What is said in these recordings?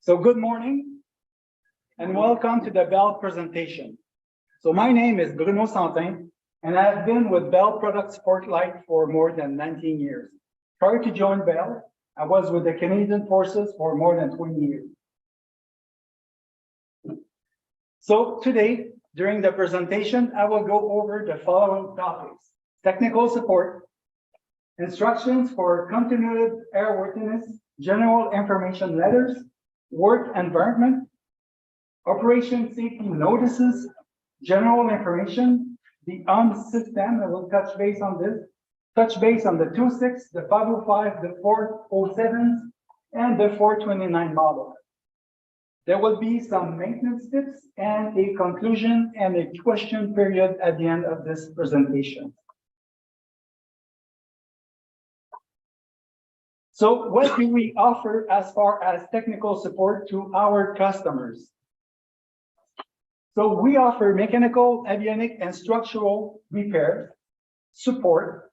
So good morning and welcome to the Bell presentation. So my name is Bruno Santin and I have been with Bell Product Support Light for more than 19 years. Prior to join Bell, I was with the Canadian Forces for more than 20 years. So today, during the presentation, I will go over the following topics: technical support, instructions for continued airworthiness, general information letters, work environment, operation safety notices, general information, the system. I will touch base on this, touch base on the 26, the 505, the 407, and the 429 model. There will be some maintenance tips and a conclusion and a question period at the end of this presentation. So what do we offer as far as technical support to our customers? So we offer mechanical, avionic, and structural repair support,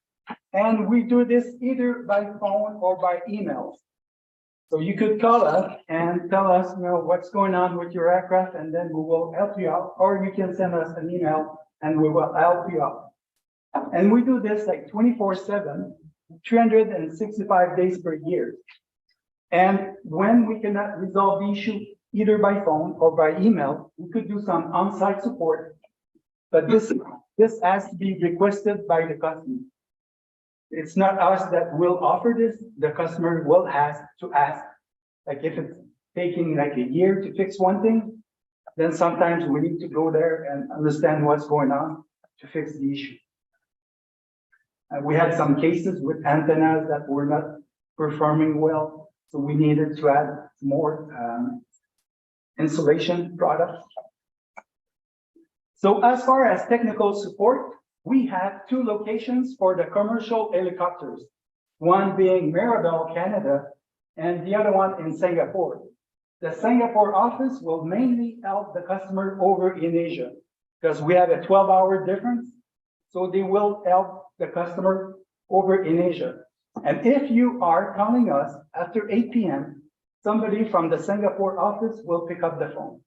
and we do this either by phone or by email. So you could call us and tell us, what's going on with your aircraft, and then we will help you out, or you can send us an email and we will help you out. And we do this like 24/7. 365 days per year. And when we cannot resolve the issue either by phone or by email, we could do some on-site support, but this has to be requested by the customer. It's not us that will offer this, the customer will have to ask. Like if it's taking like a year to fix one thing, then sometimes we need to go there and understand what's going on to fix the issue. We had some cases with antennas that were not performing well, so we needed to add more insulation products. So as far as technical support, we have two locations for the commercial helicopters, one being Mirabel, Canada, and the other one in Singapore. The Singapore office will mainly help the customer over in Asia because we have a 12-hour difference, so they will help the customer over in Asia. And if you are calling us after 8 p.m., somebody from the Singapore office will pick up the phone.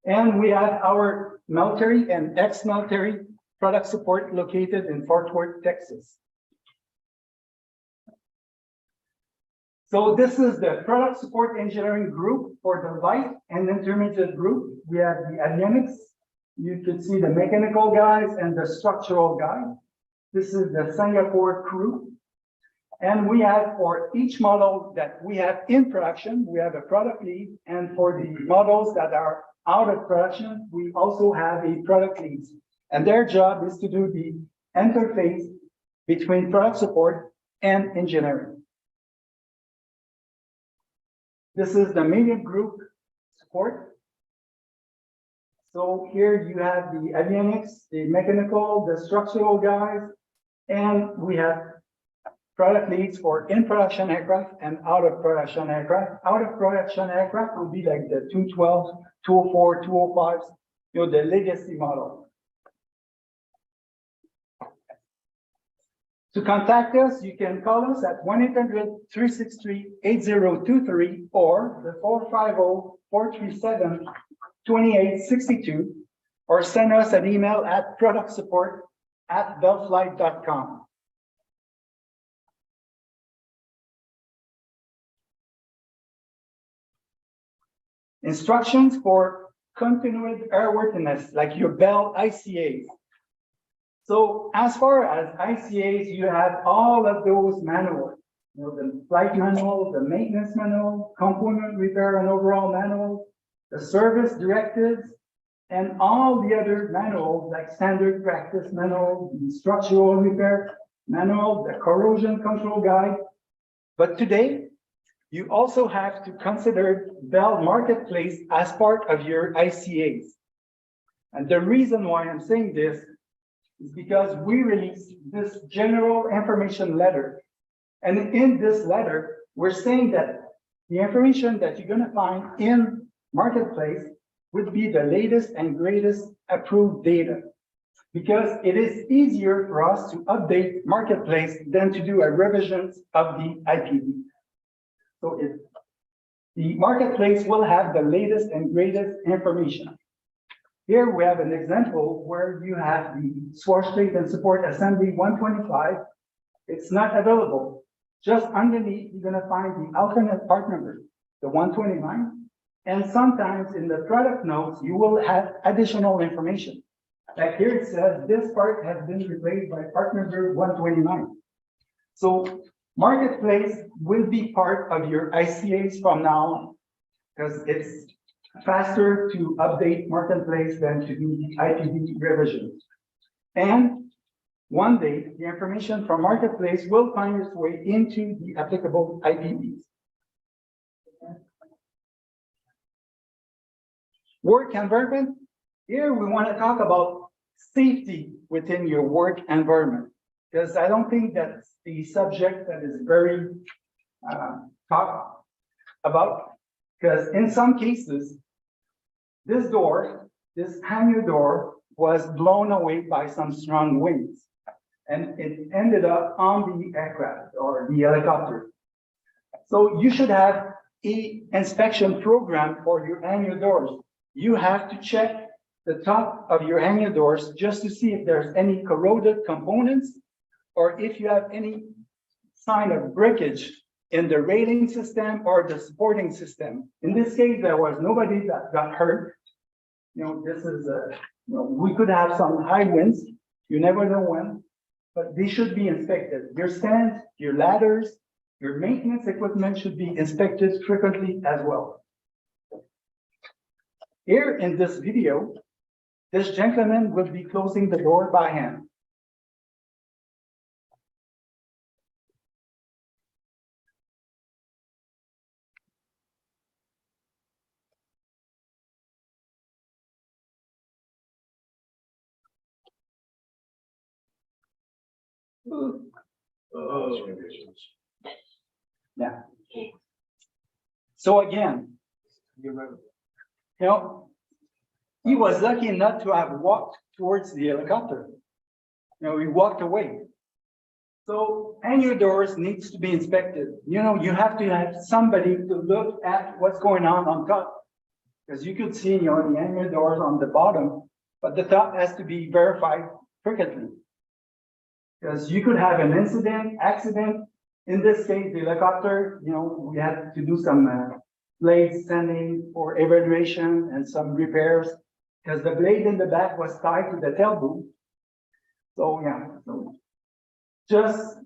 And we have our military and ex-military product support located in Fort Worth, Texas. So this is the product support engineering group for the light and intermediate group. We have the avionics. You can see the mechanical guys and the structural guys. This is the Singapore crew. And we have for each model that we have in production, we have a product lead. And for the models that are out of production, we also have a product lead. And their job is to do the interface between product support and engineering. This is the medium group support. So here you have the avionics, the mechanical, the structural guys, and we have product leads for in-production aircraft and out-of-production aircraft. Out-of-production aircraft will be like the 212, 204, 205s, the legacy model. To contact us, you can call us at 1-800-363-8023 or the 450-437-2862, or send us an email at productsupport@bellflight.com. Instructions for continued airworthiness, like your Bell ICAs. So as far as ICAs, you have all of those manuals, the flight manual, the maintenance manual, component repair and overhaul manual, the service directives, and all the other manuals like standard practice manual, the structural repair manual, the corrosion control guide. But today, you also have to consider Bell Marketplace as part of your ICAs. And the reason why I'm saying this is because we released this general information letter. And in this letter, we're saying that the information that you're going to find in Marketplace would be the latest and greatest approved data, because it is easier for us to update Marketplace than to do a revision of the IPV. So The marketplace will have the latest and greatest information. Here we have an example where you have the Swash Plate and Support Assembly 125. It's not available. Just underneath, you're gonna find the alternate part number, the 129. And sometimes in the product notes, you will have additional information. Like here it says, this part has been replaced by part number 129. So marketplace will be part of your ICAs from now on, because it's faster to update marketplace than to do IPv revisions. And one day, the information from marketplace will find its way into the applicable IPVs. Work environment. Here we want to talk about safety within your work environment, because I don't think that's the subject that is very talked about, because in some cases, this hangar door was blown away by some strong winds, and it ended up on the aircraft or the helicopter. So you should have an inspection program for your hangar doors. You have to check the top of your hangar doors just to see if there's any corroded components or if you have any sign of breakage in the railing system or the supporting system. In this case, there was nobody that got hurt. This is we could have some high winds. You never know when, but they should be inspected. Your stands, your ladders, your maintenance equipment should be inspected frequently as well. Here in this video, this gentleman will be closing the door by hand. Yeah. So again, he was lucky not to have walked towards the helicopter. He walked away. So hangar doors needs to be inspected. You have to have somebody to look at what's going on top, because you could see, the hangar doors on the bottom, but the top has to be verified frequently. Because you could have an accident. In this case, the helicopter, we had to do some blade sanding for evaluation and some repairs, because the blade in the back was tied to the tail boom. So so just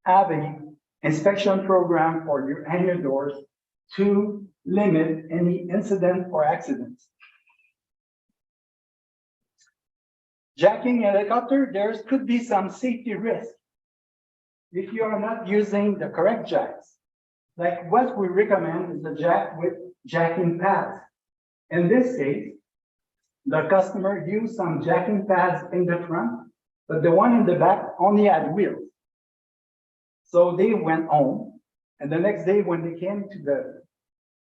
have an inspection program for your hangar doors to limit any incident or accidents. Jacking a helicopter, there could be some safety risk if you are not using the correct jacks. Like what we recommend is a jack with jacking pads. In this case, the customer used some jacking pads in the front, but the one in the back only had wheels. So they went home, and the next day when they came to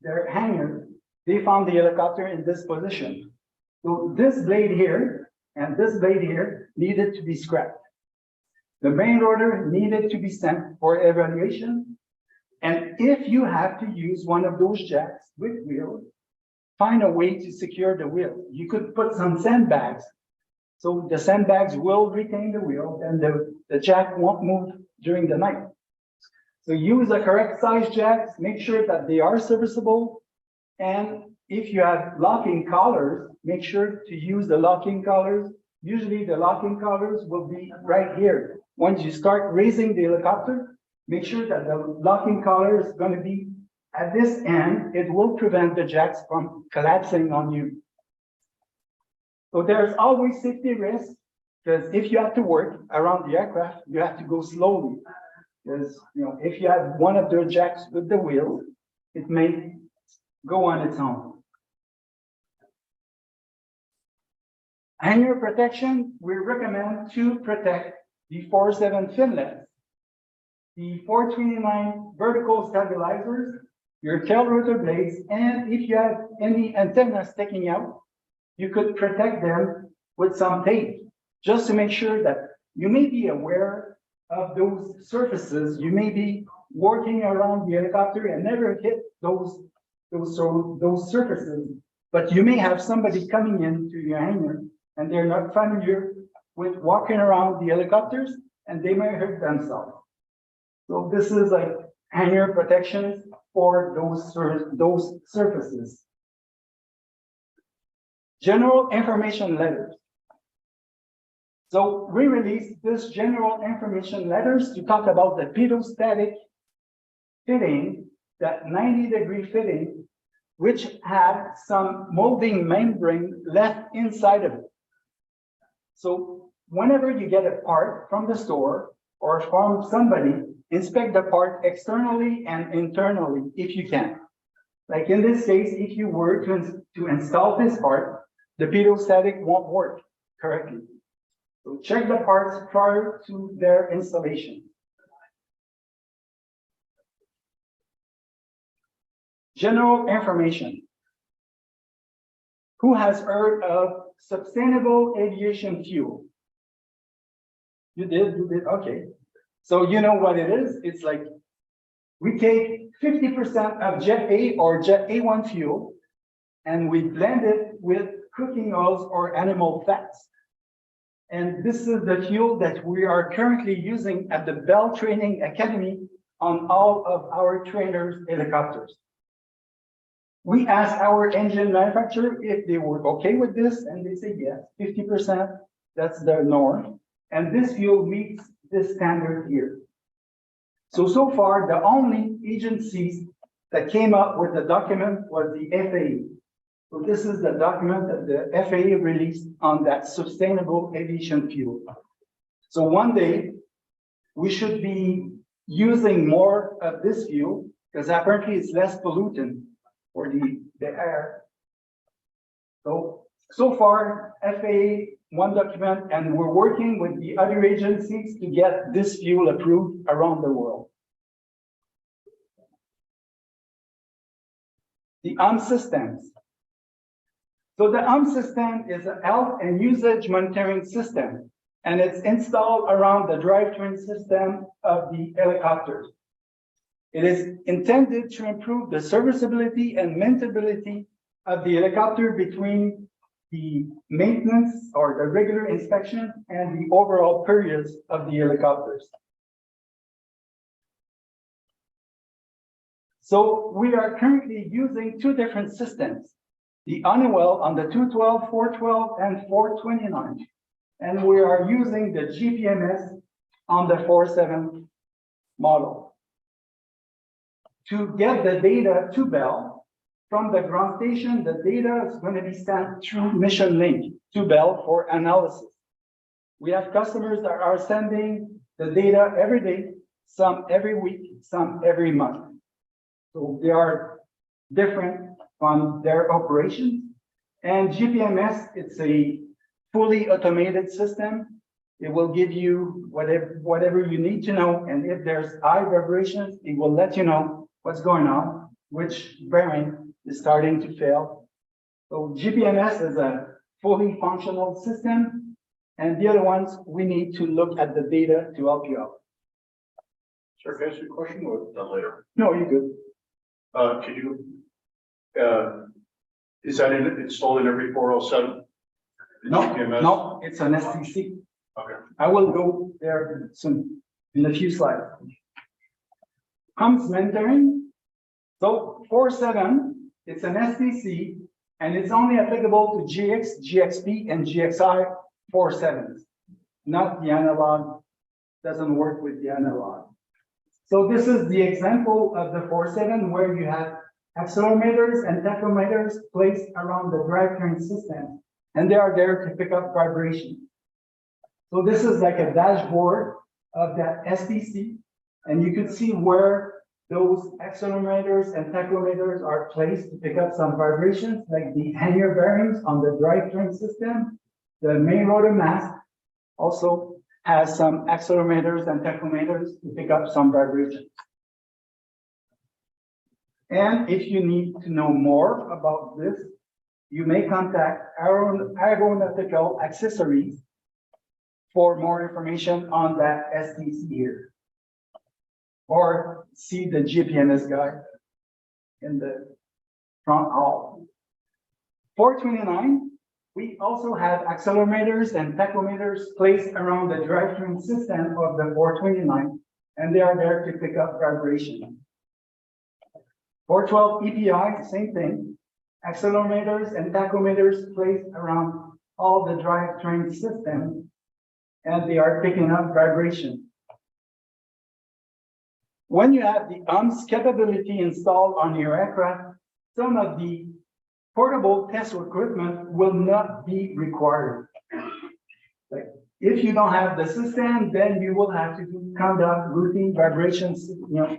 their hangar, they found the helicopter in this position. So this blade here and this blade here needed to be scrapped. The main rotor needed to be sent for evaluation. And if you have to use one of those jacks with wheels, find a way to secure the wheel. You could put some sandbags. So the sandbags will retain the wheel and the jack won't move during the night. So use the correct size jacks, make sure that they are serviceable. And if you have locking collars, make sure to use the locking collars. Usually the locking collars will be right here. Once you start raising the helicopter, make sure that the locking collar is going to be at this end. It will prevent the jacks from collapsing on you. So there's always safety risk, because if you have to work around the aircraft, you have to go slowly. Because if you have one of the jacks with the wheel, it may go on its own. Hangar protection, we recommend to protect the 4.7 finlets, the 429 vertical stabilizers, your tail rotor blades, and if you have any antennas sticking out, you could protect them with some tape, just to make sure that you may be aware of those surfaces. You may be working around the helicopter and never hit those those surfaces. But you may have somebody coming into your hangar and they're not familiar with walking around the helicopters and they may hurt themselves. So this is like hangar protection for those surfaces. General information letters. So we released this general information letters to talk about the pedostatic fitting, that 90-degree fitting, which had some molding membrane left inside of it. So whenever you get a part from the store or from somebody, inspect the part externally and internally if you can. Like in this case, if you were to install this part, the pedostatic won't work correctly. So check the parts prior to their installation. General information. Who has heard of sustainable aviation fuel? You did, okay. So you know what it is? It's like we take 50% of Jet A or Jet A1 fuel and we blend it with cooking oils or animal fats. And this is the fuel that we are currently using at the Bell Training Academy on all of our trainers' helicopters. We asked our engine manufacturer if they were okay with this, and they said yes, 50%, that's the norm. And this fuel meets this standard here. So far, the only agencies that came up with the document was the FAA. So this is the document that the FAA released on that sustainable aviation fuel. So one day, we should be using more of this fuel because apparently it's less pollutant for the air. So far, FAA, one document, and we're working with the other agencies to get this fuel approved around the world. The systems. So the system is a health and usage monitoring system, and it's installed around the drivetrain system of the helicopters. It is intended to improve the serviceability and maintainability of the helicopter between the maintenance or the regular inspection and the overall periods of the helicopters. So we are currently using two different systems, the Honeywell on the 212, 412, and 429. And we are using the GPMS on the 47 model. To get the data to Bell, from the ground station, the data is going to be sent through Mission Link to Bell for analysis. We have customers that are sending the data every day, some every week, some every month. So they are different from their operations. And GPMS, it's a fully automated system. It will give you whatever you need to know. And if there's high vibrations, it will let you know what's going on, which bearing is starting to fail. So GPMS is a fully functional system. And the other ones, we need to look at the data to help you out. Sir, can I ask you a question or later? No, you're good. Could you, is that installed in every 407? No, it's an STC. Okay. I will go there soon in a few slides. Comes mentoring. So 47, it's an STC, and it's only applicable to GX, GXP, and GXI 47s, not the analog. Doesn't work with the analog. So this is the example of the 47 where you have accelerometers and tachometers placed around the drivetrain system, and they are there to pick up vibration. So this is like a dashboard of that STC, and you could see where those accelerometers and tachometers are placed to pick up some vibrations, like the hangar bearings on the drivetrain system. The main rotor mast also has some accelerometers and tachometers to pick up some vibrations. And if you need to know more about this, you may contact Aeronautical Accessories for more information on that STC here. Or see the GPMS guy in the from all. 429, we also have accelerometers and tachometers placed around the drivetrain system of the 429, and they are there to pick up vibration. 412 EPI, same thing. Accelerometers and tachometers placed around all the drivetrain system, and they are picking up vibration. When you have the UMS capability installed on your aircraft, some of the portable test equipment will not be required. Like if you don't have the system, then you will have to conduct routine vibrations,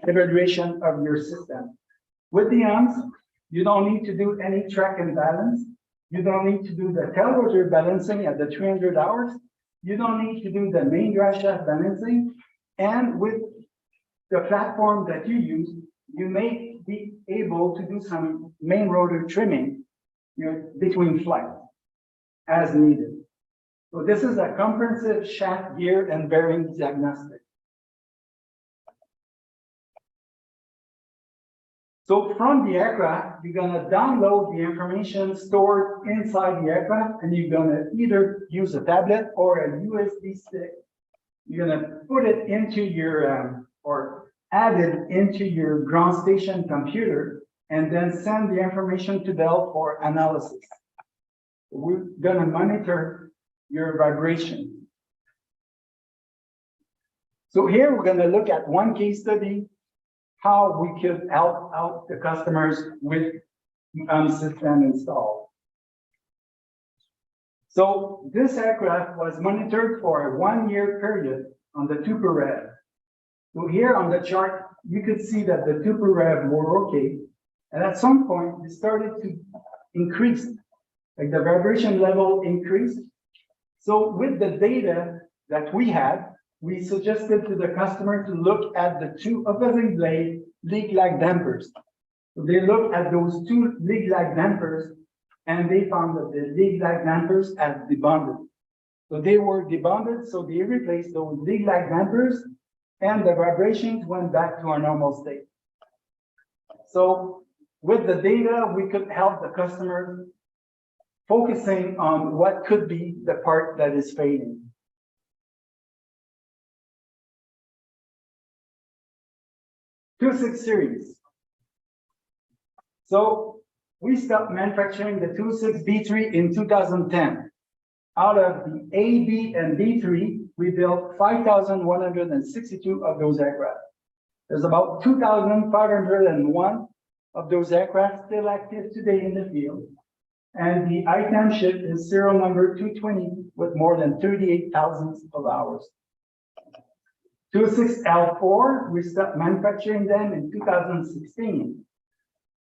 evaluation of your system. With the UMS, you don't need to do any track and balance. You don't need to do the tail rotor balancing at the 300 hours. You don't need to do the main drive shaft balancing. And with the platform that you use, you may be able to do some main rotor trimming between flights as needed. So this is a comprehensive shaft gear and bearing diagnostic. So from the aircraft, you're gonna download the information stored inside the aircraft, and you're gonna either use a tablet or a USB stick. You're gonna put it into your, or add it into your ground station computer, and then send the information to Bell for analysis. We're gonna monitor your vibration. So here we're gonna look at one case study, how we could help out the customers with the system installed. So this aircraft was monitored for a 1-year period on the Tupper Rev. So here on the chart, you could see that the Tupper Rev were okay. And at some point, it started to increase, like the vibration level increased. So with the data that we had, we suggested to the customer to look at the 2 opposing blade leak lag dampers. So they looked at those 2 leak lag dampers, and they found that the leak lag dampers had debonded. So they were debonded, so they replaced those leak lag dampers, and the vibrations went back to our normal state. So with the data, we could help the customer focusing on what could be the part that is fading. 26 series. So we stopped manufacturing the 26 B3 in 2010. Out of the A, B, and B3, we built 5,162 of those aircraft. There's about 2,501 of those aircraft still active today in the field. And the item ship is serial number 220 with more than 38,000 of hours. 26 L4, we stopped manufacturing them in 2016.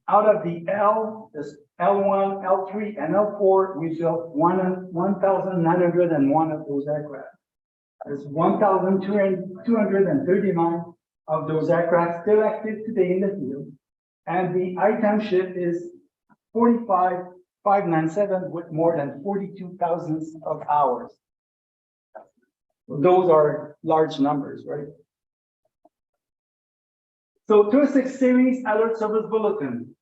Out of the L, this L1, L3, and L4, we built 1,901 of those aircraft. There's 1,239 of those aircraft still active today in the field. And the item ship is 45,597 with more than 42,000 of hours. Those are large numbers, right? So 26 series alert service bulletin.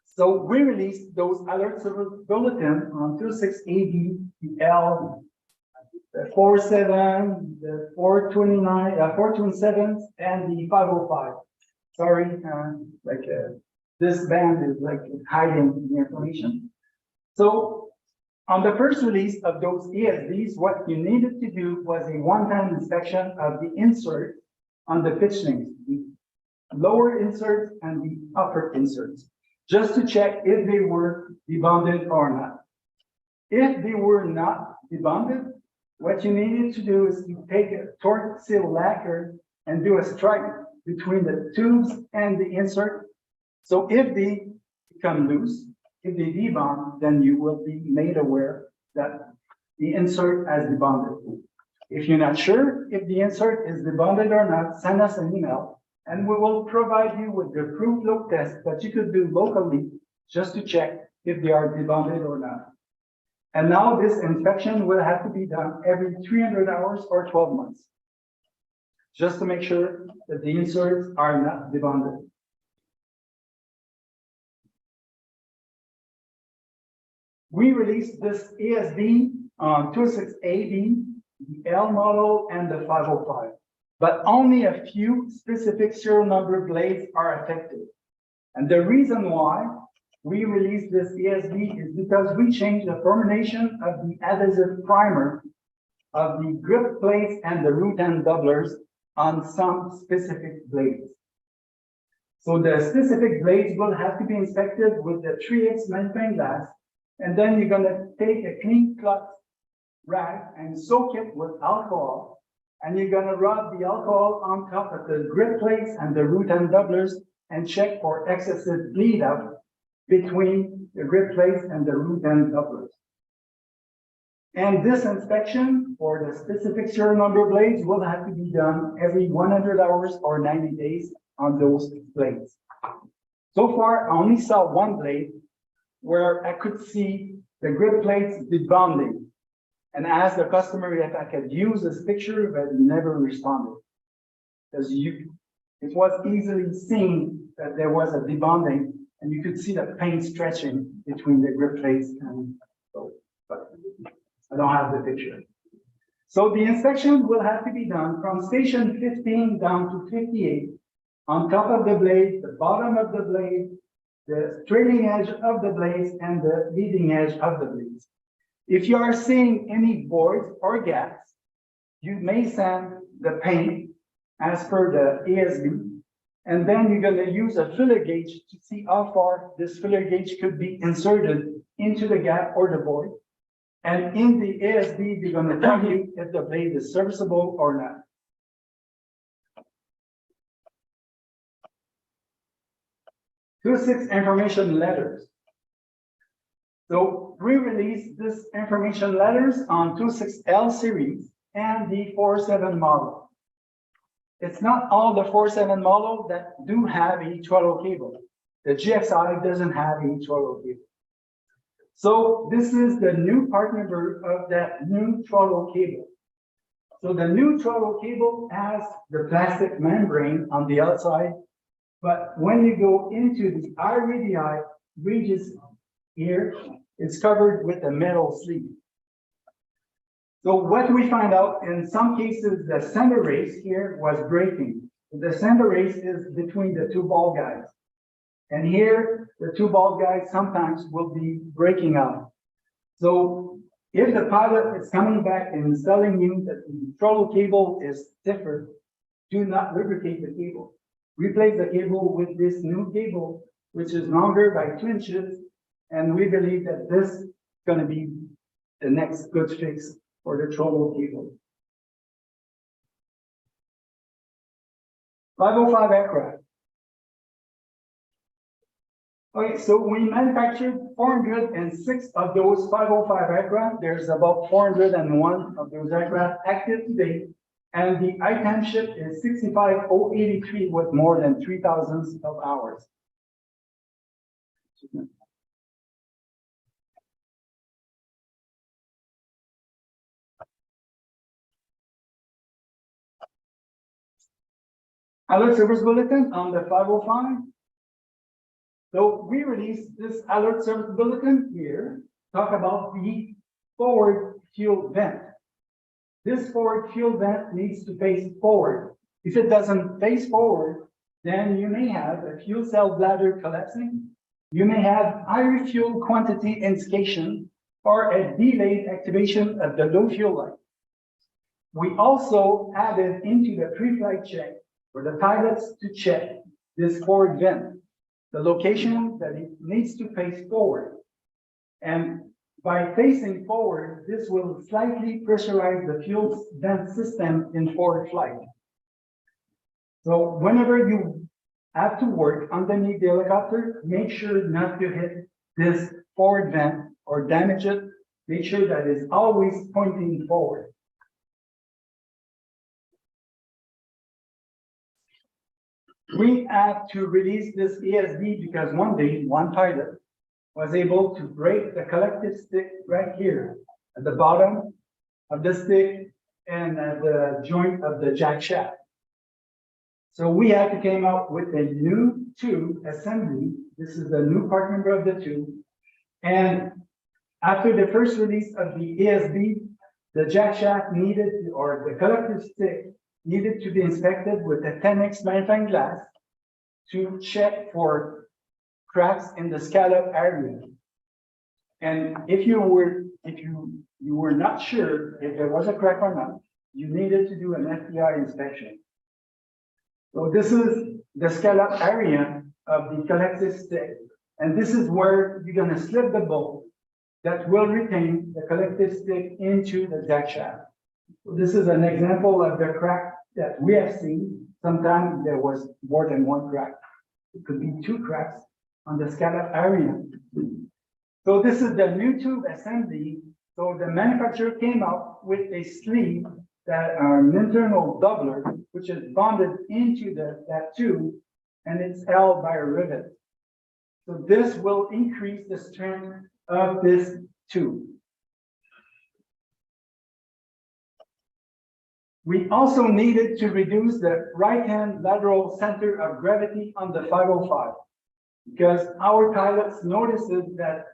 So we released those alert service bulletin on 26 AD, the L, the 47, the 429, 427, and the 505. Sorry, this band is like hiding the information. So on the first release of those ESDs, what you needed to do was a one-time inspection of the insert on the pitch links, the lower inserts and the upper inserts, just to check if they were debonded or not. If they were not debonded, what you needed to do is to take a torque seal lacquer and do a stripe between the tubes and the insert. So if they become loose, if they debond, then you will be made aware that the insert has debonded. If you're not sure if the insert is debonded or not, send us an email and we will provide you with the proof load test that you could do locally just to check if they are debonded or not. And now this inspection will have to be done every 300 hours or 12 months, just to make sure that the inserts are not debonded. We released this ESB on 26AB, the L model, and the 505. But only a few specific serial number blades are affected. And the reason why we released this ESB is because we changed the formulation of the adhesive primer of the grip plates and the root end doublers on some specific blades. So the specific blades will have to be inspected with the 3X magnifying glass, and then you're gonna take a clean cloth rag and soak it with alcohol, and you're gonna rub the alcohol on top of the grip plates and the root end doublers and check for excessive bleed out between the grip plates and the root end doublers. And this inspection for the specific serial number blades will have to be done every 100 hours or 90 days on those blades. So far, I only saw one blade where I could see the grip plates debonding, and asked the customer if I could use this picture, but he never responded. Because it was easily seen that there was a debonding, and you could see the paint stretching between the grip plates, and so, but I don't have the picture. So the inspection will have to be done from station 15 down to 58, on top of the blade, the bottom of the blade, the trailing edge of the blades, and the leading edge of the blades. If you are seeing any voids or gaps, you may send the paint as per the ESB, and then you're going to use a filler gauge to see how far this filler gauge could be inserted into the gap or the void. And in the ESB, they're going to tell you if the blade is serviceable or not. Two 6 information letters. So we released this information letters on 26L series and the 47 model. It's not all the 47 model that do have a throttle cable. The GXI doesn't have a throttle cable. So this is the new part number of that new throttle cable. So the new throttle cable has the plastic membrane on the outside, but when you go into the I radii regions here, it's covered with a metal sleeve. So what we find out, in some cases, the center race here was breaking. The center race is between the two ball guides. And here, the two ball guides sometimes will be breaking out. So if the pilot is coming back and telling you that the throttle cable is different, do not lubricate the cable. Replace the cable with this new cable, which is longer by 2 inches. And we believe that this is going to be the next good fix for the throttle cable. 505 aircraft. Okay, so we manufactured 406 of those 505 aircraft. There's about 401 of those aircraft active today. And the ITAM ship is 65083 with more than 3,000 of hours. Alert service bulletin on the 505. So we released this alert service bulletin here, talk about the forward fuel vent. This forward fuel vent needs to face forward. If it doesn't face forward, then you may have a fuel cell bladder collapsing. You may have higher fuel quantity indication or a delayed activation of the low fuel light. We also added into the pre-flight check for the pilots to check this forward vent, the location that it needs to face forward. And by facing forward, this will slightly pressurize the fuel vent system in forward flight. So whenever you have to work underneath the helicopter, make sure not to hit this forward vent or damage it. Make sure that it's always pointing forward. We have to release this ESB because one day, one pilot was able to break the collective stick right here at the bottom of the stick and at the joint of the jack shaft. So we had to came up with a new tube assembly. This is the new part number of the tube. And After the first release of the ASB, the jack shaft needed, or the collective stick needed to be inspected with a 10x magnifying glass to check for cracks in the scallop area. And if you were not sure if there was a crack or not, you needed to do an FBI inspection. So this is the scallop area of the collective stick. And this is where you're gonna slip the bolt that will retain the collective stick into the jack shaft. So this is an example of the crack that we have seen. Sometimes there was more than one crack. It could be two cracks on the scallop area. So this is the new tube assembly. So the manufacturer came up with a sleeve that are an internal doubler, which is bonded into that tube, and it's held by a rivet. So this will increase the strength of this tube. We also needed to reduce the right-hand lateral center of gravity on the 505 because our pilots noticed that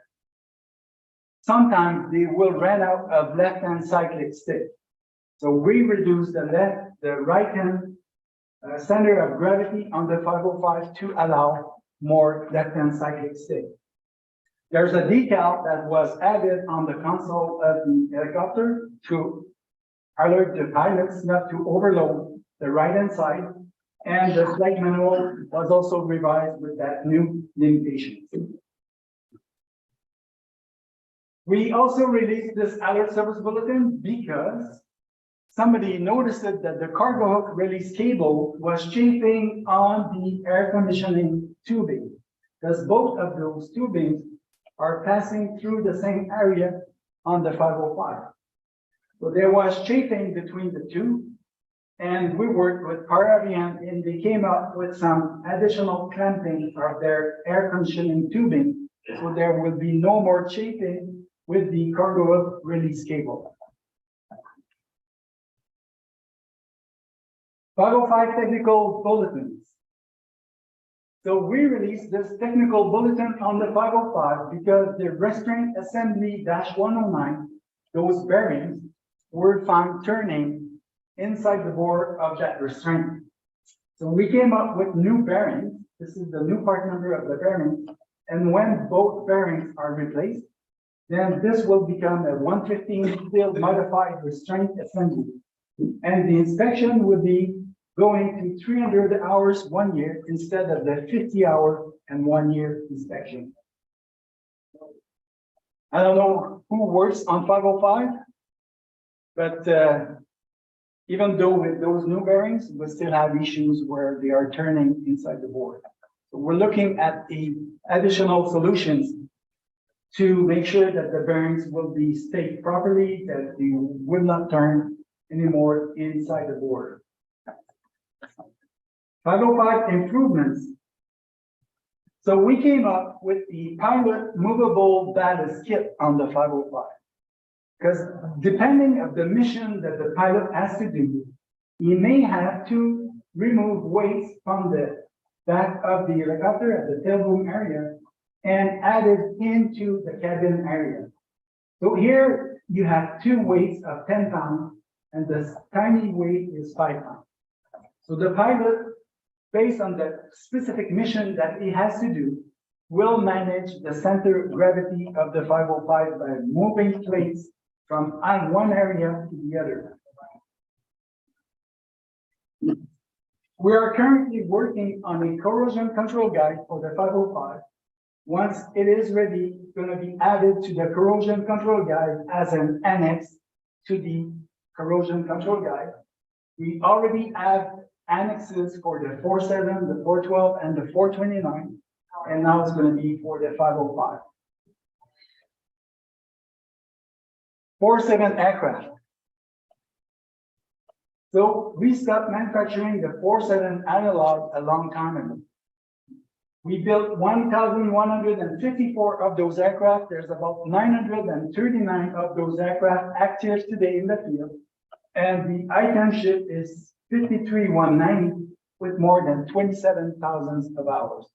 sometimes they will run out of left-hand cyclic stick. So we reduce the right-hand center of gravity on the 505 to allow more left-hand cyclic stick. There's a decal that was added on the console of the helicopter to alert the pilots not to overload the right-hand side, and the flight manual was also revised with that new limitation. We also released this alert service bulletin because somebody noticed that the cargo hook release cable was chafing on the air conditioning tubing, because both of those tubings are passing through the same area on the 505. So there was chafing between the two, and we worked with Paravian, and they came up with some additional clamping of their air conditioning tubing, so there will be no more chafing with the cargo hook release cable. 505 technical bulletins. So we released this technical bulletin on the 505 because the restraint assembly -109, those bearings were found turning inside the bore of that restraint. So we came up with new bearings. This is the new part number of the bearing. And when both bearings are replaced, then this will become a 115 steel modified restraint assembly. And the inspection would be going to 300 hours 1 year instead of the 50-hour and 1 year inspection. I don't know who works on 505, but even though with those new bearings, we still have issues where they are turning inside the board. So we're looking at the additional solutions to make sure that the bearings will be stayed properly, that they will not turn anymore inside the board. 505 improvements. So we came up with the pilot movable ballast kit on the 505. Because depending on the mission that the pilot has to do, he may have to remove weights from the back of the helicopter at the tailroom area and add it into the cabin area. So here you have two weights of 10 pounds and the tiny weight is 5 pounds. So the pilot, based on the specific mission that he has to do, will manage the center of gravity of the 505 by moving plates from one area to the other. We are currently working on a corrosion control guide for the 505. Once it is ready, it's going to be added to the corrosion control guide as an annex to the corrosion control guide. We already have annexes for the 47, the 412, and the 429, and now it's going to be for the 505. 47 aircraft. So we stopped manufacturing the 47 analog a long time ago. We built 1,154 of those aircraft. There's about 939 of those aircraft active today in the field. And the ITAM ship is 53,190 with more than 27,000 of hours.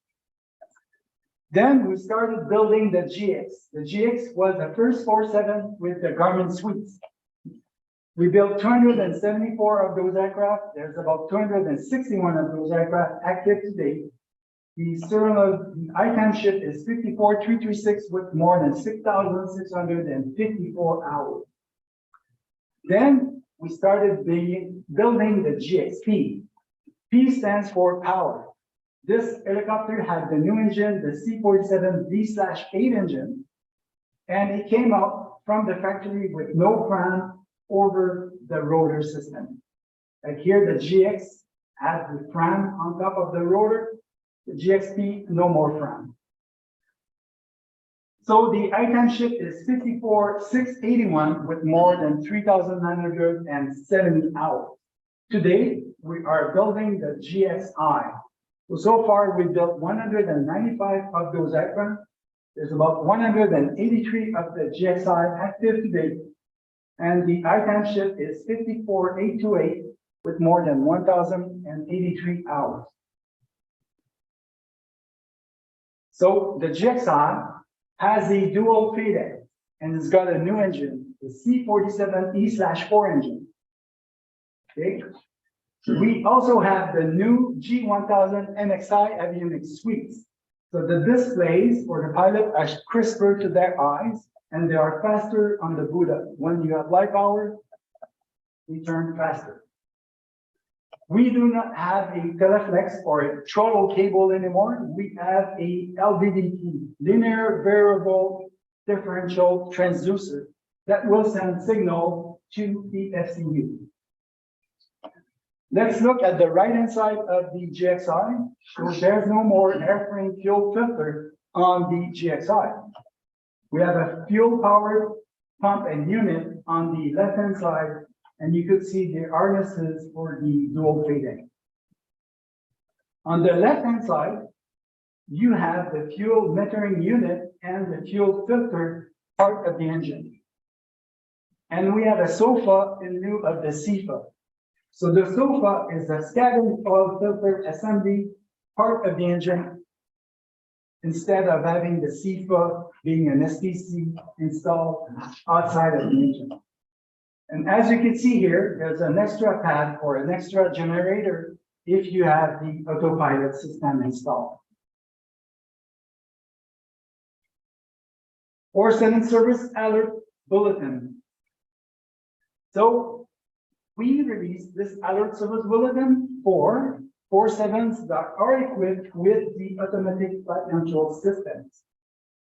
Then we started building the GX. The GX was the first 47 with the Garmin suites. We built 274 of those aircraft. There's about 261 of those aircraft active today. The ITAM ship is 54336 with more than 6,654 hours. Then we started building the GXP. P stands for power. This helicopter had the new engine, the C-47V/8 engine, and it came out from the factory with no fan over the rotor system. Like here, the GX had the fan on top of the rotor. The GXP, no more fan. So the ITAM ship is 54681 with more than 3,970 hours. Today, we are building the GXI. So far, we built 195 of those aircraft. There's about 183 of the GXI active today. And the ITAM ship is 54828 with more than 1,083 hours. So the GXI has a dual FADEC and it's got a new engine, the C-47E/4 engine. Okay. We also have the new G1000 NXI avionics suites. So the displays for the pilot are crisper to their eyes and they are faster on the boot up. When you have light power, we turn faster. We do not have a Teleflex or a throttle cable anymore. We have a LVDT, linear variable differential transducer that will send signal to the FCU. Let's look at the right-hand side of the GXI. So there's no more airframe fuel filter on the GXI. We have a fuel-powered pump and unit on the left-hand side, and you could see the harnesses for the dual FADEC. On the left-hand side, you have the fuel metering unit and the fuel filter part of the engine. And we have a SOFA in lieu of the SIFA. So the SOFA is the scattered oil filter assembly part of the engine, instead of having the SIFA being an STC installed outside of the engine. And as you can see here, there's an extra pad or an extra generator if you have the autopilot system installed. 4-7 service alert bulletin. So we released this alert service bulletin for 4-7s that are equipped with the automatic flight control systems,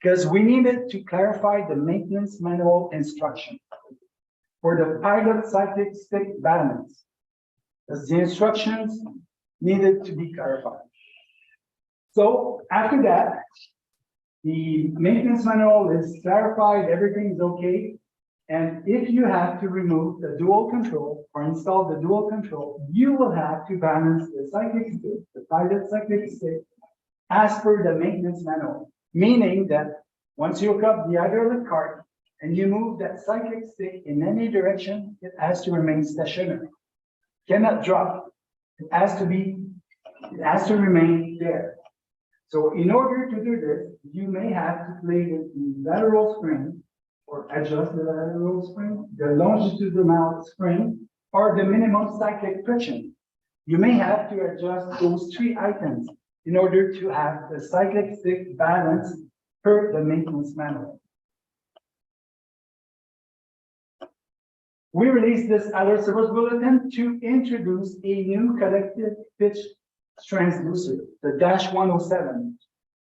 because we needed to clarify the maintenance manual instruction for the pilot cyclic stick balance, as the instructions needed to be clarified. So after that, the maintenance manual is clarified, everything is okay. And if you have to remove the dual control or install the dual control, you will have to balance the cyclic stick, the pilot cyclic stick, as per the maintenance manual. Meaning that once you hook up the hydraulic cart and you move that cyclic stick in any direction, it has to remain stationary. Cannot drop. It has to remain there. So in order to do this, you may have to play with the lateral spring or adjust the lateral spring, the longitudinal spring, or the minimum cyclic friction. You may have to adjust those three items in order to have the cyclic stick balance per the maintenance manual. We released this alert service bulletin to introduce a new collective pitch transducer, the Dash 107.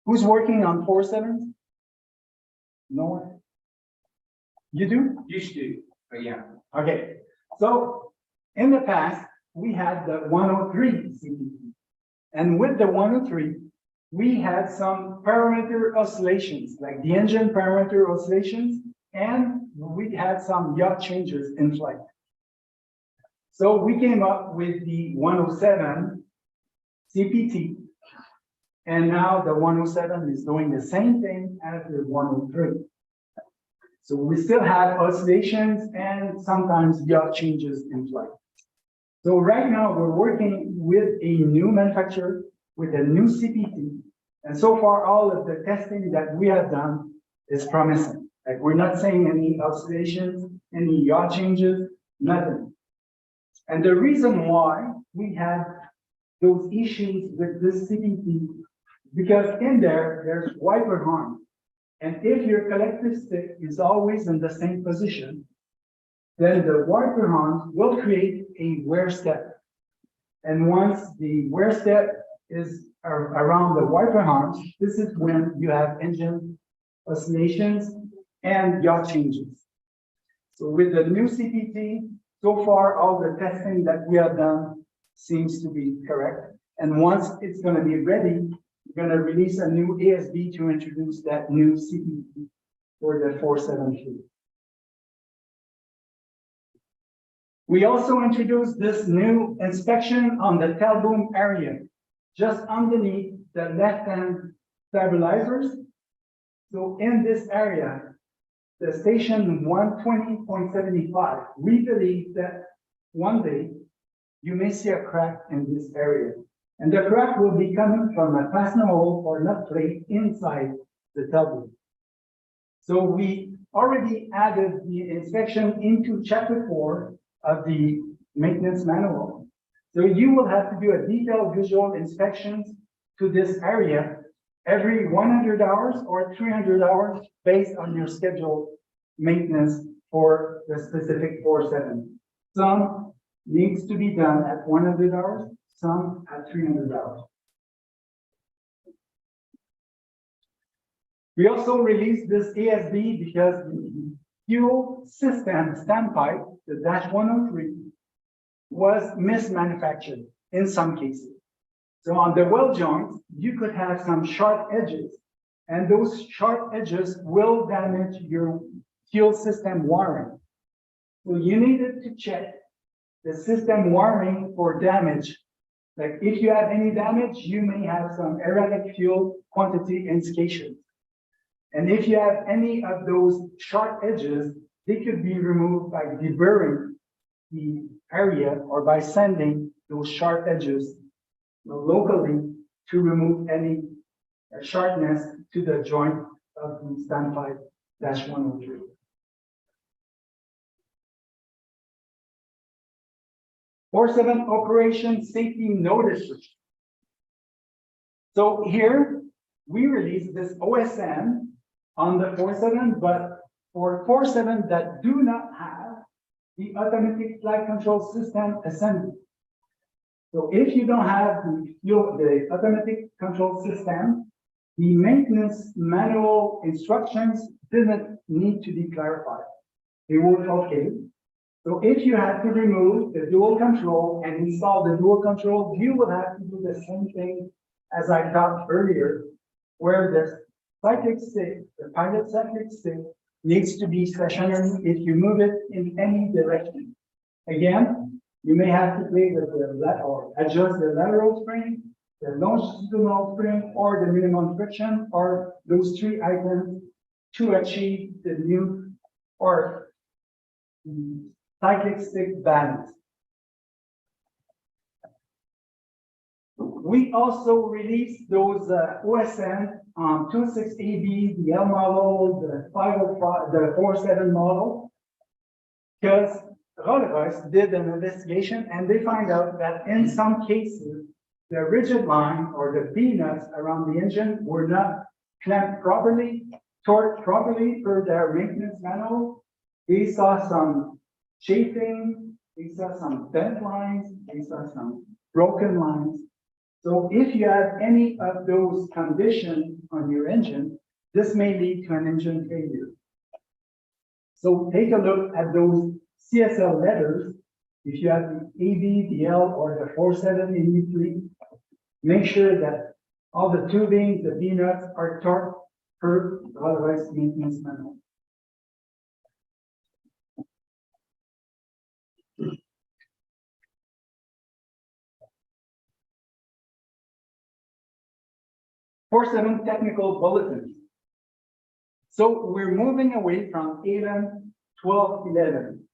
Who's working on 4-7s? No one? You do? Used to, but yeah. Okay. So in the past, we had the 103 CPT. And with the 103, we had some parameter oscillations, like the engine parameter oscillations, and we had some yaw changes in flight. So we came up with the 107 CPT, and now the 107 is doing the same thing as the 103. So we still have oscillations and sometimes yaw changes in flight. So right now we're working with a new manufacturer with a new CPT And so far, all of the testing that we have done is promising. Like, we're not saying any oscillations, any yaw changes, nothing. And the reason why we have those issues with this CPT, because in there, there's wiper harm. And if your collective stick is always in the same position, then the wiper harm will create a wear step. And once the wear step is around the wiper harms, this is when you have engine oscillations and yaw changes. So with the new CPT, so far, all the testing that we have done seems to be correct. And once it's going to be ready, we're going to release a new ASB to introduce that new CPT for the 473. We also introduced this new inspection on the tail boom area, just underneath the left-hand stabilizers. So in this area, the station 120.75, we believe that one day you may see a crack in this area. And the crack will be coming from a fastener hole or nut plate inside the tail boom. So we already added the inspection into chapter 4 of the maintenance manual. So you will have to do a detailed visual inspections to this area every 100 hours or 300 hours based on your scheduled maintenance for the specific 47. Some needs to be done at 100 hours, some at 300 hours. We also released this ASB because the fuel system standpipe, the -103, was mismanufactured in some cases. So on the weld joints, you could have some sharp edges, and those sharp edges will damage your fuel system wiring. So you needed to check the system wiring for damage. Like, if you have any damage, you may have some erratic fuel quantity indications. And if you have any of those sharp edges, they could be removed by deburring the area or by sanding those sharp edges locally to remove any sharpness to the joint of the standpipe -103. Four-seven operation safety notices. So here we release this OSN on the 4-7, but for 4-7 that do not have the automatic flight control system assembly. So if you don't have the automatic control system, the maintenance manual instructions didn't need to be clarified. They were okay. So if you have to remove the dual control and install the dual control, you will have to do the same thing as I talked earlier, where the cyclic stick, the pilot cyclic stick, needs to be stationary if you move it in any direction. Again, you may have to play with or adjust the lateral spring, the longitudinal spring, or the minimum friction, or those three items to achieve the new or cyclic stick balance. We also released those OSN on 26AB, the L model, the 505, the 47 model, because Rolls-Royce did an investigation and they find out that in some cases, the rigid line or the B nuts around the engine were not clamped properly, torqued properly per their maintenance manual. They saw some chafing, they saw some bent lines, they saw some broken lines. So if you have any of those conditions on your engine, this may lead to an engine failure. So take a look at those CSL letters. If you have the AB, the L, or the 47 in your fleet, make sure that all the tubing, the B nuts are torqued per Rolls-Royce maintenance manual. Four-seven technical bulletins. So we're moving away from ALAN 1211.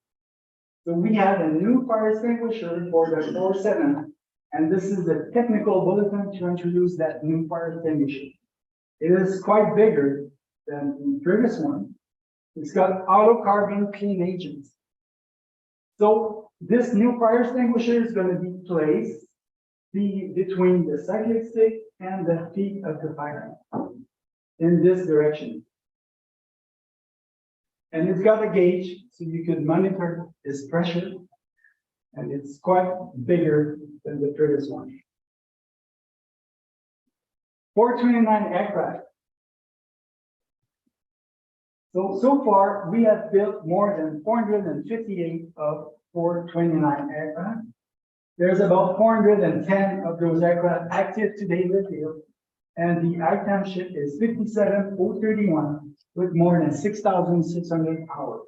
So we have a new fire extinguisher for the 4-7 And this is the technical bulletin to introduce that new fire extinguisher. It is quite bigger than the previous one. It's got auto carbon clean agents. So this new fire extinguisher is going to be placed between the cyclic stick and the feet of the fire in this direction. And it's got a gauge, so you could monitor its pressure. And it's quite bigger than the previous one. 429 aircraft. So far, we have built more than 458 of 429 aircraft. There's about 410 of those aircraft active today in the field. And the ITAM ship is 57031 with more than 6,600 hours.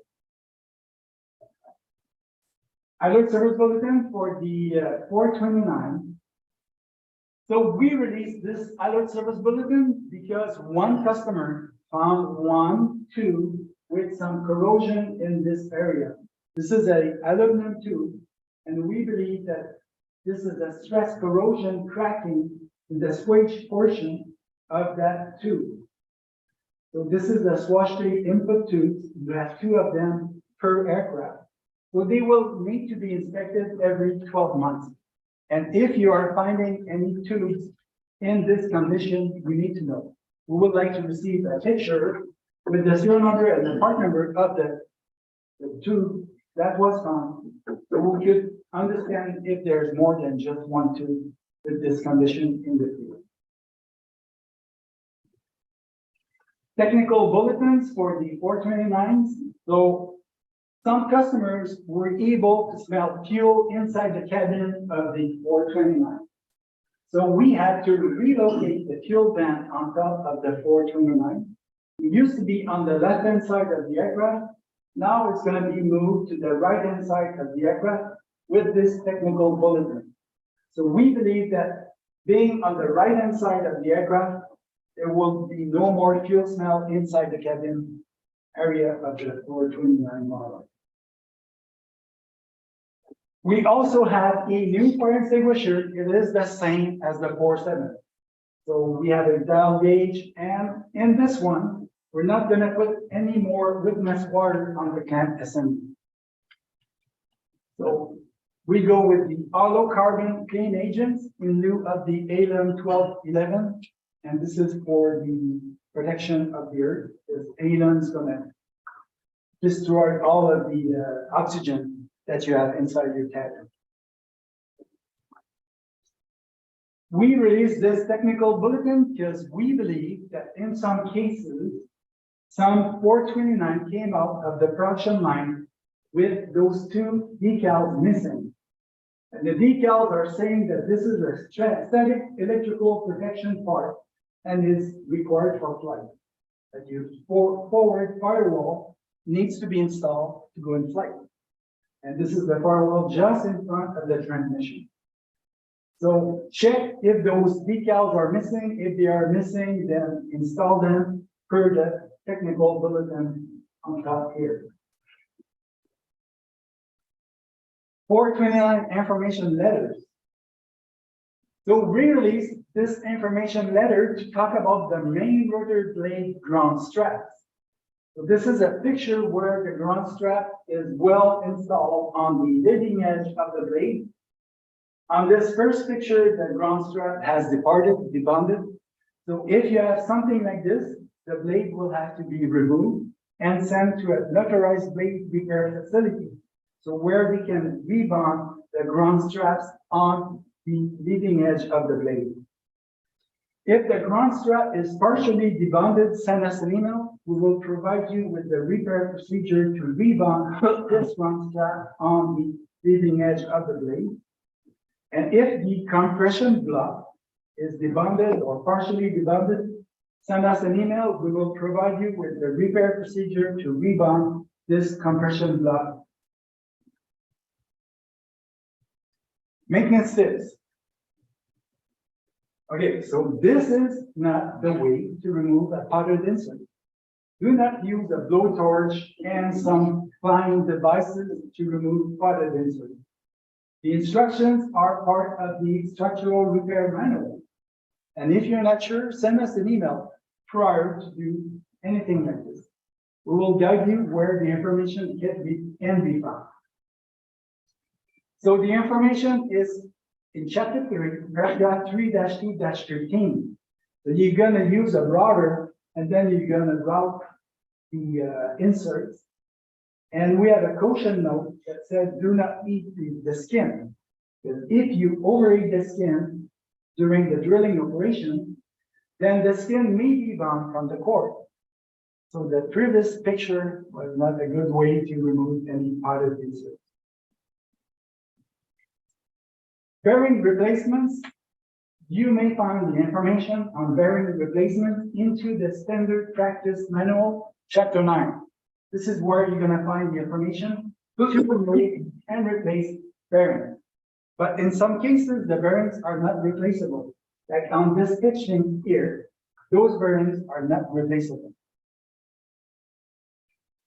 Alert service bulletin for the 429. So we released this alert service bulletin because one customer found one tube with some corrosion in this area. This is a aluminum tube, and we believe that this is a stress corrosion cracking in the swage portion of that tube. So this is the swash tape input tubes. You have 2 of them per aircraft. So they will need to be inspected every 12 months. And if you are finding any tubes in this condition, you need to know. We would like to receive a picture with the serial number and the part number of the tube that was found. So we could understand if there's more than just one tube with this condition in the field. Technical bulletins for the 429s. So some customers were able to smell fuel inside the cabin of the 429. So we had to relocate the fuel vent on top of the 429. It used to be on the left-hand side of the aircraft. Now it's going to be moved to the right-hand side of the aircraft with this technical bulletin. So we believe that being on the right-hand side of the aircraft, there will be no more fuel smell inside the cabin area of the 429 model. We also have a new fire extinguisher. It is the same as the 47. So we have a dial gauge, and in this one, we're not going to put any more litmus water on the can assembly. So we go with the auto carbon clean agents in lieu of the ALEN 1211, and this is for the protection of the earth. Because ALEN is going to destroy all of the oxygen that you have inside your cabin. We released this technical bulletin because we believe that in some cases, some 429 came out of the production line with those 2 decals missing. And the decals are saying that this is a static electrical protection part and is required for flight. That your forward firewall needs to be installed to go in flight. And this is the firewall just in front of the transmission. So check if those decals are missing. If they are missing, then install them per the technical bulletin on top here. 429 information letters. So we released this information letter to talk about the main rotor blade ground straps. So this is a picture where the ground strap is well installed on the leading edge of the blade. On this first picture, the ground strap has departed, debonded. So if you have something like this, the blade will have to be removed and sent to a notarized blade repair facility. So where we can rebond the ground straps on the leading edge of the blade. If the ground strap is partially debonded, send us an email. We will provide you with the repair procedure to rebond this ground strap on the leading edge of the blade. And if the compression block is debonded or partially debonded, send us an email. We will provide you with the repair procedure to rebond this compression block. Maintenance tips. Okay, so this is not the way to remove a potted insert. Do not use a blowtorch and some fine devices to remove potted insert. The instructions are part of the structural repair manual. And if you're not sure, send us an email prior to do anything like this. We will guide you where the information can be found. So the information is in chapter 3, paragraph 3-2-13. So you're gonna use a router and then you're gonna route the inserts. And we have a caution note that says do not eat the skin. Because if you overeat the skin during the drilling operation, then the skin may be gone from the core. So the previous picture was not a good way to remove any part of the insert. Bearing replacements, you may find the information on bearing replacement into the standard practice manual, chapter 9. This is where you're gonna find the information to remove and replace bearings. But in some cases, the bearings are not replaceable. Like on this picture here, those bearings are not replaceable.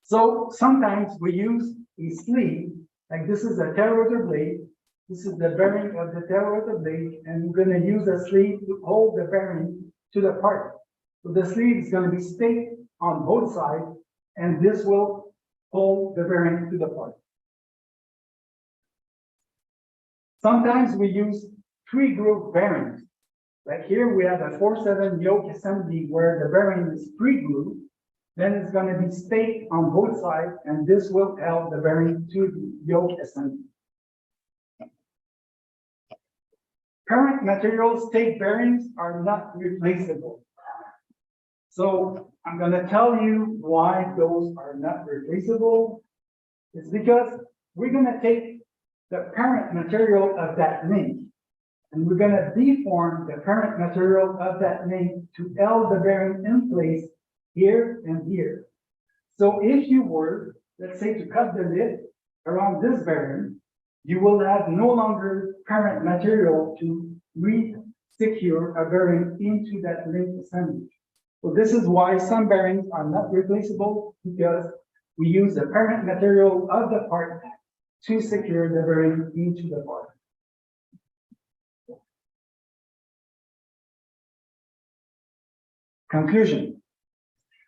So sometimes we use a sleeve, like this is a tail rotor blade. This is the bearing of the tail rotor blade, and we're gonna use a sleeve to hold the bearing to the part. So the sleeve is gonna be staked on both sides, and this will hold the bearing to the part. Sometimes we use pre-groove bearings. Like here, we have a 4-7 yoke assembly where the bearing is pre-grooved. Then it's going to be staked on both sides, and this will help the bearing to the yoke assembly. Current material stake bearings are not replaceable. So I'm going to tell you why those are not replaceable. It's because we're going to take the parent material of that link, and we're going to deform the parent material of that link to hold the bearing in place here and here. So if you were, let's say, to cut the lid around this bearing, you will have no longer parent material to re-secure a bearing into that link assembly. So this is why some bearings are not replaceable, because we use the parent material of the part to secure the bearing into the part. Conclusion.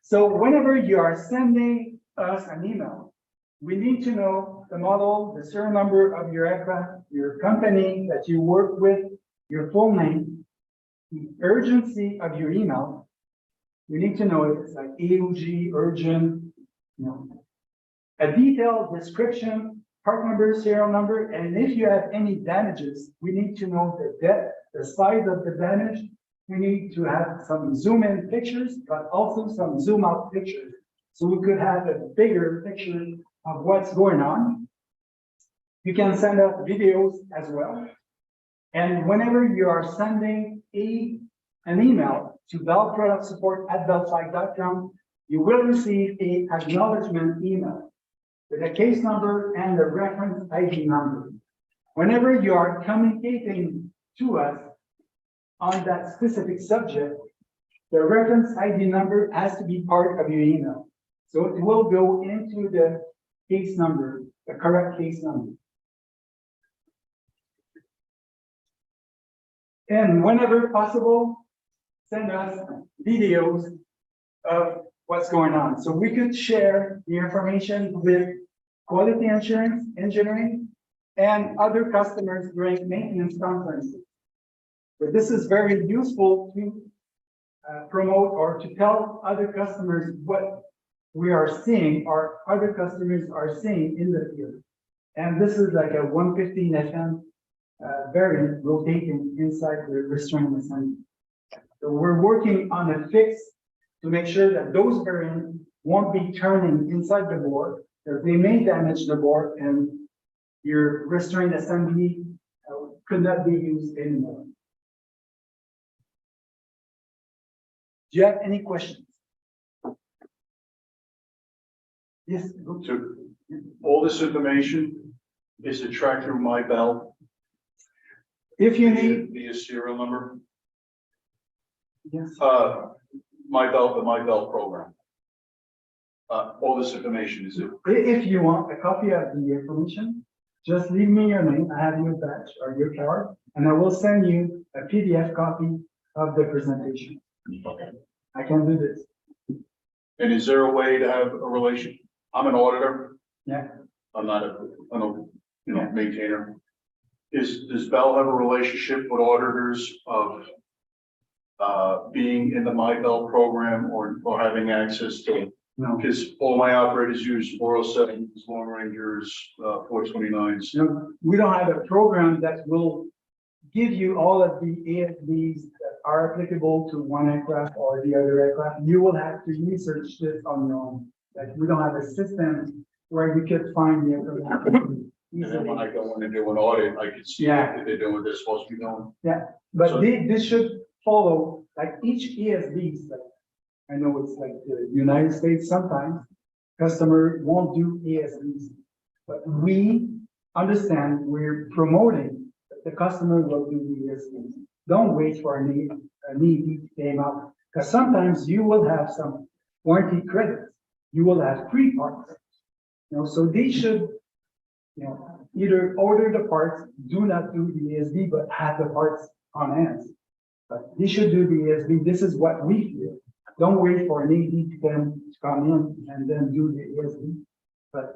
So whenever you are sending us an email, we need to know the model, the serial number of your aircraft, your company that you work with, your full name, the urgency of your email. We need to know if it's like AOG, urgent, a detailed description, part number, serial number, and if you have any damages, we need to know the depth, the size of the damage. We need to have some zoom in pictures, but also some zoom out pictures. So we could have a bigger picture of what's going on. You can send us videos as well. And whenever you are sending an email to bellproductsupport@bellflag.com, you will receive an acknowledgement email with a case number and the reference ID number. Whenever you are communicating to us on that specific subject, the reference ID number has to be part of your email. So it will go into the case number, the correct case number. And whenever possible, send us videos of what's going on. So we could share the information with quality insurance, engineering, and other customers during maintenance conferences. But this is very useful to promote or to tell other customers what we are seeing or other customers are seeing in the field. And this is like a 115 FM variant rotating inside the restraint assembly. So we're working on a fix to make sure that those bearings won't be turning inside the board, because they may damage the board and your restraint assembly could not be used anymore. Do you have any questions? Yes. So all this information is to track through my belt. If you need, the serial number, yes. my belt program. All this information is it? If you want a copy of the information, just leave me your name, I have your badge or your card, and I will send you a PDF copy of the presentation. I can do this. And is there a way to have a relation? I'm an auditor. Yeah. I'm not maintainer. Does Bell have a relationship with auditors of being in the MyBell program or having access to? No. Because all my operators use 407s, Long Rangers, 429s. No, we don't have a program that will give you all of the ASBs that are applicable to one aircraft or the other aircraft. You will have to research this on your own. Like, we don't have a system where you could find the information And then easily. when I go in and do an audit, I can see Yeah. that they're doing what they're supposed to be doing. But So- this should follow, like each ESB, like, I know it's like the United States sometimes, customer won't do ESBs. But we understand we're promoting that the customer will do the ESBs. Don't wait for a need to came up, because sometimes you will have some warranty credits. You will have free parts. So they should, either order the parts, do not do the ESB, but have the parts on hand. But they should do the ESB. This is what we feel. Don't wait for an AD to come in and then do the ESB. But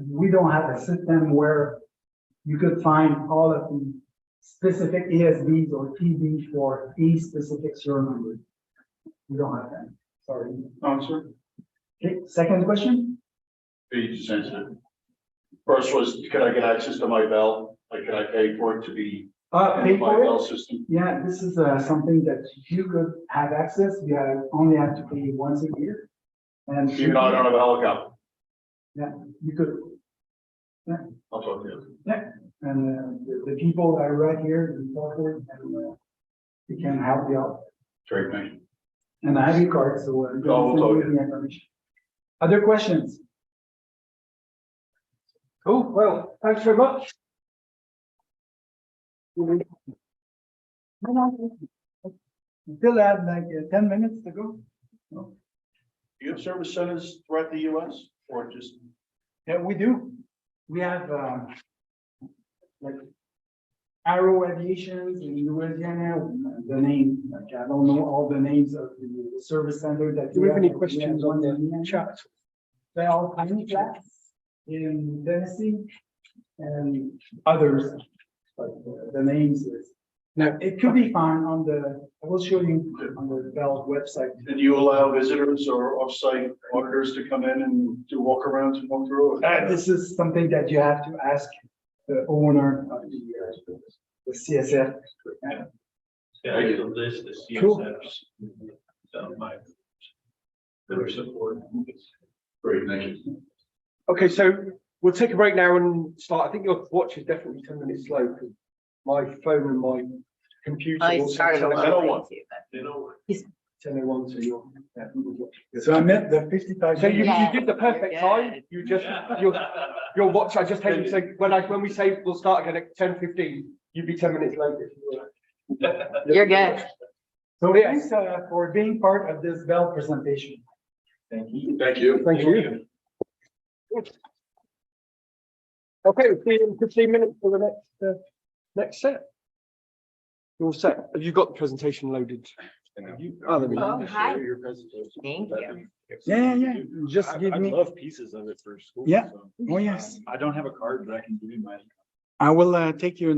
we don't have a system where you could find all of the specific ESBs or TBs for each specific serial number. We don't have that. Sorry. Answer? Okay, second question? You just answered it. First was, could I get access to my Bell? Like, could I pay for it to be in Pay my for Bell it? system? Yeah, this is something that you could have access. Only have to pay once a year. And Even though I don't have a helicopter, you could, I'll talk to you. and the people that are right here in Portland, and they can help you out. Trade me. And I have your card, so I'm Oh, we'll going to talk. send you the information. Other questions? Cool, well, thanks very much. Still have like 10 minutes to go. Do you have service centers throughout the US or just? Yeah, we do. We have like Arrow Aviations in Louisiana, the name, like I don't know all the names of the service center that. Do we have any We questions have on one in the Indiana. chat? Bell Tiny Flats in Tennessee and others. But the names is, now it could be found on I will show you on the Bell website. Did you allow visitors or off-site auditors to come in and do walkarounds and walk through? This is something that you have to ask the owner of the CSF. Yeah, I get a list of Cool. CSFs. My. Their support. Great, thank you. Okay, so we'll take a break now and start. I think your watch is definitely 10 minutes slow because my phone and my computer. I also started a tell us little 10:01. late too, but They know. 10:01, so you're. So I met the 55. So you Yeah. did the perfect Yeah. time. You just, your watch, I just hate to say, when we say we'll start again at 10:15, you'd be 10 minutes late if you were. you're good. So Yeah. thanks for being part of this Bell presentation. Thank you. Thank you. Okay, we'll see you in 15 minutes for the next set. You're all set. Have you got the presentation loaded? Oh, there we go. Oh, hi. Your presentation. Thank you. Yeah. Just give I me, love pieces of it for school. Yeah. so. Oh, yes. I don't have a card, but I can give you my. I will take your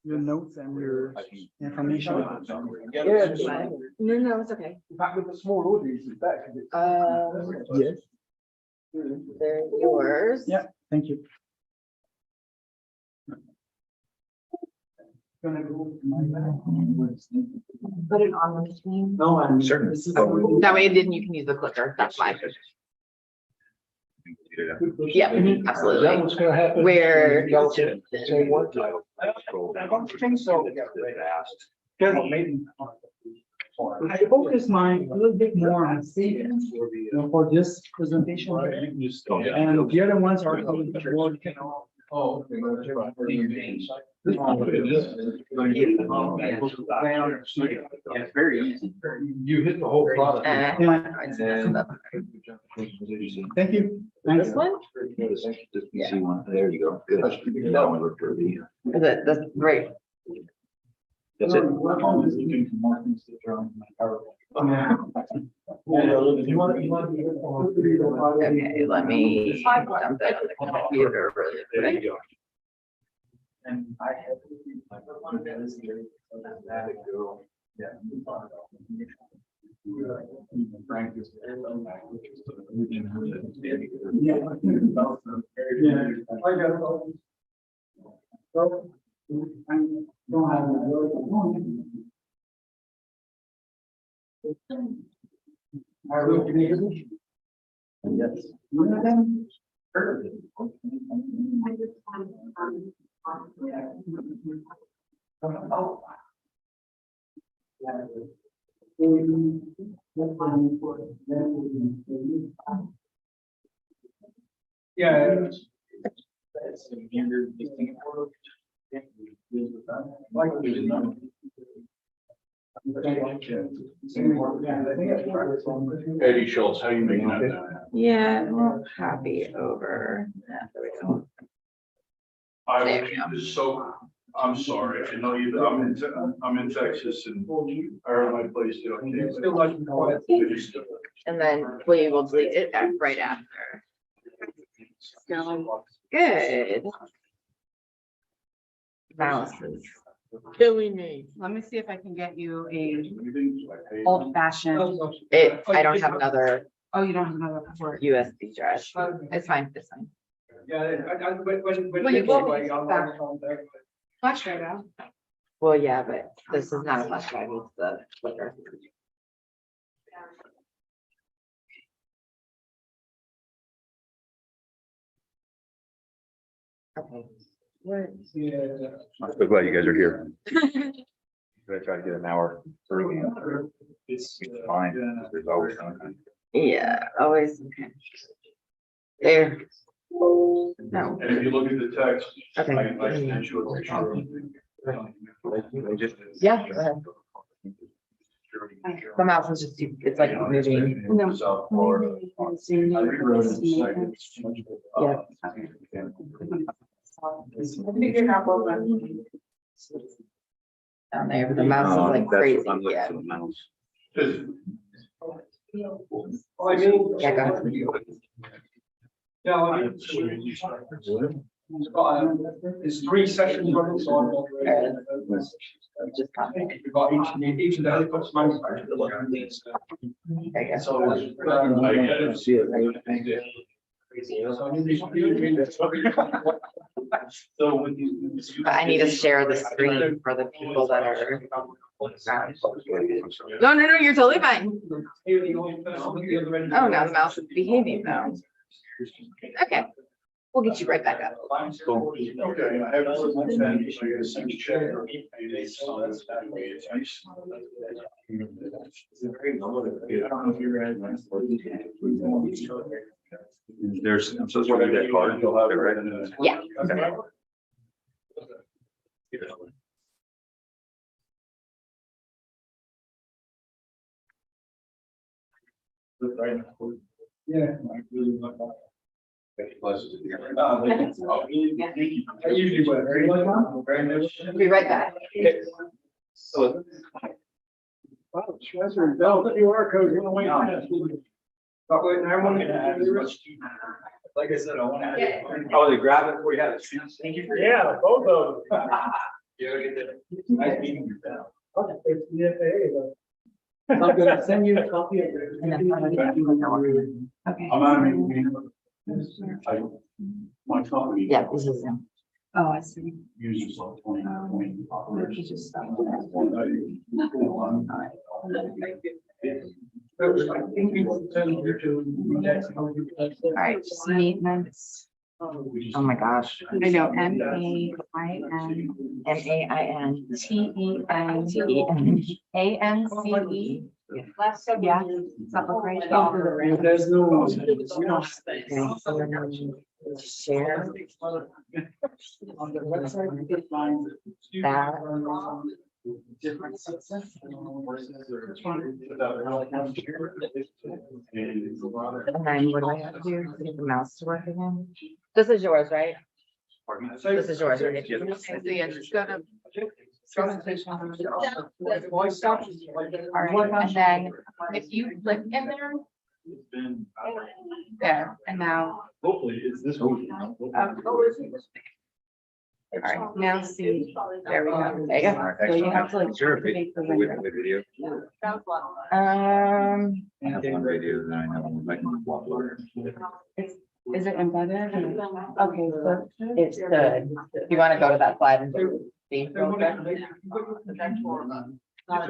notes and your information. Yeah. No, it's okay. In fact, with the small audience, it's better because it's. Yes, They're yours. Yeah. thank you. Gonna go to my bag. Put it on the screen. No, I'm Certain. this is- That way then you can use the clicker. That's fine. Yeah, That absolutely. was gonna happen. Where. Say what? I don't think so. I focus mine a little bit more on savings, for this presentation. And the other ones are. Oh. It's very easy. You hit the whole product. Thank you. This one? There you go. Good. That one looked pretty. Is it, that's right. That's it. Okay, let me dump that on the computer really There quick. you go. And I have. Frank is. I got it. So, I don't have a. I will give you. Yes. One of them. Oh. Yeah. Eddie Schultz, how you making that? Yeah, we'll copy over. Yeah, there we go. I There we go. was so, I'm sorry, I know you, I'm in Texas and I heard my place. Still like. And then we will delete it right after. Good. Mouses. Killing me. Let me see if I can get you a old fashioned. I don't have another Oh, you don't have another word. USB drive. It's fine, it's fine. Yeah, Well, you will. Flash drive out. Well, yeah, but this is not a flash drive, it's the flicker. Okay. What? I'm so glad you guys are here. I try to get an hour early. It's fine. There's always something. Yeah, always. Okay. There. No. And if you look at the text, I Okay. sent you a picture. They just. Yeah, go ahead. The mouse is just, it's like moving. No. South Florida. Yeah. Down there, but the mouse is like crazy, yeah. Just Yeah, go ahead. Yeah, it's 3 sessions running, so I'm moderating. Just copy. We've got each of the helicopters manufactured. There you go. so I get it. See it. But I need to share the screen for the people that are. No, no, no, you're totally fine. Oh, now the mouse is behaving now. Okay, we'll get you right back up. Okay, I have. There's, I'm supposed to read that card. Right? Yeah. Okay. Yeah. I usually work very much. Be right back. Wow, Schweizer, Bell, the QR code, you know, wait. But wait, I want to. Like I said, I want to. Oh, they grab it before you have it. Thank you for. Yeah, both of them. Yeah, I get that. Nice meeting you. Okay, it's the FAA, but. I'm gonna send you a copy of it. And then I'm gonna do it. Okay. I'm not making. My company. Yeah, this is him. Oh, I see. Uses like 20. Let me just stop. All right, just maintenance. Oh my gosh. I know, M-A-I-N M-A-I-N. T-E-N T-E-N. A-N-C-E. Yeah, is that look right? There's no. Okay, so then Share. On the website, it finds That. different success. And then what do I have to do? Get the mouse to work again? This is yours, right? This is yours, right? Okay, so yeah, just go to. Presentation. All right, and then if you click in there. There, and now. Hopefully, it's this week. All right, now see, there we go. There you go. So you have to like. Is there a activate the With, window. with video? Um, I have one video that I know. I can walk over. is it embedded? Okay, so it's good. You want to go to that slide and do see real quick? I'll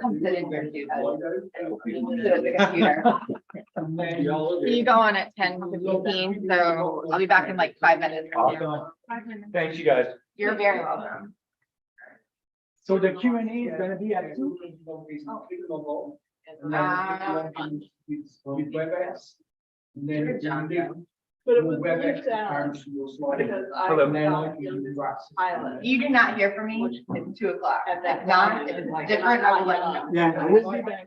come sit in here and do that. Sit at the computer. You go on at 10:15, so I'll be back in like 5 minutes. Thanks, you guys. You're very welcome. So the Q and A is gonna be at 2. But it was clear sound. Because I. You do not hear from me at 2 o'clock. If not, if it's different, I will let you know. Yeah, we'll be back.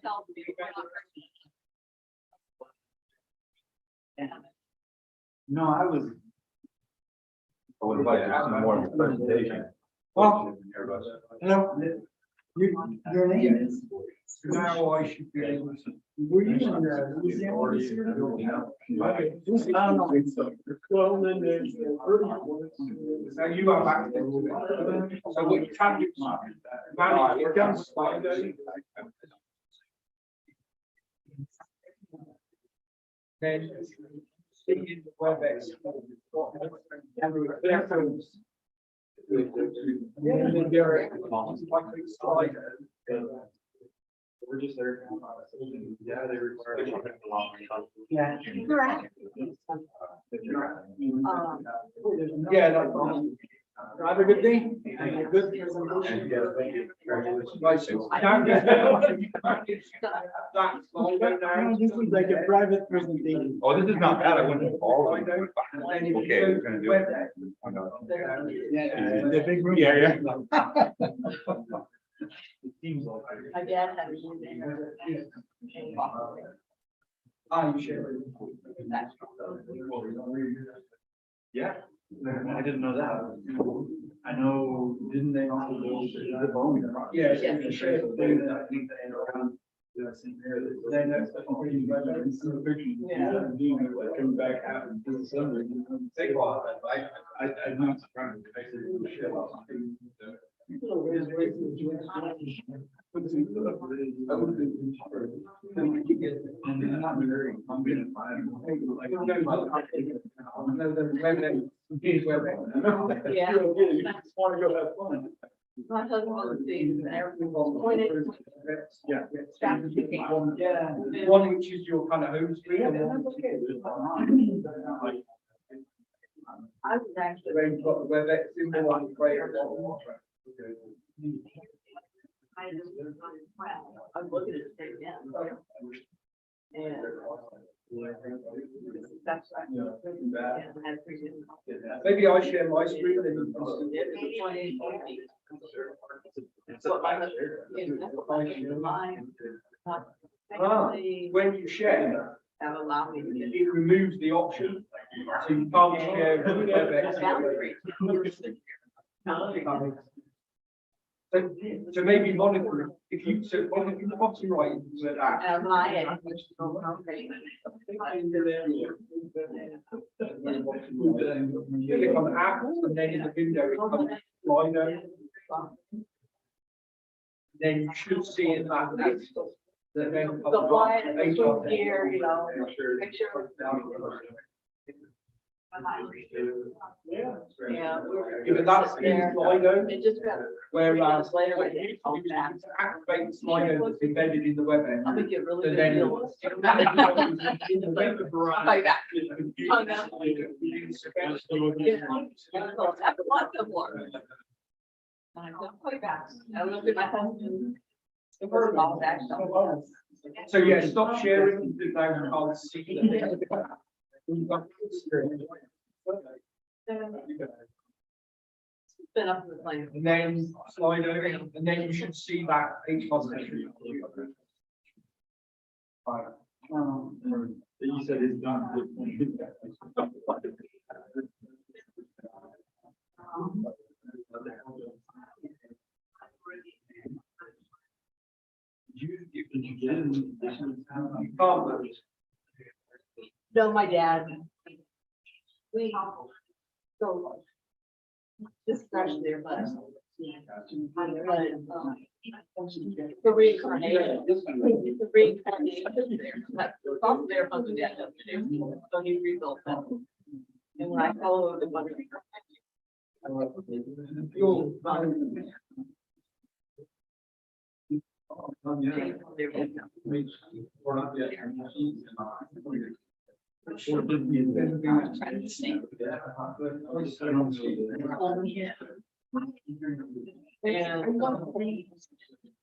No, I was. I would like to see more of the presentation. Well, hello, your name is? Now I should be able to. Were you in the museum this year? Well, then there's. So you are back. So what you can do. Manage it down slide. Then. Speaking of WebEx. We're just there. Yeah, they require. Yeah. Yeah, no problem. Have a good day. Good presentation. Right, so I don't No, this is like a private presentation. Oh, this is not bad. I wouldn't have all of them. Okay, we're gonna do it. Yeah, the big room. Yeah, My dad had a. I'm sure. Yeah, I didn't know that. I know, didn't they also go to the bowling? Yeah. Yeah. Sure. I think they around. Then that's the only weather and some pictures. Yeah. Coming back out in December. Take a while, I'm not surprised. Yeah. Want to go have fun. My husband was seeing and everything was pointed. Yeah. Yeah. One which is your kind of home screen. and one which is- I was actually. Where you've got the WebEx symbol on the right. I just, wow, I was looking at it, yeah. And. That's right. Yeah, I appreciate it. Maybe I share my screen and you can. So I was, that's what I share mine. When you share, That allowed me to get. it removes the option, so you can't share. with WebEx. So maybe monitor, if you, so on the bottom right, where that. My head, which is so complicated. Click on apps and then in the window, it comes Slido. Then you should see in that list that then. The why, the swim gear, you know, picture. Yeah. Yeah. Yeah, but that's in Slido, It just got. whereas Later, when I you did all that. activate Slido that's embedded in the WebEx. I think it really. So then- did. Like that. Oh, no. Lots of more. I don't play back. I looked at my husband. The bird balls actually. So yeah, stop sharing, because I can't see. Been up in the plane. And then slide over, and then you should see that H position. You said it's done. Did you get it? No, my dad. We go. Just fresh there, but. The reincarnation. The reincarnation there. That's also there from the dead. So he rebuilt that. And when I fell over the money.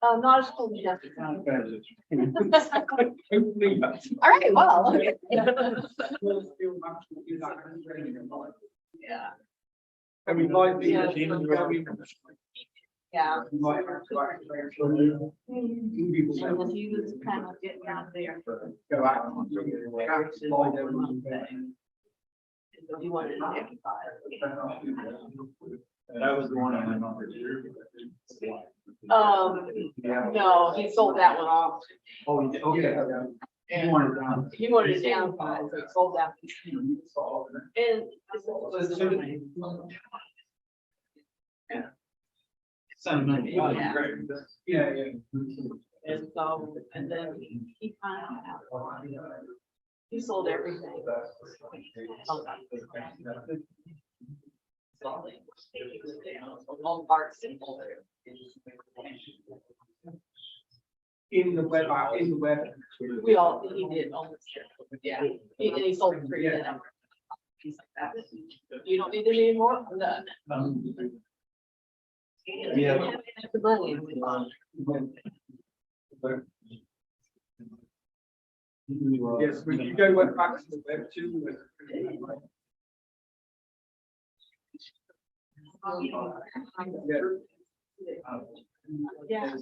And not as cool as Jessica. All right, well. Yeah. And we might be. Yeah. Yeah. We might have to And actually. then he was kind of getting out there. Go out. So he wanted to exercise. That was the one I went on. No, he sold that one off. Oh, okay. And wanted down. he wanted to downsize, so he sold that. And. Yeah. Yeah, yeah. And so, and then he kind of. He sold everything. All parts and all there. In the web, We all, he did almost, yeah, and he sold it for you. He's like that. You don't need it anymore, I'm done. Yeah. The money. yes, when you go web back to the web too. Yeah.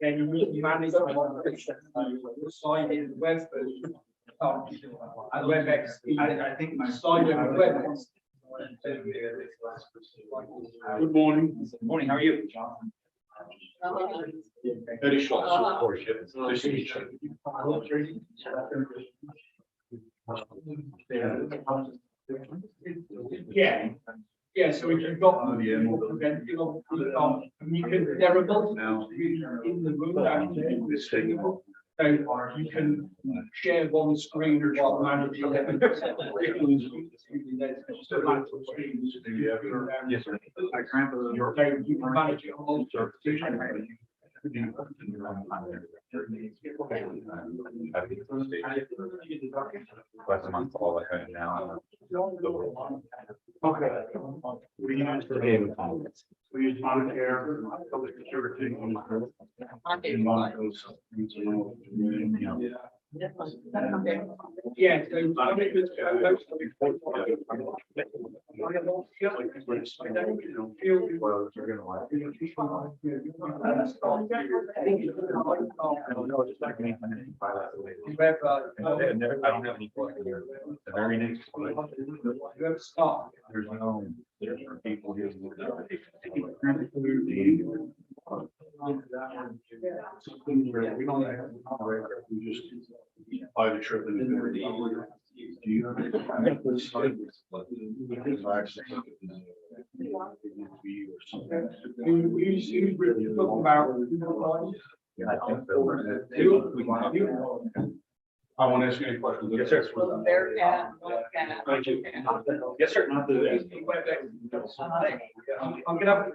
Then you need to manage the side in the web version. And WebEx, I think my. side of the web. Good morning. Morning, how are you? Eddie Schultz, of course, yeah. Nice to meet you. Yeah. Yeah, so if you've got. And you can, there are multiple in the room actually. So you can share one screen while managing. Yes, sir. I cramp a little. So you can manage it all. Less a month, all I had now. Okay. We use Montclair, public security. Yeah, so. I don't have any. The very next one. You ever start? There's no, there's people here. We don't have, we just buy the trip and. Do you have? You really talk about. I think so. I want to ask you any questions. Yes, sir. Bearcat, Thank you. Yes, sir. Not the. I'm gonna.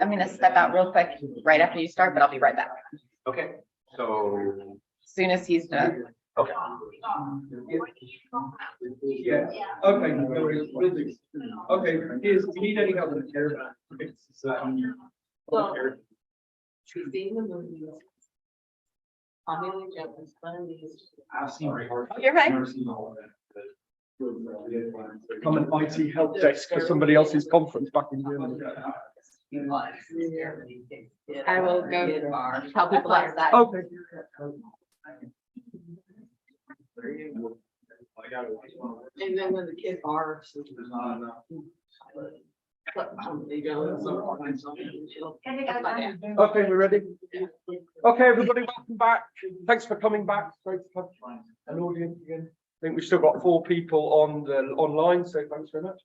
I'm gonna step out real quick right after you start, but I'll be right back. Okay, so. As soon as he's done. Okay. Yeah, okay, no worries, will do. Okay, is, do you need any help with care? Well, she's seen the movies. Tommy Lee Jones, funnies. I've seen Ray Hart. You're right. Never seen all of that. Come an IT help desk for somebody else's conference back in Germany. I will go tell people that. Okay. And then when the kids are. There's not enough. They go. Okay, we're ready. Okay, everybody, welcome back. Thanks for coming back. Great to have an audience again. I think we've still got 4 people on the online, so thanks very much.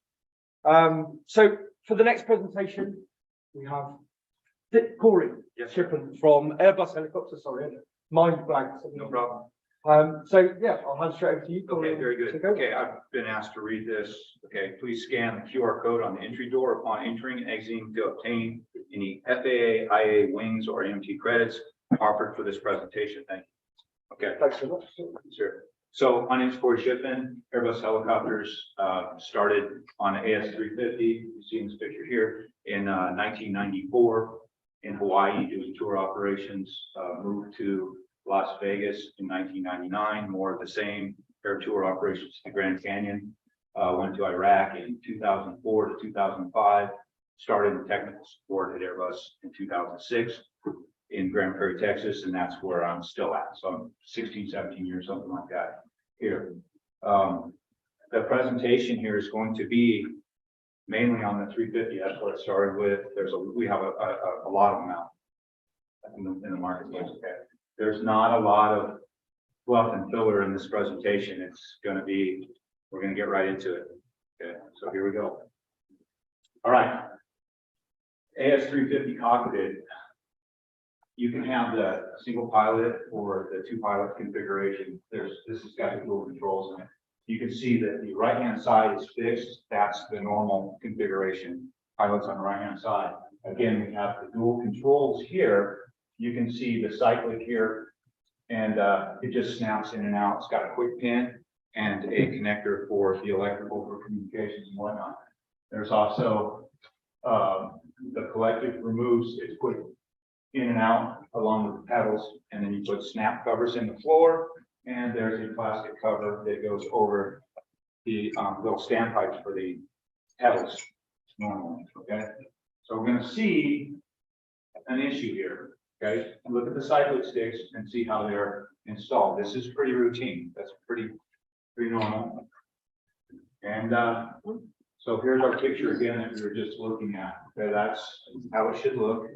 So for the next presentation, we have Corey Shippen from Airbus Helicopter. Sorry, mind blank. No problem. So yeah, I'll hand straight over to you, Corey. Okay, very good. Okay, I've been asked to read this. Okay, please scan the QR code on the entry door upon entering and exiting to obtain any FAA, IA wings or AMT credits offered for this presentation. Thank you. Okay. Thanks so much. Sure. So my name is Corey Shippen. Airbus Helicopters started on AS350. You see in this picture here in 1994 in Hawaii doing tour operations. Moved to Las Vegas in 1999. More of the same air tour operations to the Grand Canyon. Went to Iraq in 2004 to 2005. Started in technical support at Airbus in 2006. In Grand Prairie, Texas, and that's where I'm still at. So I'm 16, 17 years, something like that here. The presentation here is going to be mainly on the 350. That's what it started with. We have a lot of them out in the marketplace. Okay. There's not a lot of fluff and filler in this presentation. It's going to be, we're going to get right into it. Okay. So here we go. All right. AS350 cockpit. You can have the single pilot or the 2 pilot configuration. This has got the dual controls in it. You can see that the right-hand side is fixed. That's the normal configuration. Pilots on the right-hand side. Again, we have the dual controls here. You can see the cyclic here, and it just snaps in and out. It's got a quick pin and a connector for the electrical for communications and whatnot. There's also the collective removes, it's put in and out along with the pedals, and then you put snap covers in the floor, and there's a plastic cover that goes over the little standpipes for the pedals normally. Okay, so we're going to see an issue here. Okay, look at the cyclic sticks and see how they're installed. This is pretty routine. That's pretty normal. And so here's our picture again that we were just looking at. Okay, that's how it should look.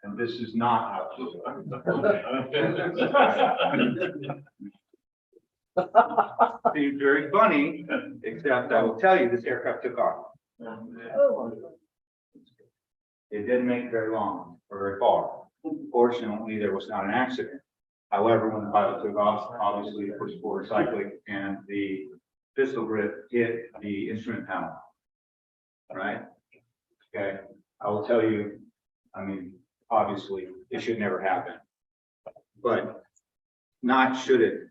And this is not how it should look. Seems very funny, except I will tell you this aircraft took off. It didn't make it very long or very far. Fortunately, there was not an accident. However, when the pilot took off, obviously it pushed forward cyclic and the pistol grip hit the instrument panel. Right? Okay. I will tell you, I mean, obviously it should never happen, but not should it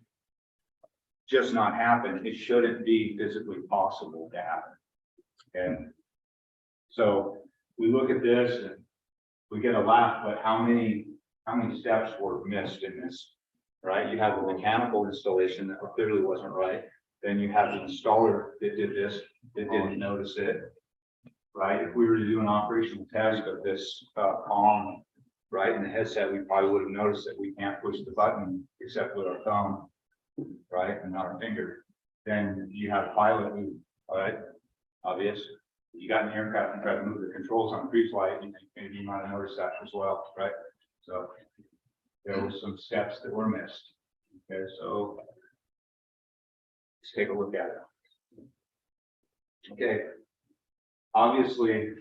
just not happen. It shouldn't be physically possible to happen. Okay. So we look at this and we get a laugh, but how many steps were missed in this, right? You have a mechanical installation that clearly wasn't right. Then you have the installer that did this, that didn't notice it, right? If we were to do an operational test of this column, right, in the headset, we probably would have noticed that we can't push the button except with our thumb, right, and not our finger. Then you have a pilot who, all right, obvious. You got in the aircraft and tried to move the controls on pre-flight, and maybe you might have noticed that as well, right? So there were some steps that were missed. Okay, so let's take a look at it. Okay, obviously,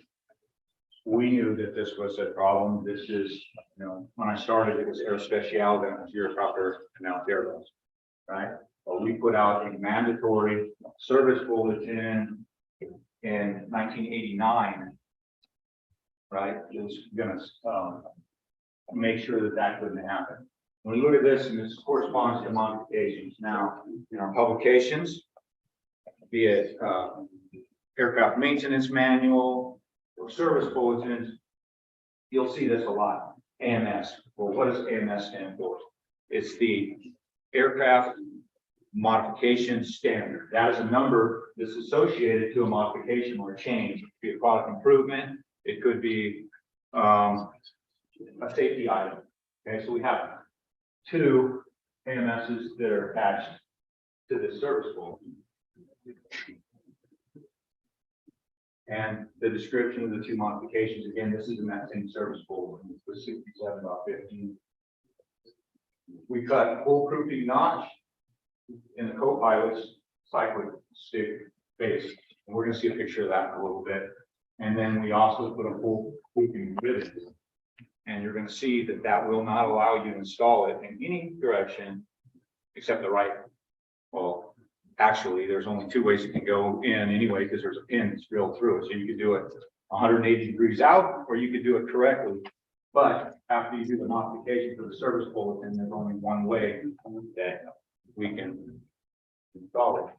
we knew that this was a problem. This is, you know, when I started, it was Air Special, then it was Eurocopter, and now it's Airbus, right? But we put out a mandatory service bulletin in 1989, right? It was gonna make sure that that couldn't happen. When we look at this, and this corresponds to modifications. Now, in our publications, be it aircraft maintenance manual or service bulletins, you'll see this a lot. AMS. Well, what does AMS stand for? It's the Aircraft Modification Standard. That is a number that's associated to a modification or a change. It could be a product improvement. It could be a safety item. Okay, so we have 2 AMSs that are attached to this service bulletin. And the description of the 2 modifications, again, this is in that same service bulletin, it was 67.15. We cut full proofing notch in the co-pilot's cyclic stick base. And we're gonna see a picture of that in a little bit. And then we also put a full proofing rivet. And you're gonna see that that will not allow you to install it in any direction except the right. Well, actually, there's only 2 ways it can go in anyway, because there's a pin that's drilled through it. So you could do it 180 degrees out, or you could do it correctly. But after you do the modification for the service bulletin, there's only one way that we can install it.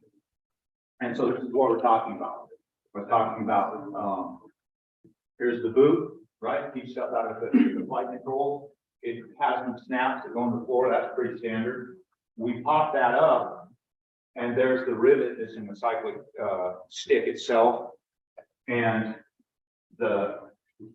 And so this is what we're talking about. We're talking about, here's the boot, right? Keep stuff out of the flight control. It has some snaps that go on the floor. That's pretty standard. We pop that up, and there's the rivet that's in the cyclic stick itself. And the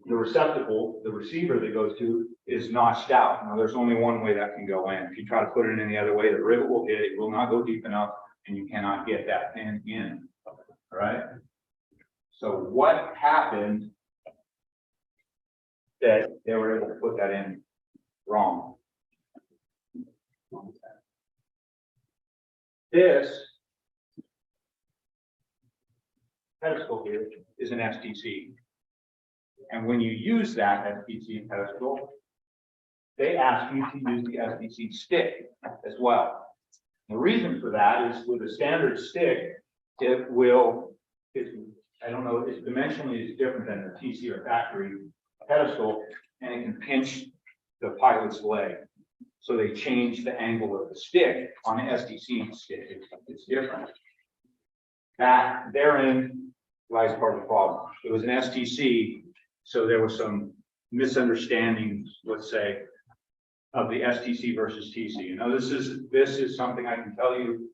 receptacle, the receiver that goes to, is notched out. Now, there's only one way that can go in. If you try to put it in any other way, the rivet will hit, it will not go deep enough, and you cannot get that pin in. All right. So what happened that they were able to put that in wrong? This pedestal here is an STC. And when you use that STC pedestal, they ask you to use the STC stick as well. The reason for that is with a standard stick, it will, I don't know, it's dimensionally is different than the TC or factory pedestal, and it can pinch the pilot's leg. So they change the angle of the stick on the STC stick. It's different. That therein lies part of the problem. It was an STC, so there was some misunderstandings, let's say, of the STC versus TC. You know, this is something I can tell you.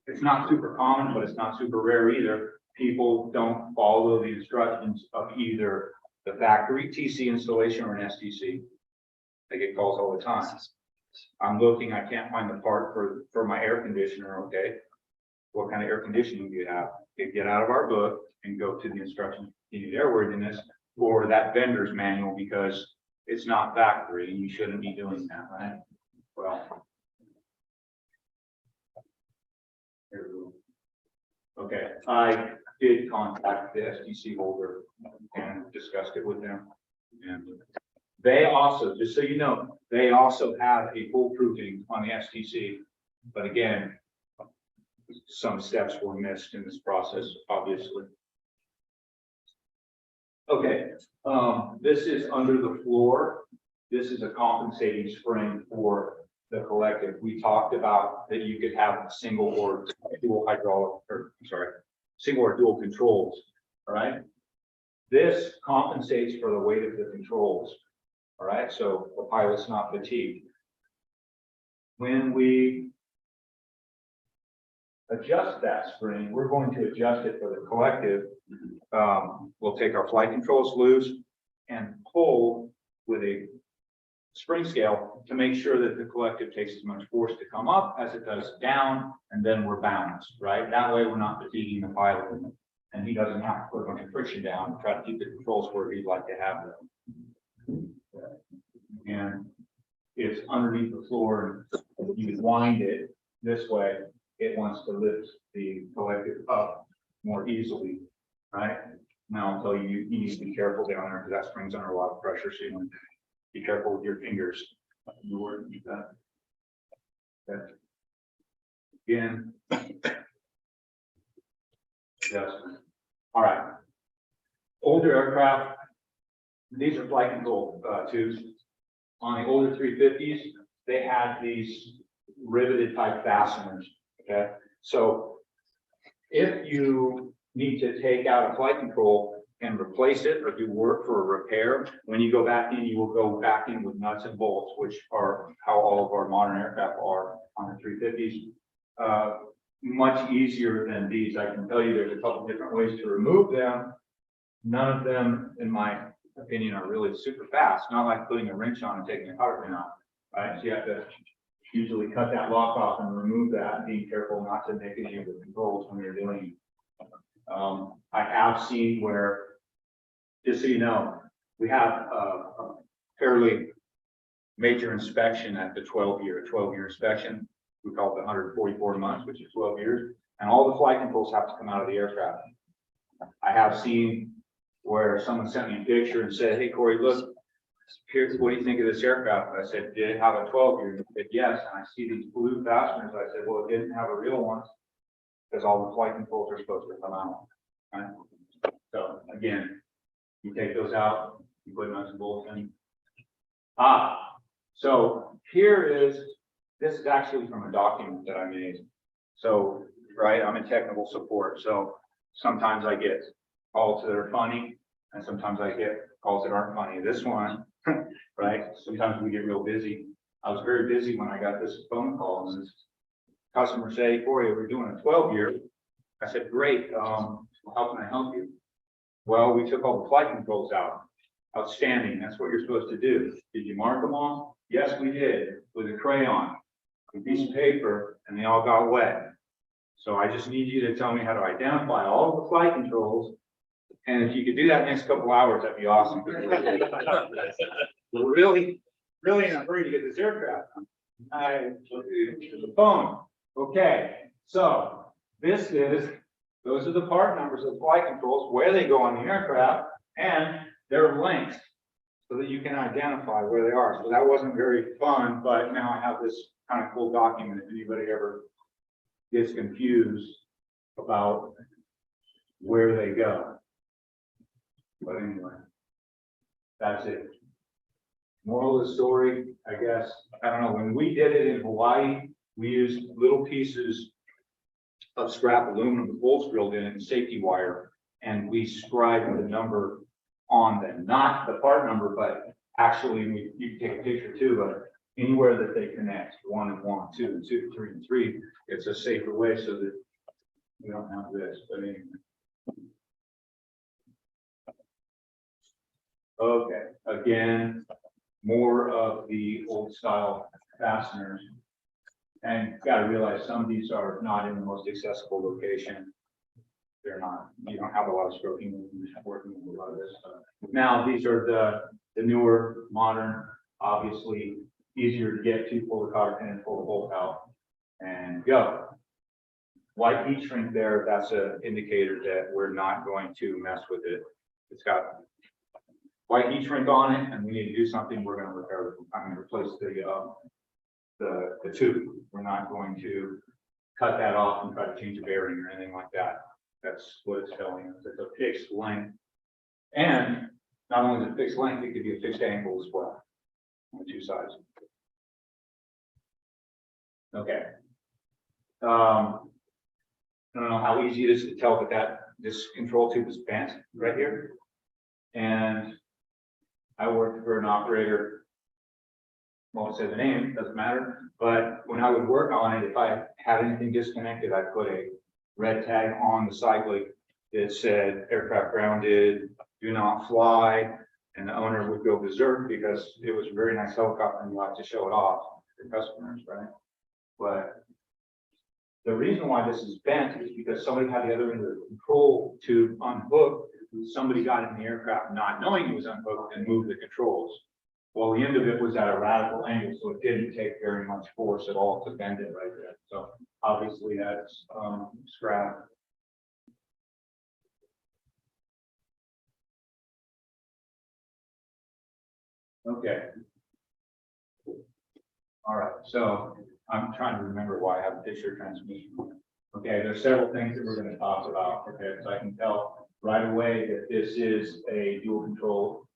It's not super common, but it's not super rare either. People don't follow the instructions of either the factory TC installation or an STC. I get calls all the time. I'm looking, I can't find the part for my air conditioner. Okay, what kind of air conditioning do you have? You get out of our book and go to the instructions, you need airworthiness, or that vendor's manual, because it's not factory and you shouldn't be doing that, right? Well, here we go. Okay, I did contact the STC holder and discussed it with them. And they also, just so you know, they also have a foolproofing on the STC. But again, some steps were missed in this process, obviously. Okay, this is under the floor. This is a compensating spring for the collective. We talked about that you could have a single or dual hydraulic, or sorry, single or dual controls. All right. This compensates for the weight of the controls. All right, so the pilot's not fatigued. When we adjust that spring, we're going to adjust it for the collective. We'll take our flight controls loose and pull with a spring scale to make sure that the collective takes as much force to come up as it does down, and then we're balanced, right? That way we're not fatiguing the pilot, and he doesn't have to put a bunch of friction down and try to keep the controls where he'd like to have them. And it's underneath the floor. You can wind it this way. It wants to lift the collective up more easily, right? Now I'll tell you, you need to be careful down there because that spring's under a lot of pressure. So you want to be careful with your fingers. You work with that. Okay. Again. Adjustment. All right. Older aircraft. These are flight control tubes. on the older 350s, they had these riveted type fasteners, okay? So if you need to take out a flight control and replace it or do work for a repair, when you go back in, you will go back in with nuts and bolts, which are how all of our modern aircraft are on the 350s. Much easier than these. I can tell you there's a couple different ways to remove them. None of them, in my opinion, are really super fast. Not like putting a wrench on and taking a cover pin out, right? So you have to usually cut that lock off and remove that, being careful not to make any of the controls when you're doing it. I have seen where, just so you know, we have a fairly major inspection at the 12-year inspection. We call it the 144 months, which is 12 years, and all the flight controls have to come out of the aircraft. I have seen where someone sent me a picture and said, "Hey, Corey, look, here's what do you think of this aircraft?" I said, "Did it have a 12-year?" He said, "Yes." And I see these blue fasteners. I said, "Well, it didn't have a real one because all the flight controls are supposed to come out." Right? So again, you take those out, you put nuts and bolts in. So this is actually from a document that I made. So, right, I'm in technical support. So sometimes I get calls that are funny and sometimes I get calls that aren't funny. This one, right, sometimes we get real busy. I was very busy when I got this phone call and this customer said, "Corey, we're doing a 12-year. I said, "Great, how can I help you?" "Well, we took all the flight controls out." "Outstanding, that's what you're supposed to do." "Did you mark them all?" "Yes, we did, with a crayon, a piece of paper, and they all got wet. So I just need you to tell me how to identify all of the flight controls. And if you could do that next couple hours, that'd be awesome. We're really in a hurry to get this aircraft done." I took it to the phone. Okay, so those are the part numbers of flight controls, where they go on the aircraft, and their length, so that you can identify where they are. So that wasn't very fun, but now I have this kind of cool document if anybody ever gets confused about where they go. But anyway, that's it. Moral of the story, I guess, I don't know, when we did it in Hawaii, we used little pieces of scrap aluminum with holes drilled in it and safety wire, and we scribed the number on them, not the part number, but actually, you can take a picture too, but anywhere that they connect, 1 and 1, 2 and 2, 3 and 3, it's a safer way so that we don't have this. But anyway. Okay, again, more of the old style fasteners. And you got to realize some of these are not in the most accessible location. They're not, you don't have a lot of stroking working with a lot of this stuff. Now, these are the newer, modern, obviously easier to get to, pull the cotter pin, pull the bolt out, and go. White heat shrink there, that's an indicator that we're not going to mess with it. It's got white heat shrink on it, and we need to do something. We're going to repair it. I'm going to replace the tube. We're not going to cut that off and try to change a bearing or anything like that. That's what it's telling us. It's a fixed length. And not only is it fixed length, it could be a fixed angle as well on the two sides. Okay. I don't know how easy it is to tell, but this control tube is bent right here. And I worked for an operator, won't say the name, doesn't matter. But when I would work on it, if I had anything disconnected, I put a red tag on the cyclic that said aircraft grounded, do not fly. And the owner would go berserk because it was a very nice helicopter and you like to show it off to customers, right? But the reason why this is bent is because somebody had the other end of the control tube unhooked. Somebody got in the aircraft not knowing it was unhooked and moved the controls. Well, the end of it was at a radical angle, so it didn't take very much force at all to bend it right there. So obviously that's scrap. Okay. All right, so I'm trying to remember why I have a picture transmission. Okay, there's several things that we're going to talk about. Okay, so I can tell right away that this is a dual control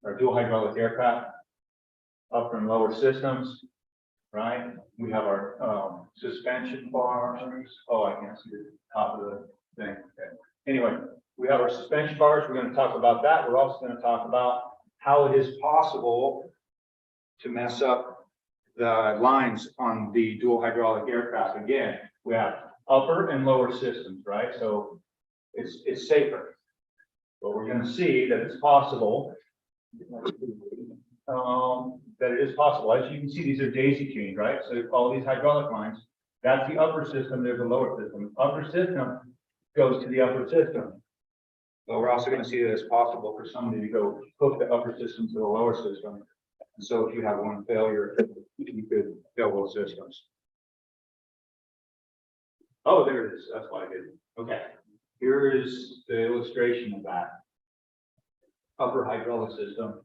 or dual hydraulic aircraft. upper and lower systems, right? We have our, suspension bars. Oh, I can't see the top of the thing. Okay. Anyway, we have our suspension bars. We're going to talk about that. We're also going to talk about how it is possible to mess up the lines on the dual hydraulic aircraft. Again, we have upper and lower systems, right? So it's safer. But we're going to see that it's possible. That it is possible. As you can see, these are daisy chained, right? So all these hydraulic lines, that's the upper system, there's a lower system. Upper system goes to the upper system. But we're also going to see that it's possible for somebody to go hook the upper system to the lower system. And so if you have one failure, you could fail both systems. Oh, there it is. That's why I did it. Okay. Here is the illustration of that. Upper hydraulic system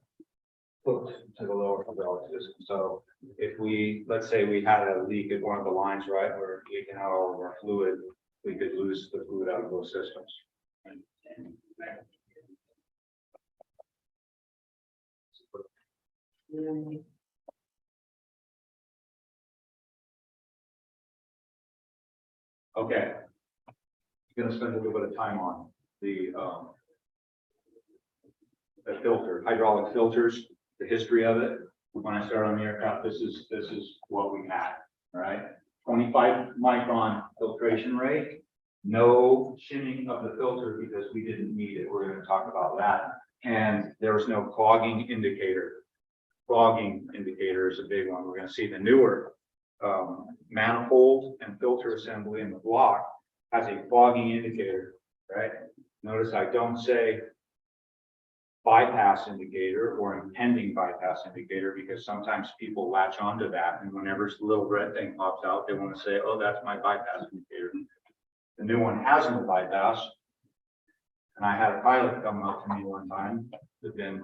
hooked to the lower hydraulic system. So if we, let's say we had a leak at one of the lines, right, we're leaking out all of our fluid, we could lose the fluid out of those systems. Okay. I'm gonna spend a little bit of time on the filter, hydraulic filters, the history of it. When I started on the aircraft, this is what we had, all right? 25 micron filtration rate, no shimming of the filter because we didn't need it. We're going to talk about that. And there was no clogging indicator. Clogging indicator is a big one. We're going to see the newer manifold and filter assembly in the block has a clogging indicator, right? Notice I don't say bypass indicator or impending bypass indicator because sometimes people latch onto that, and whenever the little red thing pops out, they want to say, oh, that's my bypass indicator. The new one has no bypass. And I had a pilot come up to me one time who'd been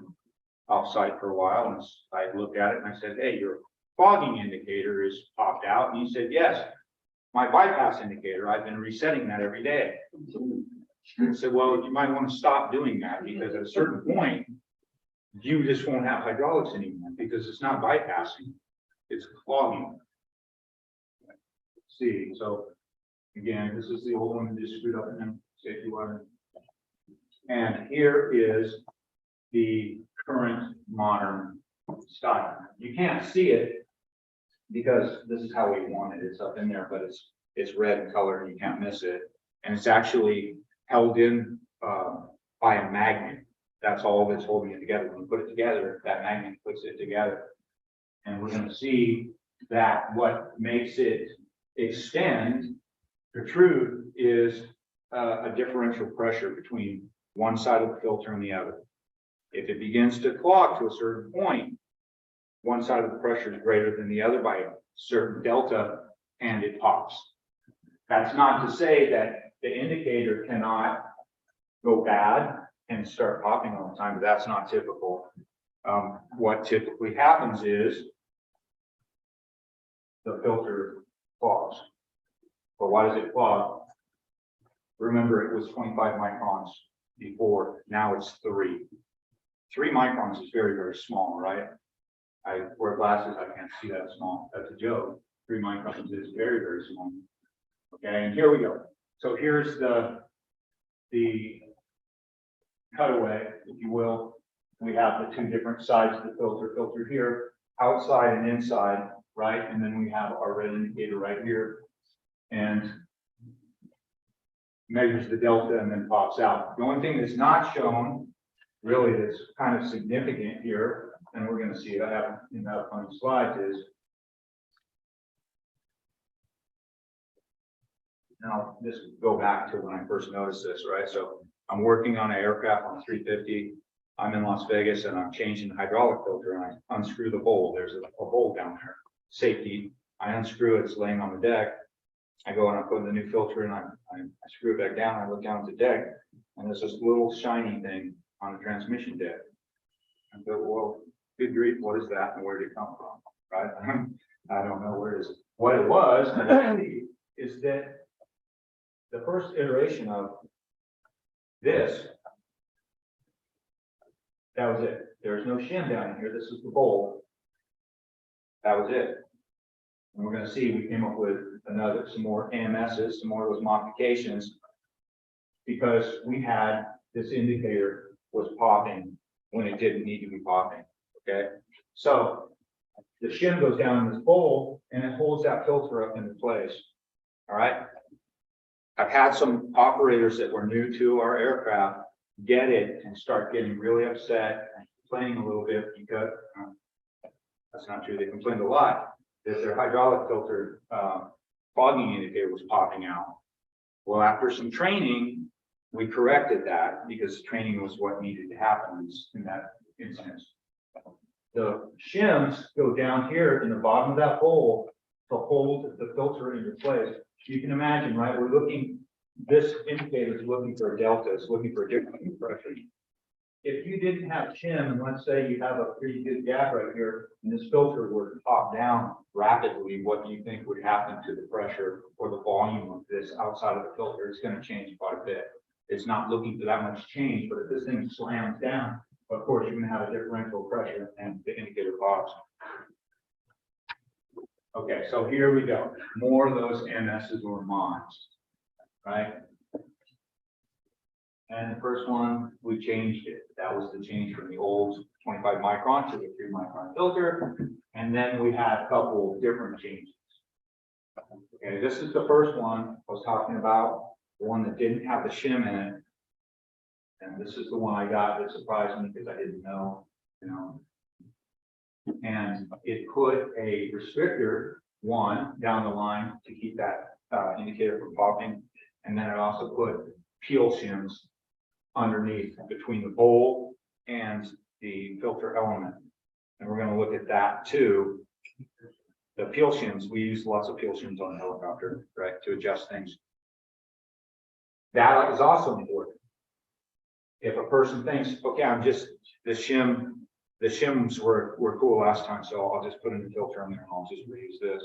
off-site for a while, and I looked at it and I said, hey, your clogging indicator is popped out. And he said, yes, my bypass indicator, I've been resetting that every day. I said, well, you might want to stop doing that because at a certain point, you just won't have hydraulics anymore because it's not bypassing, it's clogging. See, so again, this is the old one that just screwed up in them, safety wire. And here is the current modern style. You can't see it because this is how we want it. It's up in there, but it's red in color and you can't miss it. And it's actually held in by a magnet. That's all that's holding it together. When you put it together, that magnet puts it together. And we're going to see that what makes it extend, protrude, is a differential pressure between one side of the filter and the other. If it begins to clog to a certain point, one side of the pressure is greater than the other by a certain delta, and it pops. That's not to say that the indicator cannot go bad and start popping all the time, but that's not typical. What typically happens is the filter clogs. But why does it clog? Remember, it was 25 microns before, now it's 3. 3 microns is very, very small, right? I wear glasses, I can't see that small. That's a joke. 3 microns is very, very small. Okay, and here we go. So here's the cutaway, if you will. We have the 2 different sides of the filter here, outside and inside, right? And then we have our red indicator right here, and measures the delta and then pops out. The only thing that's not shown, really, that's kind of significant here, and we're going to see that in the upcoming slides, is now this would go back to when I first noticed this, right? So I'm working on an aircraft on 350. I'm in Las Vegas and I'm changing the hydraulic filter and I unscrew the bowl. There's a hole down there. Safety. I unscrew it, it's laying on the deck. I go and I put in the new filter and I screw it back down. I look down at the deck and there's this little shiny thing on the transmission deck. I go, well, good grief, what is that and where did it come from? Right? I don't know where it is. What it was is that the first iteration of this, that was it. There's no shim down here. This is the bowl. That was it. And we're gonna see, we came up with some more AMSs, some more of those modifications. Because we had this indicator was popping when it didn't need to be popping, okay? So the shim goes down in this bowl and it holds that filter up into place, all right? I've had some operators that were new to our aircraft get it and start getting really upset and complaining a little bit because that's not true. They complained a lot that their hydraulic filter fogging indicator was popping out. Well, after some training, we corrected that because training was what needed to happen in that instance. The shims go down here in the bottom of that bowl to hold the filter into place. You can imagine, right? We're looking, this indicator is looking for a delta, it's looking for a different pressure. If you didn't have shim, and let's say you have a pretty good gap right here, and this filter were to pop down rapidly, what do you think would happen to the pressure or the volume of this outside of the filter? It's going to change quite a bit. It's not looking for that much change, but if this thing slams down, of course, you're going to have a differential pressure and the indicator pops. Okay, so here we go. More of those MSs or mods, right? And the first one, we changed it. That was the change from the old 25 micron to the 3 micron filter. And then we had a couple of different changes. Okay, this is the first one I was talking about, the one that didn't have the shim in it. And this is the one I got that surprised me because I didn't know, you know. And it put a restrictor one down the line to keep that indicator from popping. And then it also put peel shims underneath between the bowl and the filter element. And we're going to look at that too. The peel shims, we use lots of peel shims on the helicopter, right, to adjust things. That is also important. If a person thinks, okay, I'm just, the shims were cool last time, so I'll just put in the filter in there and I'll just reuse this.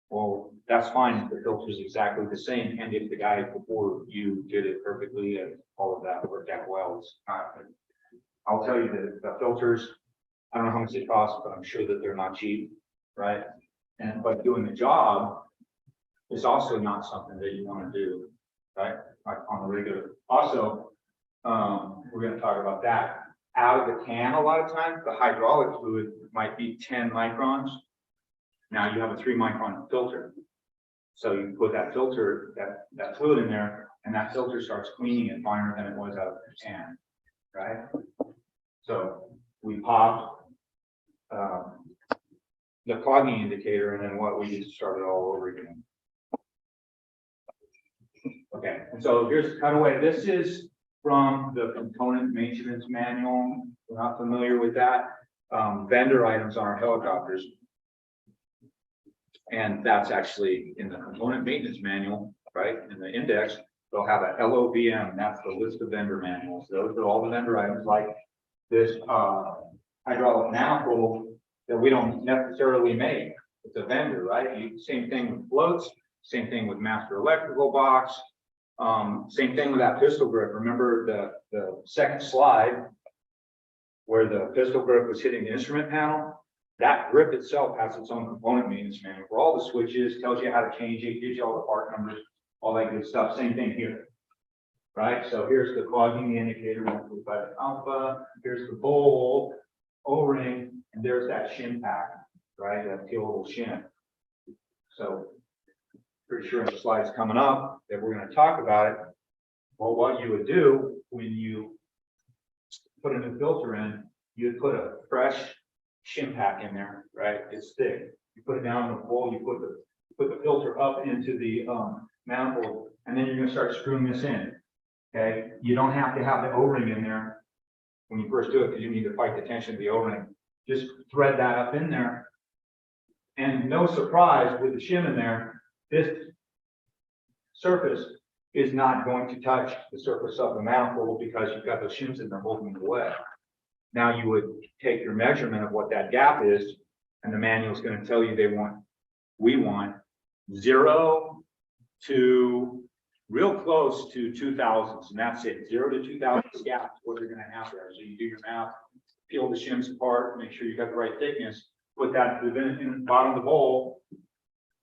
Well, that's fine if the filter is exactly the same, and if the guy before you did it perfectly and all of that worked out well, it's not. I'll tell you that the filters, I don't know how much they cost, but I'm sure that they're not cheap, right? And but doing the job is also not something that you want to do, right? Like on a regular. Also, we're going to talk about that. Out of the can, a lot of times, the hydraulic fluid might be 10 microns. Now you have a 3 micron filter. So you put that filter, that fluid in there, and that filter starts cleaning it finer than it was out of the can, right? So we popped the clogging indicator, and then what we just started all over again. Okay, and so here's kind of way, this is from the component maintenance manual. We're not familiar with that. Vendor items on our helicopters. And that's actually in the component maintenance manual, right? In the index, they'll have a LOVM, that's the list of vendor manuals. Those are all the vendor items like this hydraulic manifold that we don't necessarily make. It's a vendor, right? Same thing with floats, same thing with master electrical box, same thing with that pistol grip. Remember the second slide where the pistol grip was hitting the instrument panel? That grip itself has its own component maintenance manual for all the switches, tells you how to change it, gives you all the part numbers, all that good stuff. Same thing here, right? So here's the clogging indicator, 145 alpha. Here's the bowl, O-ring, and there's that shim pack, right? That peelable shim. So pretty sure in the slides coming up that we're going to talk about it. Well, what you would do when you put a new filter in, you'd put a fresh shim pack in there, right? It's thick. You put it down in the bowl, you put the filter up into the manifold, and then you're going to start screwing this in. Okay, you don't have to have the O-ring in there when you first do it because you need to fight the tension of the O-ring. Just thread that up in there, and no surprise with the shim in there, this surface is not going to touch the surface of the manifold because you've got those shims in there holding it away. Now you would take your measurement of what that gap is, and the manual is going to tell you we want 0 to real close to 2000s, and that's it. 0 to 2000 gap is what you're going to have there. So you do your math, peel the shims apart, make sure you got the right thickness. put that in the bottom of the bowl.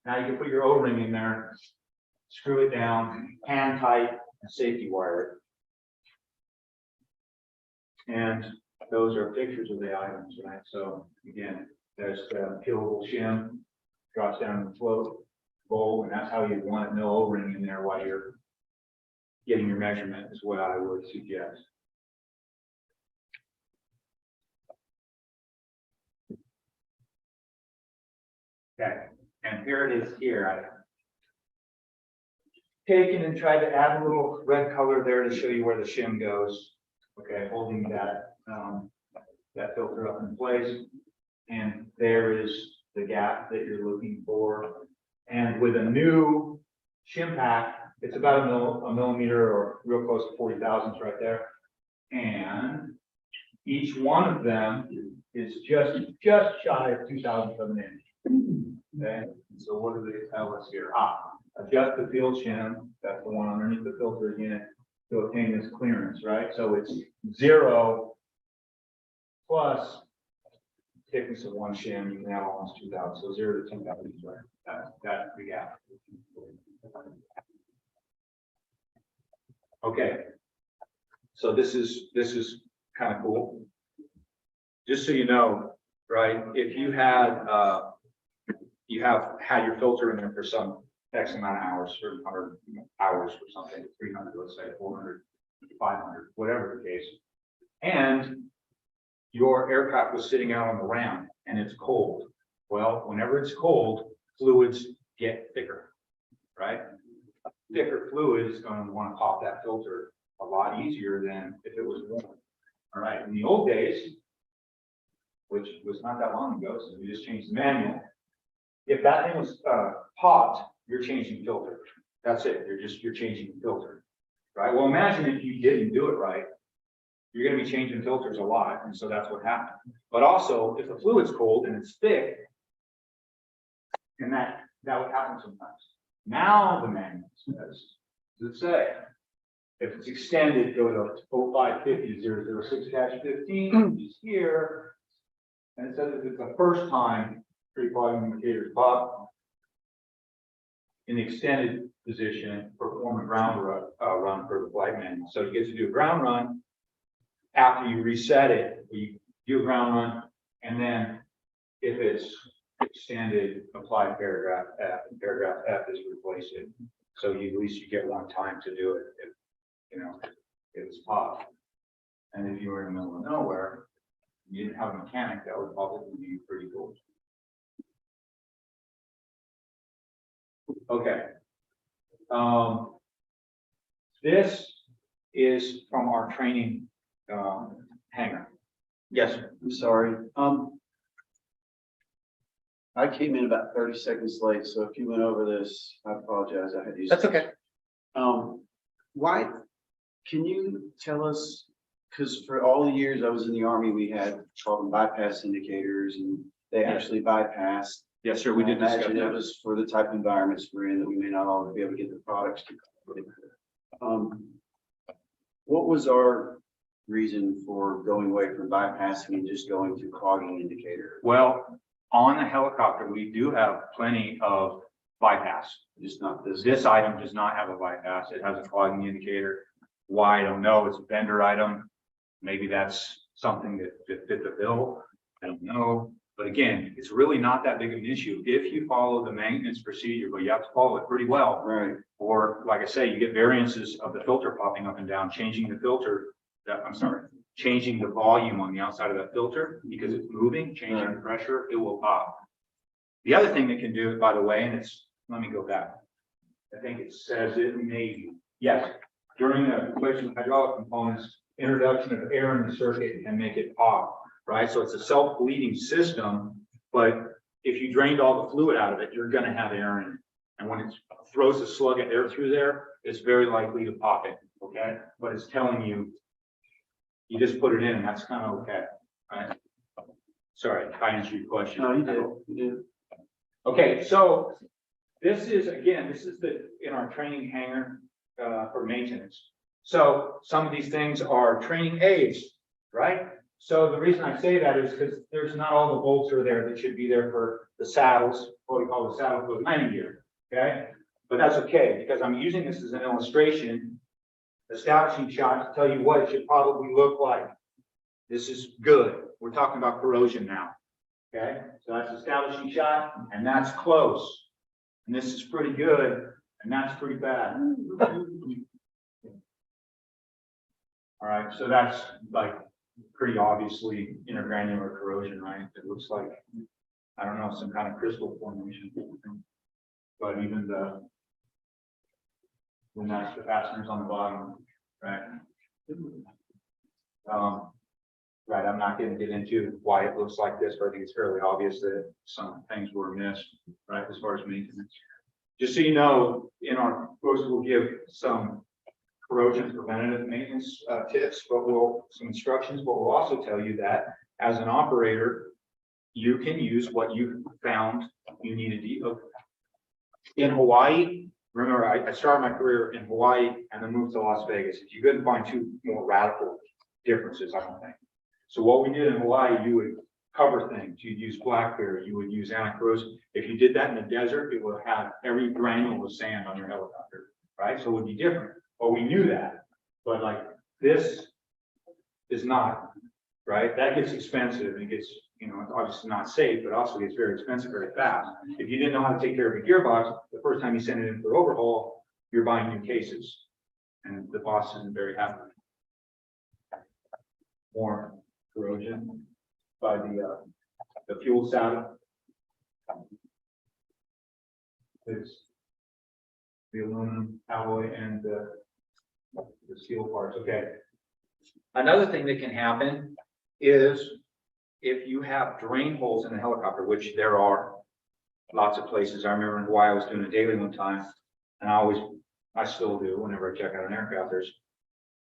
Now you can put your O-ring in there, screw it down, hand tight, and safety wire it. And those are pictures of the items, right? So again, there's the peelable shim, drops down in the float bowl, and that's how you want it, no O-ring in there while you're getting your measurement is what I would suggest. Okay, and here it is here. I've taken and tried to add a little red color there to show you where the shim goes. Okay, holding that filter up in place. And there is the gap that you're looking for. And with a new shim pack, it's about a millimeter or real close to 40 thousandths right there. And each one of them is just shy of 2,000ths of an inch. Okay, so what do they tell us here? Adjust the field shim, that's the one underneath the filter unit, to obtain this clearance, right? So it's 0 plus thickness of one shim, you can have almost 2,000, so 0 to 2,000, right? That's the gap. Okay, so this is kind of cool. Just so you know, right? If you had you have had your filter in there for some X amount of hours, certain 100 hours or something, 300, let's say 400, 500, whatever the case, and your aircraft was sitting out on the ramp and it's cold. Well, whenever it's cold, fluids get thicker, right? Thicker fluid is going to want to pop that filter a lot easier than if it was warm. All right, in the old days, which was not that long ago, so we just changed the manual. If that thing was popped, you're changing filter. That's it. You're changing the filter, right? Well, imagine if you didn't do it right. You're going to be changing filters a lot, and so that's what happened. But also, if the fluid's cold and it's thick, and that would happen sometimes. Now the manual says, does it say, if it's extended, go to 0550-006-15, which is here, and it says if it's the first time pre-volume indicators pop in the extended position, perform a ground run for the flight manual. So you get to do a ground run after you reset it. You do a ground run, and then if it's extended, apply paragraph F, and paragraph F is replace it. So at least you get one time to do it if it was popped. And if you were in the middle of nowhere, you didn't have a mechanic, that would probably be pretty cool. Okay. This is from our training hangar. Yes, sir. I'm sorry. I came in about 30 seconds late, so if you went over this, I apologize. I had to use. That's okay. Why, can you tell us, because for all the years I was in the Army, we had called them bypass indicators, and they actually bypassed. Yes, sir. We did discuss Imagine it that. was for the type of environments we're in that we may not always be able to get the products to. What was our reason for going away from bypassing and just going to clogging indicator? Well, on the helicopter, we do have plenty of bypass. Just not this. This item does not have a bypass. It has a clogging indicator. Why, I don't know. It's a vendor item. Maybe that's something that fit the bill. I don't know. But again, it's really not that big of an issue if you follow the maintenance procedure, but you have to follow it pretty well. Right. Or like I say, you get variances of the filter popping up and down, changing the filter. Changing the volume on the outside of that filter because it's moving, changing the pressure, it will pop. The other thing that can do it, by the way, and it's, let me go back. I think it says it maybe, yes, during the inflation of hydraulic components, introduction of air in the circuit can make it pop, right? So it's a self-bleeding system, but if you drained all the fluid out of it, you're gonna have air in it. And when it throws a slug of air through there, it's very likely to pop it, okay? But it's telling you, you just put it in, and that's kind of okay, right? Sorry, I answered your question. No, you did. You did. Okay, so this is, again, this is in our training hangar for maintenance. So some of these things are training aids, right? So the reason I say that is because there's not all the bolts are there that should be there for the saddles, what we call the saddle for the landing gear, okay? But that's okay, because I'm using this as an illustration, establishing shot to tell you what it should probably look like. This is good. We're talking about corrosion now, okay? So that's establishing shot, and that's close. And this is pretty good, and that's pretty bad. All right, so that's like pretty obviously intergranular corrosion, right? It looks like, I don't know, some kind of crystal formation. But even when that's the fasteners on the bottom, right? Right, I'm not gonna get into why it looks like this, but I think it's fairly obvious that some things were missed, right, as far as maintenance. Just so you know, in our course, we'll give some corrosion preventative maintenance tips, but some instructions, but we'll also tell you that as an operator, you can use what you found you needed to. In Hawaii, remember, I started my career in Hawaii and then moved to Las Vegas. You couldn't find two more radical differences, I don't think. So what we did in Hawaii, you would cover things. You'd use black bear, you would use anti-corrosive. If you did that in the desert, it would have every granule of sand on your helicopter, right? So it would be different. Well, we knew that, but like this is not, right? That gets expensive and it gets, you know, it's obviously not safe, but also gets very expensive very fast. If you didn't know how to take care of a gearbox, the first time you send it in for overhaul, you're buying new cases and the boss isn't very happy. More corrosion by the fuel saddle. It's the aluminum alloy and the steel parts. Okay. Another thing that can happen is if you have drain holes in a helicopter, which there are lots of places. I remember in Hawaii, I was doing a daily one time, and I still do whenever I check out an aircraft, there's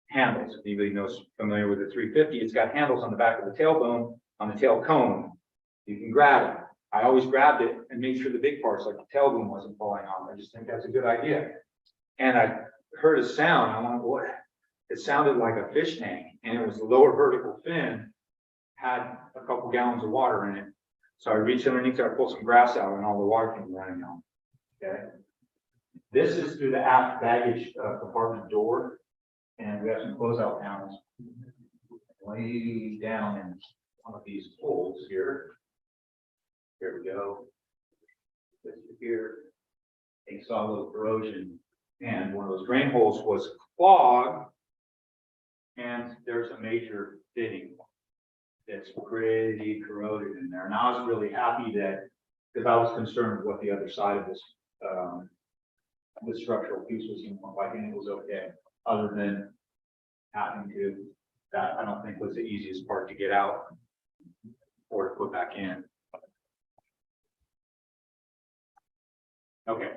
handles. Anybody knows familiar with the 350? It's got handles on the back of the tailbone, on the tail cone. You can grab it. I always grabbed it and made sure the big parts like the tail boom wasn't falling off. I just think that's a good idea. And I heard a sound. I went, what? It sounded like a fish tank, and it was the lower vertical fin had a couple gallons of water in it. So I reached underneath there, I pulled some grass out, and all the water came running out. Okay. This is through the aft baggage compartment door, and we have some closeout panels way down in one of these holes here. Here we go. This here. You saw a little corrosion, and one of those drain holes was clogged, and there's a major fitting that's pretty corroded in there. And I was really happy that, because I was concerned with what the other side of this structural piece was going to look like, and it was okay, other than having to, that I don't think was the easiest part to get out or to put back in. Okay,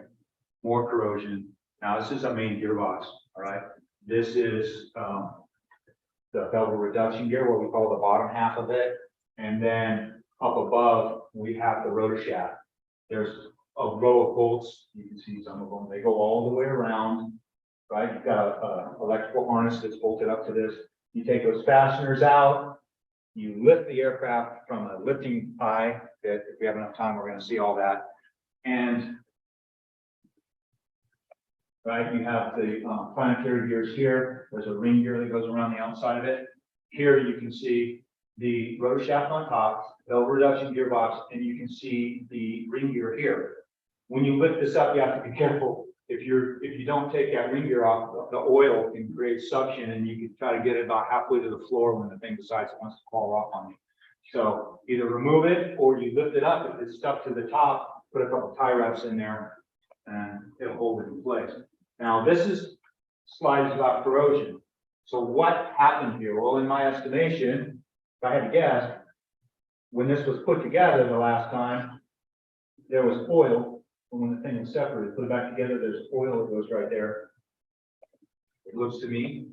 more corrosion. Now this is a main gearbox, all right? This is the bevel reduction gear, what we call the bottom half of it. And then up above, we have the rotor shaft. There's a row of bolts. You can see some of them. They go all the way around, right? You've got a electrical harness that's bolted up to this. You take those fasteners out. You lift the aircraft from a lifting eye. That if we have enough time, we're going to see all that. And right, you have the planetary gears here. There's a ring gear that goes around the outside of it. Here you can see the rotor shaft on top, bevel reduction gearbox, and you can see the ring gear here. When you lift this up, you have to be careful. If you don't take that ring gear off, the oil can create suction, and you can try to get it about halfway to the floor when the thing decides it wants to fall off on you. So either remove it or you lift it up. If it's stuck to the top, put a couple tie wraps in there, and it'll hold it in place. Now, this slide is about corrosion. So what happened here? Well, in my estimation, if I had to guess, when this was put together the last time, there was oil. And when the thing was separated, put it back together, there's oil that goes right there. It looks to me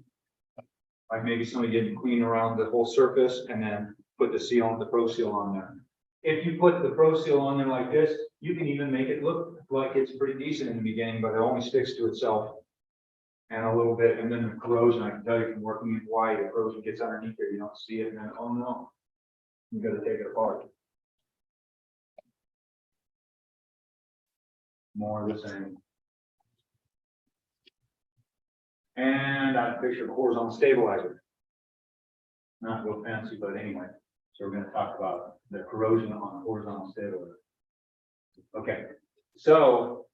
like maybe somebody didn't clean around the whole surface and then put the seal, the Pro Seal on there. If you put the Pro Seal on there like this, you can even make it look like it's pretty decent in the beginning, but it only sticks to itself. and a little bit, and then the corrosion, I can tell you from working in Hawaii, the corrosion gets underneath there, you don't see it, and then, oh no. You gotta take it apart. More of the same. And I picture a horizontal stabilizer. Not real fancy, but anyway, so we're gonna talk about the corrosion on a horizontal stabilizer. Okay, so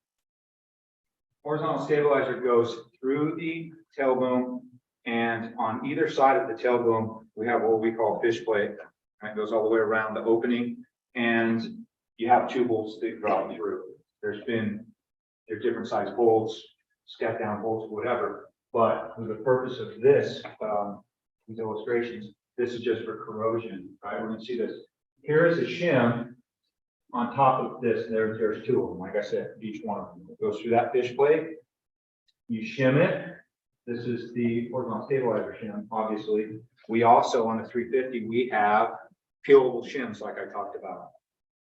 horizontal stabilizer goes through the tail boom, and on either side of the tail boom, we have what we call fish plate. And it goes all the way around the opening, and you have two bolts that drop through. There's different size bolts, step down bolts, whatever. But for the purpose of this, these illustrations, this is just for corrosion, right? We're gonna see this. Here is a shim on top of this. There's two of them. Like I said, each one of them goes through that fish plate. You shim it. This is the horizontal stabilizer shim, obviously. We also, on the 350, we have peelable shims like I talked about.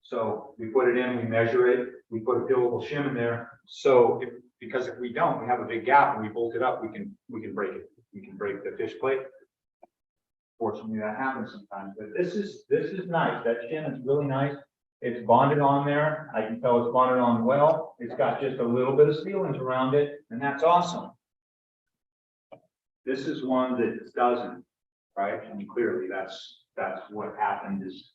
So we put it in, we measure it, we put a peelable shim in there. So because if we don't, we have a big gap and we bolt it up, we can break it. We can break the fish plate. Fortunately, that happens sometimes, but this is nice. That shim is really nice. It's bonded on there. I can tell it's bonded on well. It's got just a little bit of sealants around it, and that's awesome. This is one that doesn't, right? And clearly that's what happened is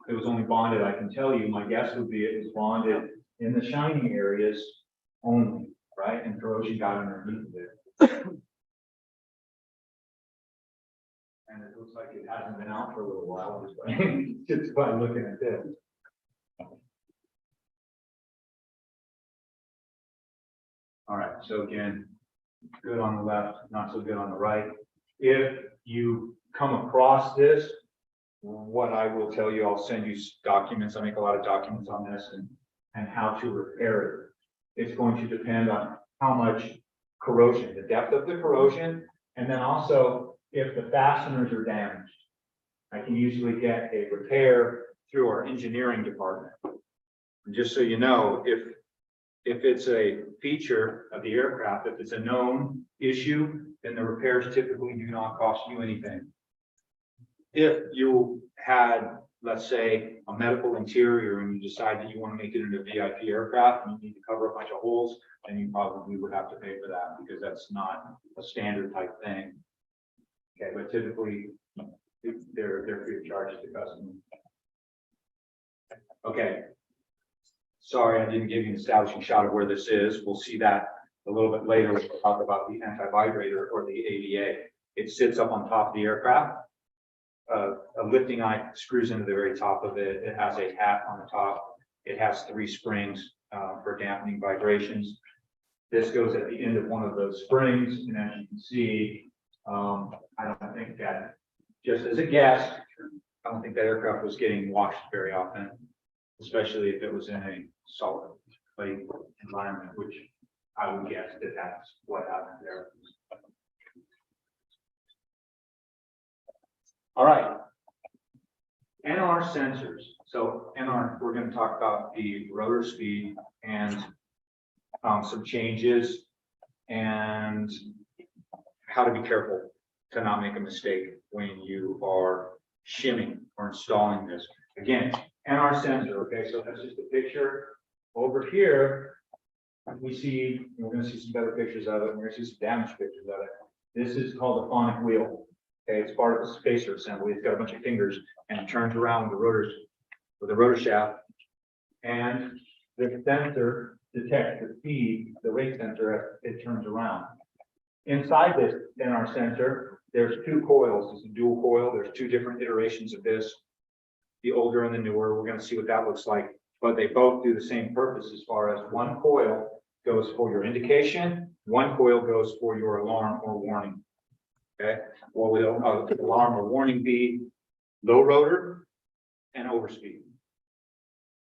it was only bonded. I can tell you, my guess would be it was bonded in the shining areas only, right? And corrosion got underneath it. And it looks like it hasn't been out for a little while, just by looking at this. All right, so again, good on the left, not so good on the right. If you come across this, what I will tell you, I'll send you documents. I make a lot of documents on this and how to repair it. It's going to depend on how much corrosion, the depth of the corrosion, and then also if the fasteners are damaged. I can usually get a repair through our engineering department. And just so you know, if it's a feature of the aircraft, if it's a known issue, then the repairs typically do not cost you anything. If you had, let's say, a medical interior and you decide that you want to make it into a VIP aircraft and you need to cover a bunch of holes, then you probably would have to pay for that because that's not a standard type thing. Okay, but typically they're free of charge to the customer. Okay. Sorry, I didn't give you an establishing shot of where this is. We'll see that a little bit later when we talk about the anti-vibrator or the AVA. It sits up on top of the aircraft. A lifting eye screws into the very top of it. It has a hat on the top. It has 3 springs for dampening vibrations. This goes at the end of one of those springs, and as you can see, I don't think that, just as a guess, I don't think that aircraft was getting washed very often, especially if it was in a solid plate environment, which I would guess that that's what happened there. All right. NR sensors. So NR, we're going to talk about the rotor speed and some changes and how to be careful to not make a mistake when you are shimming or installing this. Again, NR sensor, okay, so that's just a picture. Over here, we see, we're going to see some better pictures of it, and we're going to see some damaged pictures of it. This is called a phonic wheel. Okay, it's part of the spacer assembly. It's got a bunch of fingers and it turns around with the rotors, with the rotor shaft. And the sensor detects the speed, the rate sensor, as it turns around. Inside this NR sensor, there's 2 coils. It's a dual coil. There's 2 different iterations of this, the older and the newer. We're going to see what that looks like, but they both do the same purpose as far as one coil goes for your indication, one coil goes for your alarm or warning. Okay, what will alarm or warning be? Low rotor and overspeed.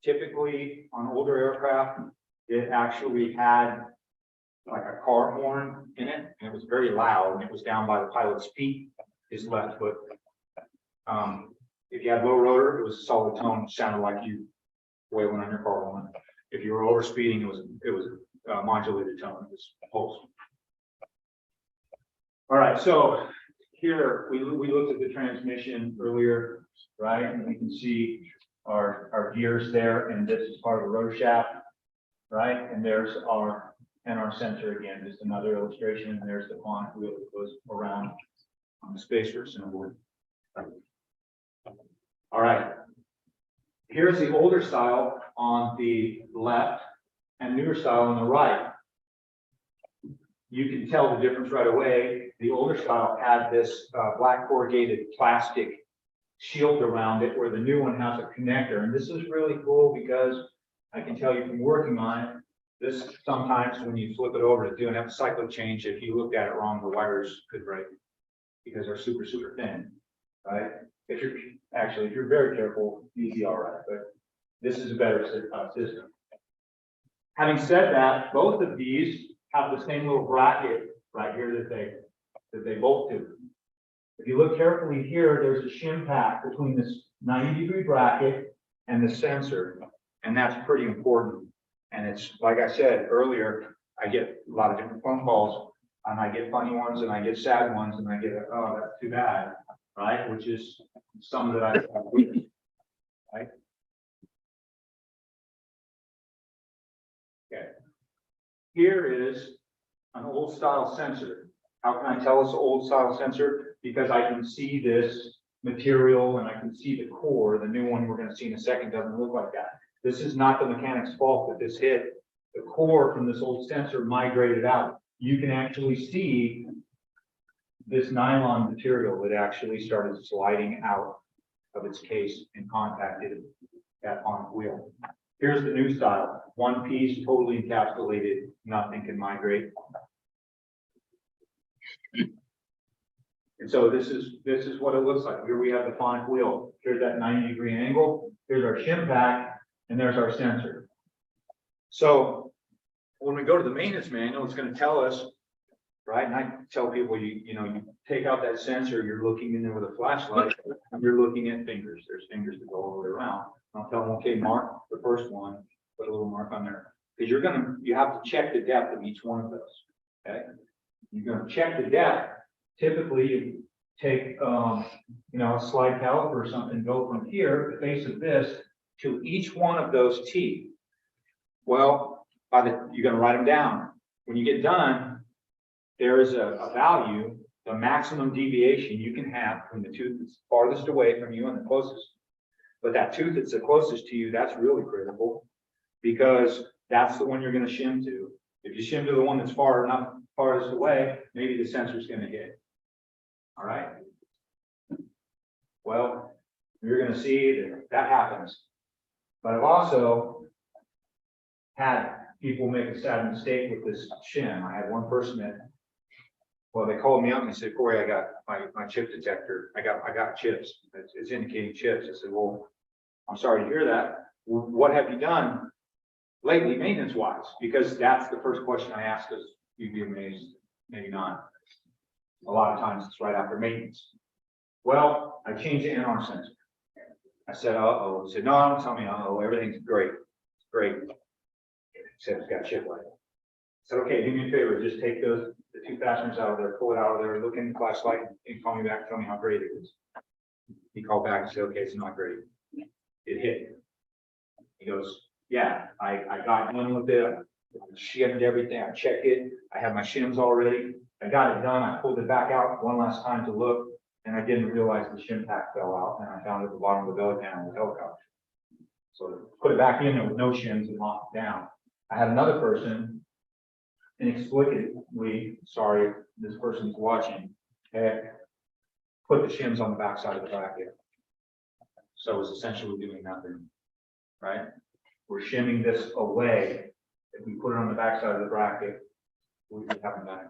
Typically on older aircraft, it actually had like a car horn in it, and it was very loud, and it was down by the pilot's feet, his left foot. If you had low rotor, it was a solid tone, sounded like you wailing on your car horn. If you were overspeeding, it was modulated tone, this pulse. All right, so here, we looked at the transmission earlier, right? And we can see our gears there, and this is part of the rotor shaft, right? And there's our sensor again, just another illustration, and there's the quantum wheel that goes around on the spacer assembly. All right. Here's the older style on the left and newer style on the right. You can tell the difference right away. The older style had this black corrugated plastic shield around it, where the new one has a connector. And this is really cool because I can tell you from working on it, this sometimes when you flip it over to do an epicyclic change, if you looked at it wrong, the wires could break because they're super, super thin, right? If you're very careful, easy, all right, but this is a better system. Having said that, both of these have the same little bracket right here that they bolt to. If you look carefully here, there's a shim pack between this 90-degree bracket and the sensor, and that's pretty important. And it's, like I said earlier, I get a lot of different phone calls, and I get funny ones, and I get sad ones, and I get, oh, that's too bad, right? Which is some that I, right? Okay. Here is an old style sensor. How can I tell it's an old style sensor? Because I can see this material and I can see the core. The new one we're going to see in a second doesn't look like that. This is not the mechanic's fault that this hit. The core from this old sensor migrated out. You can actually see this nylon material that actually started sliding out of its case and contacted that on wheel. Here's the new style. One piece, totally encapsulated, nothing can migrate. And so this is what it looks like. Here we have the Phonic wheel. Here's that 90-degree angle. Here's our shim pack, and there's our sensor. So when we go to the maintenance manual, it's going to tell us, right? And I tell people, you take out that sensor, you're looking in there with a flashlight, and you're looking at fingers. There's fingers that go all the way around. I'll tell them, okay, mark the first one, put a little mark on there, because you have to check the depth of each one of those. Okay, you're going to check the depth. Typically, you take a slide caliper or something, go from here, the base of this, to each one of those teeth. Well, you're going to write them down. When you get done, there is a value, the maximum deviation you can have from the tooth that's farthest away from you and the closest. But that tooth that's the closest to you, that's really critical, because that's the one you're going to shim to. If you shim to the one that's farthest away, maybe the sensor's going to hit. All right. Well, you're going to see that happens. But I've also had people make a sad mistake with this shim. I had one person they called me up and they said, Corey, I got my chip detector. I got chips. It's indicating chips. I said, well, I'm sorry to hear that. What have you done lately, maintenance-wise? Because that's the first question I ask, because you'd be amazed, maybe not. A lot of times it's right after maintenance. Well, I changed the NR sensor. I said, uh-oh. He said, no, don't tell me uh-oh. Everything's great. It's great. He said, it's got chip light. I said, okay, do me a favor. Just take the two fasteners out of there, pull it out of there, look in the flashlight, and call me back and tell me how great it is. He called back and said, okay, it's not great. It hit. He goes, yeah, I got done with it. I shimmed everything. I checked it. I have my shims already. I got it done. I pulled it back out one last time to look, and I didn't realize the shim pack fell out, and I found it at the bottom of the belly panel of the helicopter. So put it back in there with no shims and locked it down. I had another person inexplicably, sorry if this person's watching, put the shims on the backside of the bracket. So it's essentially doing nothing, right? We're shimming this away. If we put it on the backside of the bracket, we haven't done it.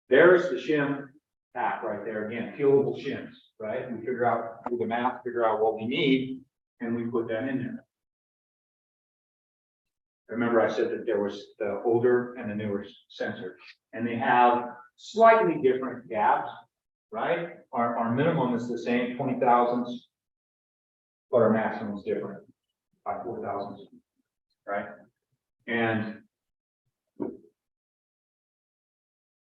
There's the shim pack right there. Again, peelable shims, right? We figure out, do the math, figure out what we need, and we put that in there. Remember I said that there was the older and the newer sensor, and they have slightly different gaps, right? Our minimum is the same, 20 thousandths, but our maximum is different by 4 thousandths, right? And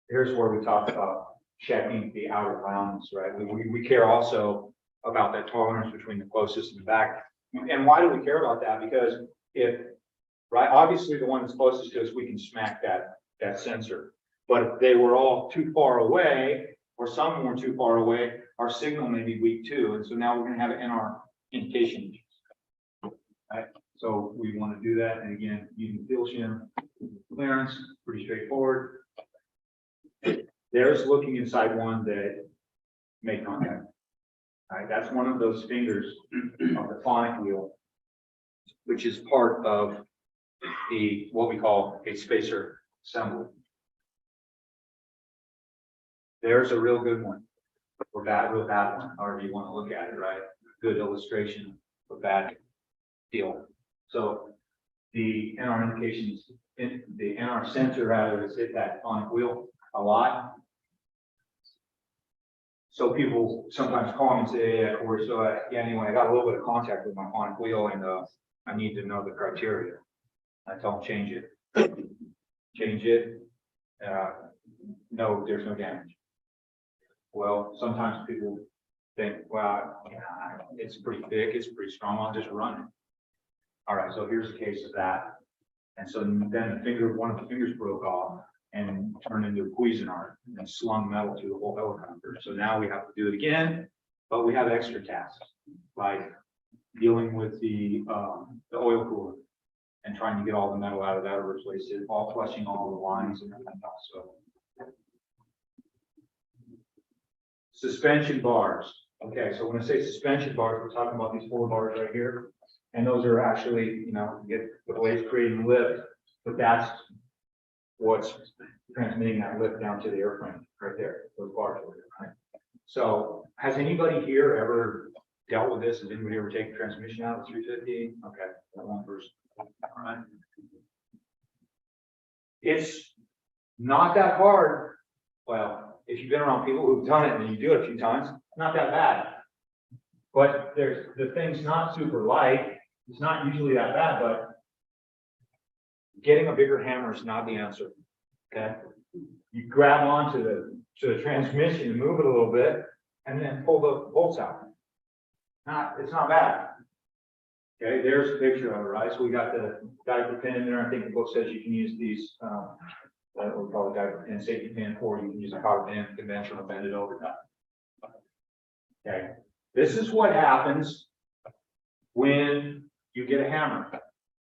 here's where we talk about checking the outer bounds, right? We care also about that tolerance between the closest and the back. And why do we care about that? Because if, right, obviously the one that's closest to us, we can smack that sensor. But if they were all too far away, or some were too far away, our signal may be weak too. And so now we're gonna have an NR indication. Right? So we want to do that. And again, using field shim clearance, pretty straightforward. There's looking inside one that make contact. All right, that's one of those fingers of the phonic wheel, which is part of the what we call a spacer assembly. There's a real good one, or bad, real bad one, however you want to look at it, right? Good illustration of bad deal. So the NR indications, the NR sensor rather has hit that phonic wheel a lot. So people sometimes call me and say, yeah, Corey, so yeah, anyway, I got a little bit of contact with my phonic wheel and I need to know the criteria. I tell them change it. Change it. No, there's no damage. Well, sometimes people think, well, yeah, it's pretty thick, it's pretty strong, I'll just run it. All right, so here's a case of that. And so then the finger, one of the fingers broke off and turned into a Cuisinart and slung metal through the whole helicopter. So now we have to do it again, but we have extra tasks like dealing with the oil cooler and trying to get all the metal out of that or replace it, all flushing all the lines and everything else. So suspension bars. Okay, so when I say suspension bars, we're talking about these 4 bars right here. And those are actually, you know, get the blades creating lift, but that's what's transmitting that lift down to the airframe right there, those bars over there, right? So has anybody here ever dealt with this? Has anybody ever taken transmission out of the 350? Okay, that one person. All right. It's not that hard. Well, if you've been around people who've done it and you do it a few times, not that bad. But there's the thing's not super light. It's not usually that bad, but getting a bigger hammer is not the answer. Okay. You grab onto the transmission and move it a little bit and then pull the bolts out. It's not bad. Okay, there's a picture of it, right? So we got the diaper pin in there. I think the book says you can use these what we call a diaper pin, safety pin, or you can use a cotter pin, conventional, bend it over that. Okay. This is what happens when you get a hammer.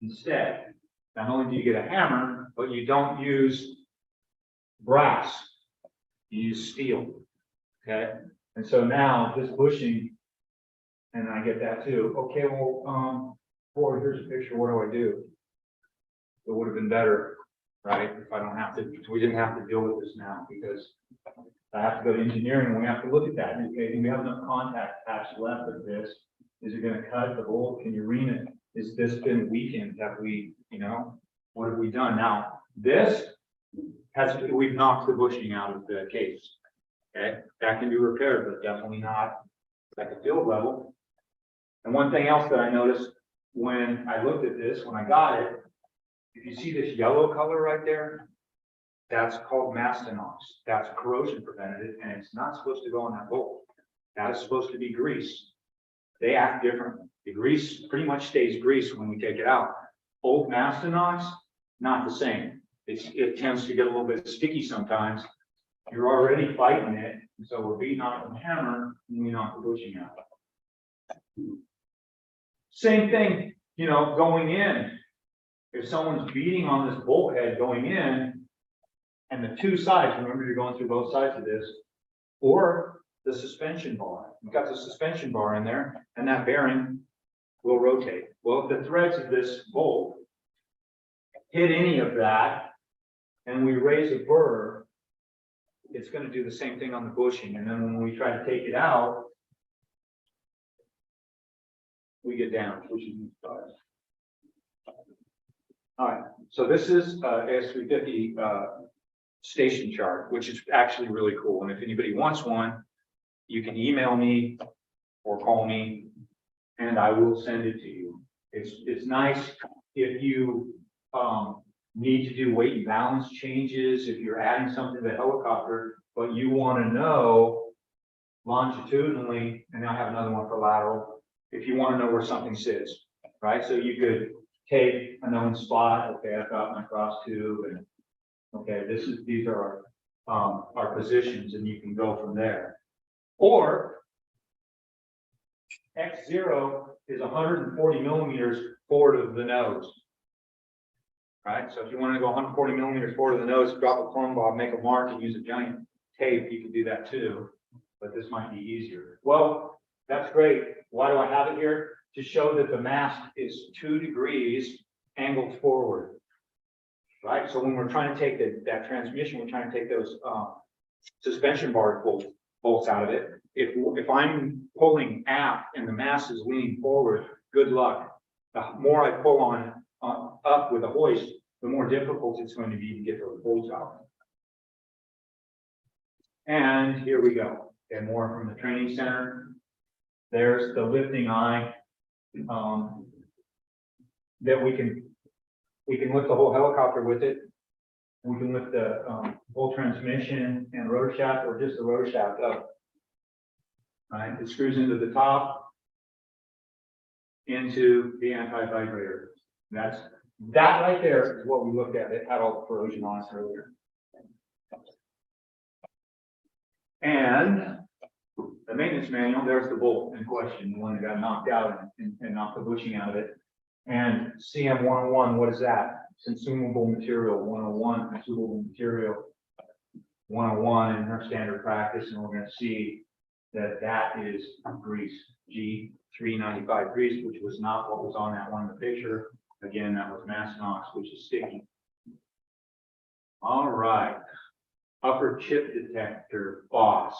Instead, not only do you get a hammer, but you don't use brass, you use steel. Okay, and so now this bushing, and I get that too. Okay, well, boy, here's a picture. What do I do? It would have been better, right? If I don't have to, we didn't have to deal with this now because I have to go to engineering and we have to look at that. Okay, do we have enough contact patch left of this? Is it going to cut the bolt? Can you ream it? Is this been weakened? Have we, you know, what have we done? Now, this has, we've knocked the bushing out of the case. Okay, that can be repaired, but definitely not at the field level. And one thing else that I noticed when I looked at this, when I got it, if you see this yellow color right there, that's called Mastinox. That's corrosion preventative, and it's not supposed to go on that bolt. That is supposed to be grease. They act differently. The grease pretty much stays grease when we take it out. Old Mastinox, not the same. It tends to get a little bit sticky sometimes. You're already fighting it, and so we're beating on the hammer and we knock the bushing out. Same thing, you know, going in. If someone's beating on this bolt head going in, and the two sides, remember you're going through both sides of this, or the suspension bar. You've got the suspension bar in there, and that bearing will rotate. Well, if the threads of this bolt hit any of that, and we raise a burr, it's going to do the same thing on the bushing. And then when we try to take it out, we get damaged, which is all right. So this is AS350 station chart, which is actually really cool. And if anybody wants one, you can email me or call me, and I will send it to you. It's nice if you need to do weight and balance changes, if you're adding something to the helicopter, but you want to know longitudinally, and I have another one for lateral, if you want to know where something sits, right? So you could take a known spot, okay, I've got my cross tube, and okay, these are our positions, and you can go from there. Or X0 is 140 millimeters forward of the nose. Right, so if you want to go 140 millimeters forward of the nose, drop a plumb bob, make a mark, and use a giant tape, you can do that too. But this might be easier. Well, that's great. Why do I have it here? To show that the mast is 2 degrees angled forward. Right, so when we're trying to take that transmission, we're trying to take those suspension bar bolts out of it. If I'm pulling aft and the mast is leaning forward, good luck. The more I pull on up with a hoist, the more difficult it's going to be to get those bolts out. And here we go. And more from the training center. There's the lifting eye that we can lift the whole helicopter with it. We can lift the whole transmission and rotor shaft, or just the rotor shaft up. Right, it screws into the top, into the anti-vibrator. That right there is what we looked at. It had all the corrosion on it earlier. And the maintenance manual, there's the bolt in question, the one that got knocked out and knocked the bushing out of it. And CM 101, what is that? Consumable material 101, consumable material 101 in her standard practice, and we're going to see that is grease, G395 grease, which was not what was on that one in the picture. Again, that was Massenox, which is sticky. All right, upper chip detector boss.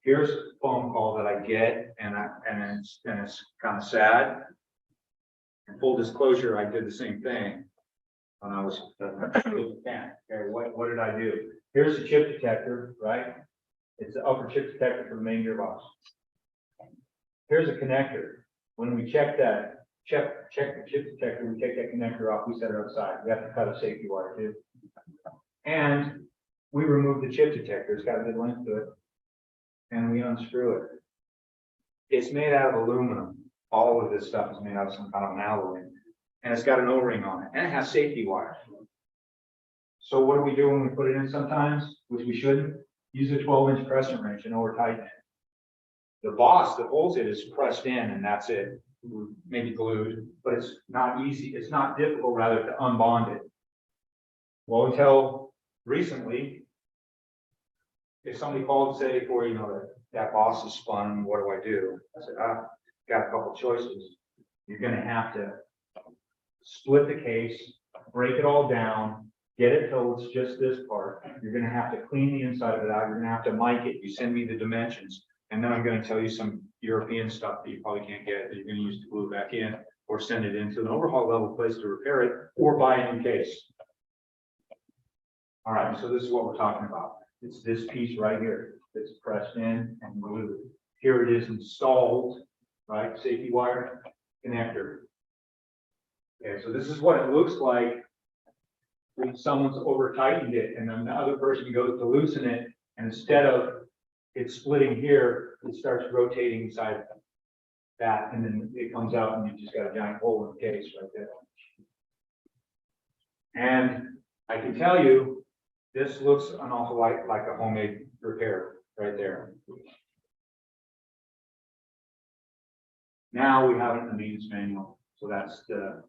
Here's a phone call that I get, and it's kind of sad. In full disclosure, I did the same thing when I was okay, what did I do? Here's the chip detector, right? It's the upper chip detector for the main gearbox. Here's a connector. When we check the chip detector, we take that connector off, we set it outside. We have to cut a safety wire too. And we remove the chip detector, it's got a good length to it. And we unscrew it. It's made out of aluminum. All of this stuff is made out of some kind of an alloy. And it's got an O-ring on it, and it has safety wires. So what do we do when we put it in sometimes, which we shouldn't? Use a 12-inch crescent wrench and over tighten it. The boss that holds it is pressed in, and that's it. Maybe glued, but it's not easy. It's not difficult, rather, to unbond it. Well, until recently, if somebody called and say, for that boss is spun, what do I do? I said, got a couple choices. You're going to have to split the case, break it all down, get it till it's just this part. You're going to have to clean the inside of it out. You're going to have to mic it. You send me the dimensions, and then I'm going to tell you some European stuff that you probably can't get that you're going to use to glue back in, or send it into an overhaul level place to repair it, or buy a new case. All right, so this is what we're talking about. It's this piece right here that's pressed in and glued. Here it is installed, right? Safety wire connector. Okay, so this is what it looks like when someone's over tightened it, and then the other person goes to loosen it, and instead of it splitting here, it starts rotating inside that, and then it comes out, and you just got a giant hole in the case right there. And I can tell you, this looks an awful lot like a homemade repair right there. Now we have it in the maintenance manual, so that's the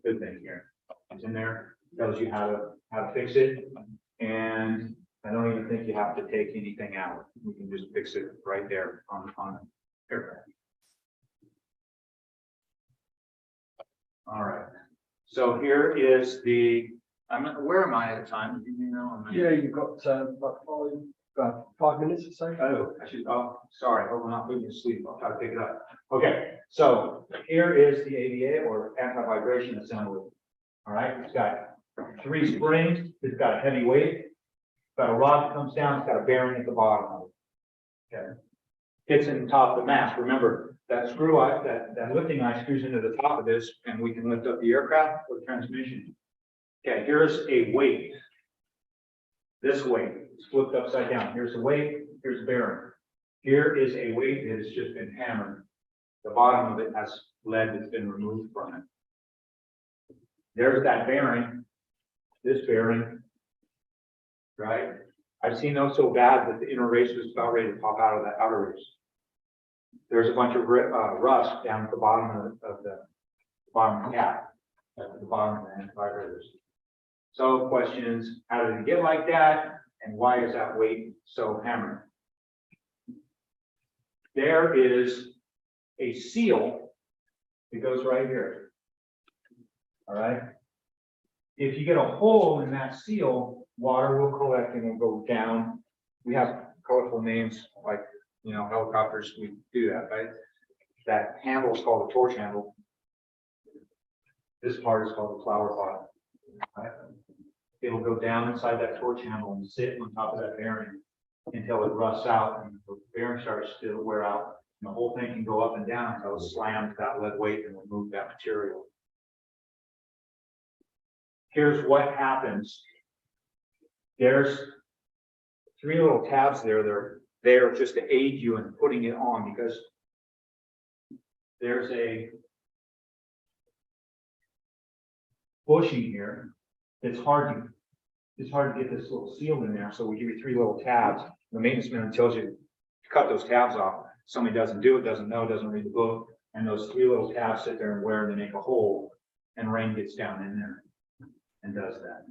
good thing here. It's in there, tells you how to fix it, and I don't even think you have to take anything out. You can just fix it right there on the aircraft. All right. So here is the. Where am I at the time? Do you know? Yeah, you've got about 5 minutes or so. Oh, sorry. Hope I'm not putting you to sleep. I'll try to pick it up. Okay. So here is the AVA, or anti-vibration assembly. All right. It's got 3 springs. It's got a heavy weight. It's got a rod that comes down. It's got a bearing at the bottom of it. Okay. Fits in the top of the mast. Remember that screw eye, that lifting eye screws into the top of this, and we can lift up the aircraft or the transmission. Okay, here's a weight. This weight is flipped upside down. Here's the weight, here's the bearing. Here is a weight that has just been hammered. The bottom of it has lead that's been removed from it. There's that bearing, this bearing, right? I've seen those so bad that the inner race was about ready to pop out of that outer race. There's a bunch of rust down at the bottom of the bottom cap, at the bottom of the antivibrators. So questions, how did it get like that? And why is that weight so hammered? There is a seal that goes right here. All right. If you get a hole in that seal, water will collect and will go down. We have colorful names like, you know, helicopters, we do that, right? That handle is called a torch handle. This part is called the flower pot. Right? It'll go down inside that torch handle and sit on top of that bearing until it rusts out and the bearing starts to wear out. And the whole thing can go up and down until it slams that lead weight and remove that material. Here's what happens. There's 3 little tabs there. They're there just to aid you in putting it on because there's a bushing here. It's hard to get this little seal in there. So we give you 3 little tabs. The maintenance man tells you to cut those tabs off. Somebody doesn't do it, doesn't know, doesn't read the book, and those 3 little tabs sit there and wear and they make a hole, and rain gets down in there and does that.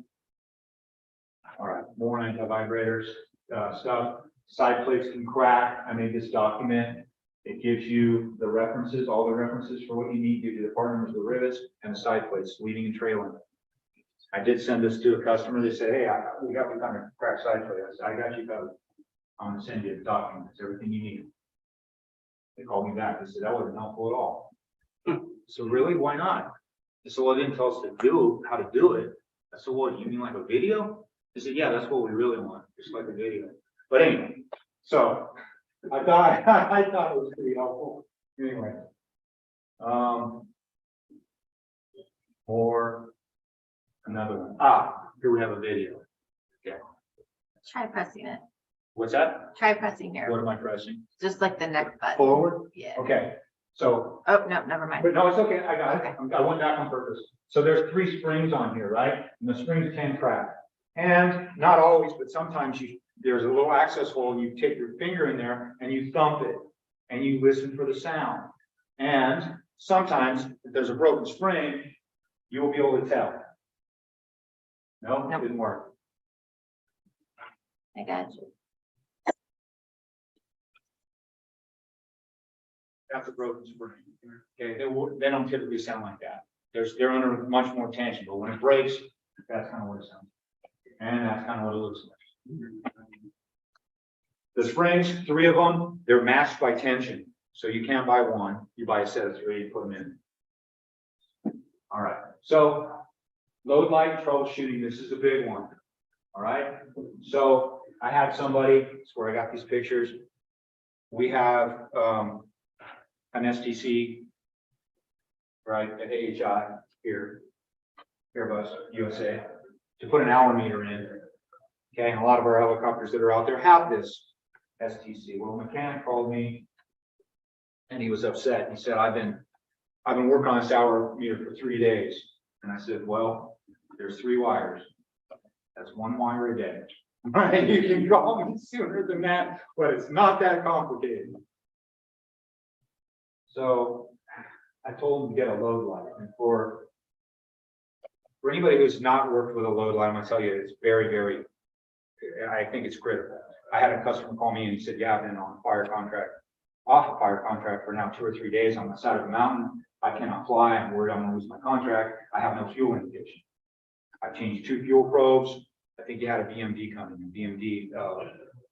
All right, more anti-vibrators stuff. Side plates can crack. I made this document. It gives you the references, all the references for what you need. Gives you the part numbers, the rivets, and the side plates, leading and trailing. I did send this to a customer. They said, "Hey, we got to kind of crack side plate." I said, "I got you covered. I'm going to send you the document. It's everything you need." They called me back. They said, "That wasn't helpful at all." So really, why not? They said, "Well, it didn't tell us to do how to do it." I said, "What, you mean like a video?" They said, "Yeah, that's what we really want, just like a video." But anyway, so I thought it was pretty helpful. Anyway, or another one. Here we have a video. Okay, Try pressing it. what's that? Try pressing What here, am I pressing? just like the next button. Forward. Yeah. Okay, so. Oh, no, never mind. But no, it's okay, I got it, Okay. I went back on purpose. So there's 3 springs on here, right? And the springs can crack. And not always, but sometimes there's a little access hole, and you take your finger in there and you thump it and you listen for the sound. And sometimes if there's a broken spring, you will be able to tell. No, it didn't work. I got you. That's a broken spring. Okay, they don't typically sound like that. They're under much more tension, but when it breaks, that's kind of what it sounds like. And that's kind of what it looks like. The springs, 3 of them, they're matched by tension. So you can't buy one, you buy a set of 3 and put them in. All right, so load light troubleshooting, this is a big one. All right, so I had somebody, that's where I got these pictures. We have an STC, right, at AHI here, Airbus USA, to put an hour meter in. Okay, and a lot of our helicopters that are out there have this STC. Well, a mechanic called me and he was upset. He said, I've been working on this hour meter for 3 days. And I said, well, there's 3 wires. That's 1 wire a day. Right? You can call me sooner than that, but it's not that complicated. So I told him to get a load light. And for anybody who's not worked with a load light, I'm gonna tell you, it's very, very, I think it's critical. I had a customer call me and he said, yeah, I've been on a fire contract, off a fire contract for now 2 or 3 days on the side of the mountain. I cannot fly. I'm worried I'm gonna lose my contract. I have no fuel indication. I've changed 2 fuel probes. I think you had a VMD coming, a VMD,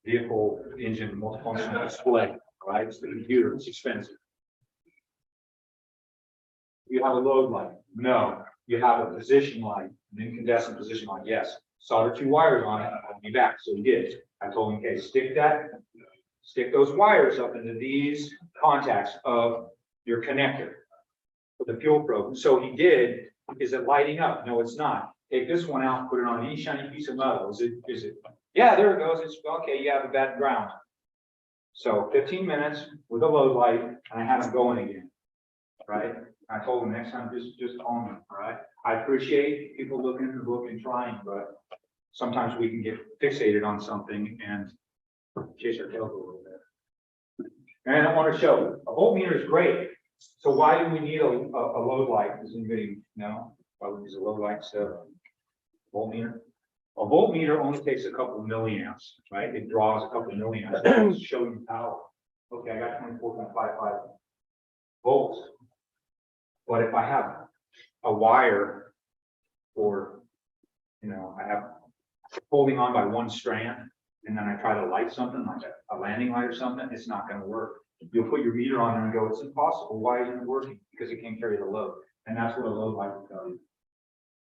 vehicle engine multifunctional display, right? It's the computer, it's expensive. You have a load light? No. You have a position light, an incandescent position light? Yes. Solder 2 wires on it, I'll be back. So he did. I told him, okay, stick those wires up into these contacts of your connector for the fuel probe. So he did. Is it lighting up? No, it's not. take this one out, put it on any shiny piece of metal. Is it, yeah, there it goes. It's okay. You have a bad ground. So 15 minutes with a load light and I have them going again. Right? I told them next time, just call me. All right. I appreciate people looking in the book and trying, but sometimes we can get fixated on something and chase our tails a little bit. And I want to show a voltmeter is great. So why do we need a load light? Does anybody know why we use a load light instead of a voltmeter? A voltmeter only takes a couple of milliamps, right? It draws a couple of milliamps. It's showing you power. Okay, I got 24.55 volts. But if I have a wire or, I have holding on by one strand and then I try to light something like a landing light or something, it's not going to work. You'll put your meter on there and go, it's impossible. Why isn't it working? Because it can't carry the load. And that's what a load light will tell you.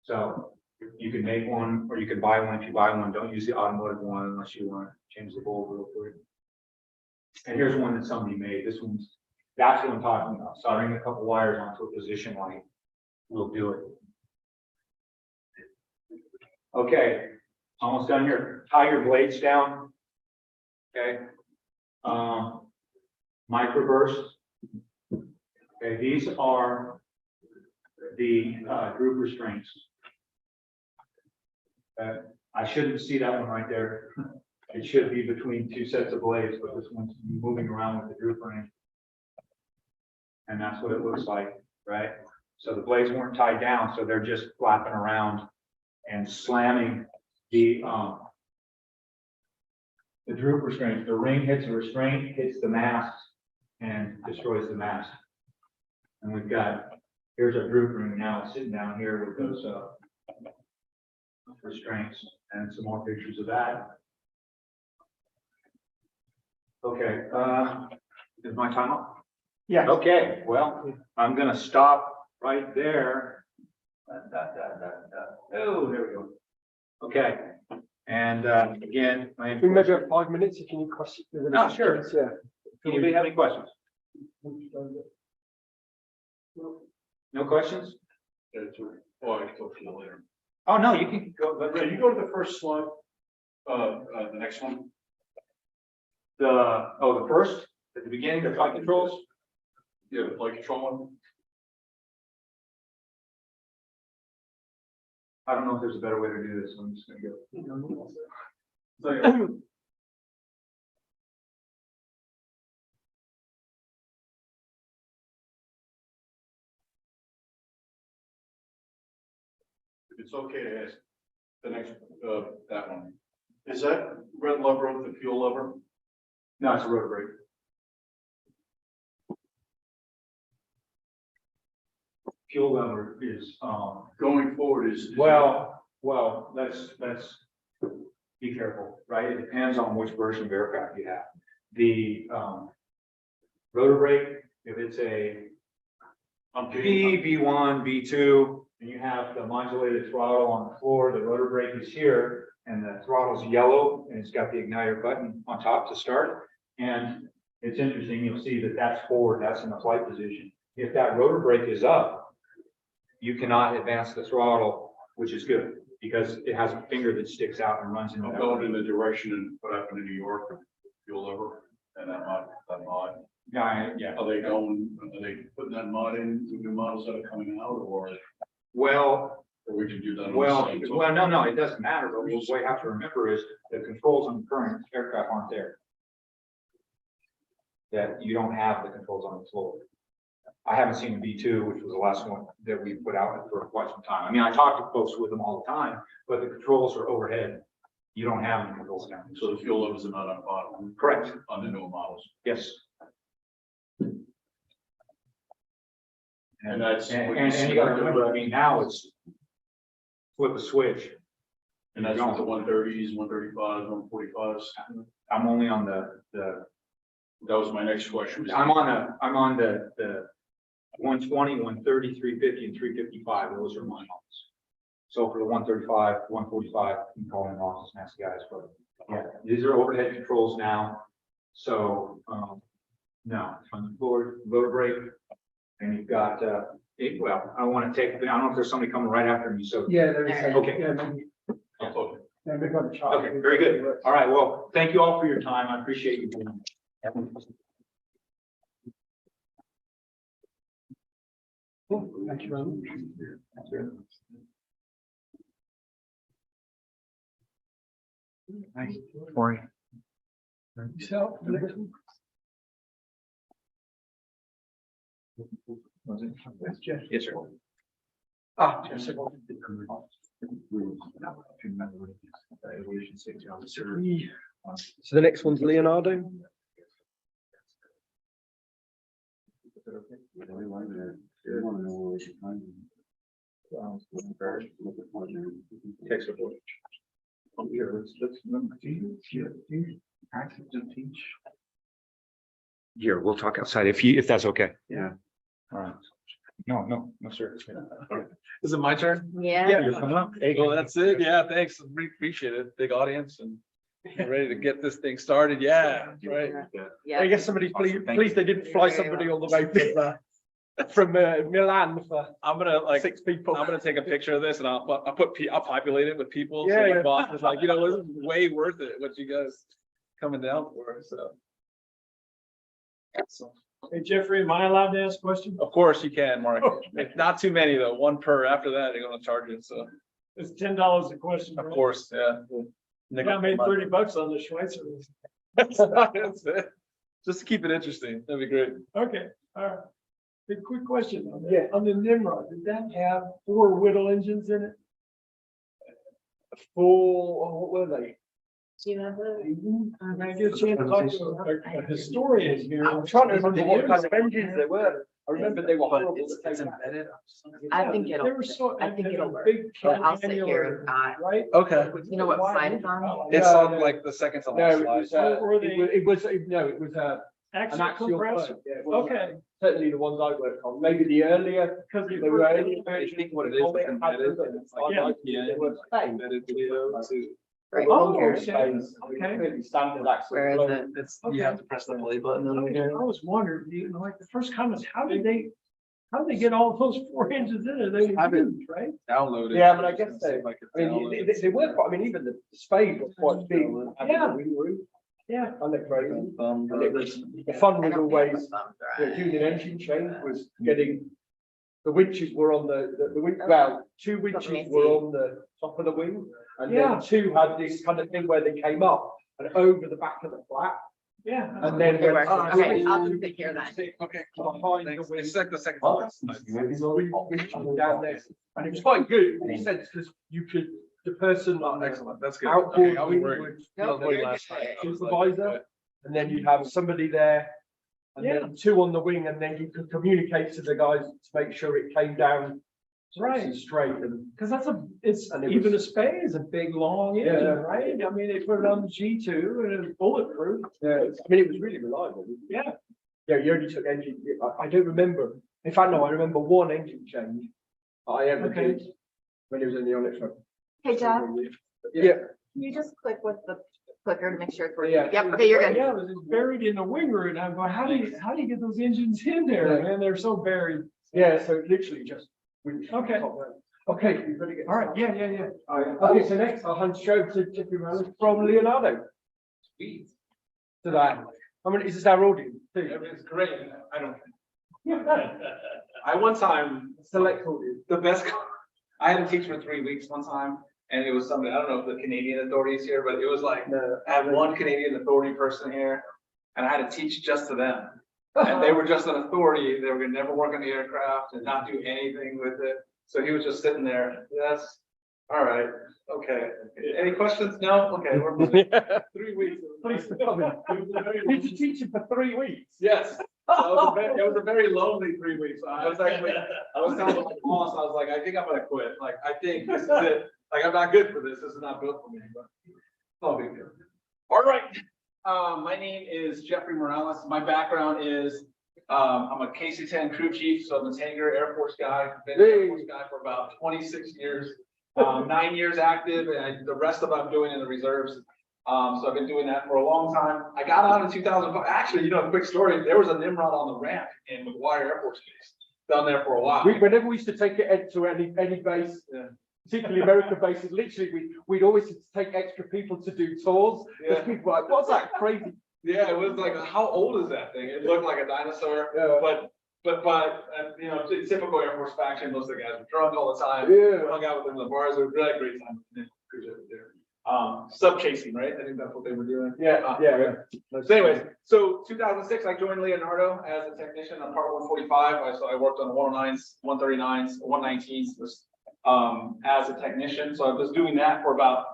So you can make one or you can buy one. If you buy one, don't use the automotive one unless you want to change the bulb real quick. And here's one that somebody made. That's what I'm talking about. Soldering a couple wires onto a position light will do it. Okay, almost done here. Tie your blades down. Okay. Microburst. Okay, these are the group restraints. I shouldn't see that one right there. It should be between two sets of blades, but this one's moving around with the group ring. And that's what it looks like, right? So the blades weren't tied down, so they're just flapping around and slamming the droop restraint. The ring hits a restraint, hits the mast, and destroys the mast. And we've got, here's our droop ring now sitting down here with those restraints and some more pictures of that. Okay, is my time up? Yeah. Okay, well, I'm gonna stop right there. Oh, there we go. Okay, and again, my. We maybe have 5 minutes if you need questions. Oh, sure. Yeah. Anybody have any questions? No questions? Oh, I can talk to you later. Oh, no, you can go. Can you go to the first slide? The next one? The first, at the beginning, the flight controls. Yeah, the flight control one. I don't know if there's a better way to do this, so I'm just gonna go. If it's okay to ask, the next, that one. Is that red lever the fuel lever? No, it's a rotor brake. Fuel lever is, Going forward is. well, let's be careful, right? It depends on which version of aircraft you have. The rotor brake, if it's a B1, B2, and you have the modulated throttle on the floor, the rotor brake is here, and the throttle's yellow, and it's got the igniter button on top to start. And it's interesting, you'll see that that's forward, that's in the flight position. If that rotor brake is up, you cannot advance the throttle, which is good, because it has a finger that sticks out and runs into I'm that. going in the direction of what happened in New York, fuel lever, and that mod. Yeah. Are they putting that mod in the new models that are coming out, or Well, we can do that? on the well, site? no, it doesn't matter, but what we have to remember is the controls on the current aircraft aren't there. That you don't have the controls on the floor. I haven't seen a B2, which was the last one that we put out for quite some time. I mean, I talk to folks with them all the time, but the controls are overhead. You don't have any controls down. So the fuel levels are not on bottom. Correct. On the newer models. Yes. And that's. And you gotta remember, I mean, now it's flip a switch. And that's with the 130s, 135s, 145s. I'm only on the, That was my next question. I'm on the 120, 130, 350, and 355. Those are my models. So for the 135, 145, you can call in the office and ask the guys, but yeah, these are overhead controls now. So, no, on the floor, rotor brake, and you've got, Well, I don't want to take, I don't know if there's somebody coming right after me, so. Yeah, there is. Okay. Yeah, we're gonna try. Okay, very good. All right, well, thank you all for your time. I appreciate you being here. Thank you very much. Corey. So, Yes, sir. ah, Jessica. So the next one's Leonardo. Text support. Here, we'll talk outside if that's okay. Yeah. All right. No, sir. Is it my turn? Yeah. You're coming up. Well, that's it. Yeah, thanks. We appreciate it. Big audience and we're ready to get this thing started. Yeah, that's right. I guess somebody, please, they didn't fly somebody all the way from Milan for I'm gonna like, 6 people. I'm gonna take a picture of this and I'll populate it with people. So Yeah, my yeah. boss is like, you know, this is way worth it, what you guys coming down for, so. Hey, Jeffrey, am I allowed to ask questions? Of course you can, Mark. Not too many though, one per. After that, they're gonna charge you, so, It's $10 a question. of right? course, yeah. I made $30 on the Schweitzer. That's it. Just to keep it interesting, that'd be great. Okay, all right. A quick question on that. Yeah. On the Nimrod, did that have 4 Whittle engines in it? What were they? Do you have the? Can I get a chance to talk to a historian here? I'm trying to remember what kind of engines they were. I remember they were horrible. to take out. I think it'll, They were so. I think and it'll a work. Big But I'll sit triangular, here and, right? Okay, you know what side it's on? it's Yeah, on like the second to No, last it slide. was, Or they- it was, no, it was, an Axial axial compressor. flow. Yeah, it was Okay. certainly the ones I worked on, maybe the earlier, Because they were earlier. I think what it is, it's embedded, and it's like, Yeah. They were same. embedded video too. Right Oh, here. okay. Okay. Completely standard axial. Where is flow. it? It's, Okay. you have to press the play button. I was wondering, you know, like the first comments, how did they get all those 4 engines in there? They I've were been- huge, right? Download it. Yeah, but I guess See they- if I can I mean, download they, it. they were quite, I mean, even the spade was quite big. Yeah. We were, Yeah. and they're crazy. Um, And it was, the fun I was don't have always, the thumbs, doing right? an engine change was getting, the winches were on the wing, well, 2 winches me were see. on the top of the wing. And Yeah. then 2 had this kind of thing where they came up and over the back of the flat. Yeah. And then It went works. Okay, I'll just take care of that. Okay, behind the thanks. wing. It's like the second. Oh. to last slide. Down there. And it was quite good in the sense because you could, the person Oh, like excellent, that's good. outboard Okay, I was wing worried. would No, I was worried you're last good. night. I was like, supervisor, and then you'd have somebody there. And Yeah. then 2 on the wing, and then you could communicate to the guys to make sure it came down Right. nice and straight and. Because it's And it even a was- spade is a big, long Yeah. engine, right? I mean, they put it on the G2 and it's bulletproof. Yeah, I mean, it was really reliable. Yeah. Yeah, you only took engine, I don't remember, in fact, no, I remember 1 engine change I ever Okay. did when it was in the Onyx one. Hey, Jeff, Yeah, can you just click with the clicker to make sure it's working? Yeah. Yep, okay, you're good. Yeah, it was just buried in the wing room. And I'm going, how do you get those engines in there? Yeah. And they're so buried. yeah, so literally just. Okay. Okay, you've got to get. All right, yeah. Okay, so next I'll hand you over to Jeffrey Rowland from Leonardo. To that, I mean, is this our audience? too? It's great. I don't. I one time, Select audience. the best, I had to teach for 3 weeks one time, and it was something, I don't know if the Canadian authorities here, but it was like, No. I had one Canadian authority person here, and I had to teach just to them. And they were just an authority, they were gonna never work on the aircraft and not do anything with it. So he was just sitting there, yes, all right, okay. Any questions? No? Okay, we're 3 weeks. Did you teach it for 3 weeks? Yes. It was a very lonely 3 weeks. I was telling my boss, I was like, I think I'm gonna quit. Like, I think this is it. Like, I'm not good for this. This is not built for me, but no big deal. All right. My name is Jeffrey Morales. My background is, I'm a KC-10 crew chief, so I'm a Tanger Air Force guy. Been an Air Force guy for about 26 years. 9 years active, and the rest of I'm doing in the reserves. So I've been doing that for a long time. I got out in 2005. Actually, a quick story. There was a Nimrod on the ramp in McGuire Air Force Base. down there for a while. Whenever we used to take it to any base, Yeah. particularly American bases, literally we'd always take extra people to do tours. Because Yeah. people were like, what's that crazy? Yeah, it was like, how old is that thing? It looked like a dinosaur, Yeah. but, you know, typical Air Force faction, most of the guys were drunk all the time. Yeah. Hung out with them in the bars, it was really a great time. Yeah, appreciate it there. Sub chasing, right? I think that's what they were doing. Yeah. So anyways, so 2006, I joined Leonardo as a technician on Part 145. So I worked on 109s, 139s, 119s, as a technician. So I was doing that for about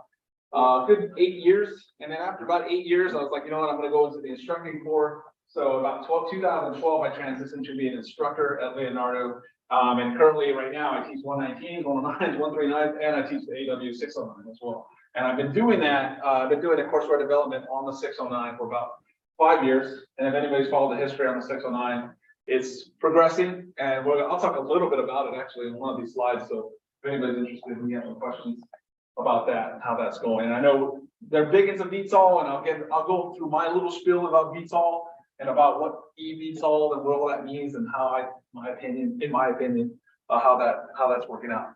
good 8 years. And then after about 8 years, I was like, you know what, I'm gonna go into the instructing corps. So about 2012, I transitioned to be an instructor at Leonardo. And currently right now I teach 119s, 109s, 139s, and I teach the AW 609 as well. And I've been doing that, I've been doing the courseware development on the 609 for about 5 years. And if anybody's followed the history on the 609, it's progressing. And I'll talk a little bit about it actually in one of these slides. So if anybody's interested, we have some questions about that and how that's going. And I know they're big into VTOL, and I'll go through my little spiel about VTOL and about what eVTOL and what all that means and how in my opinion, how that's working out.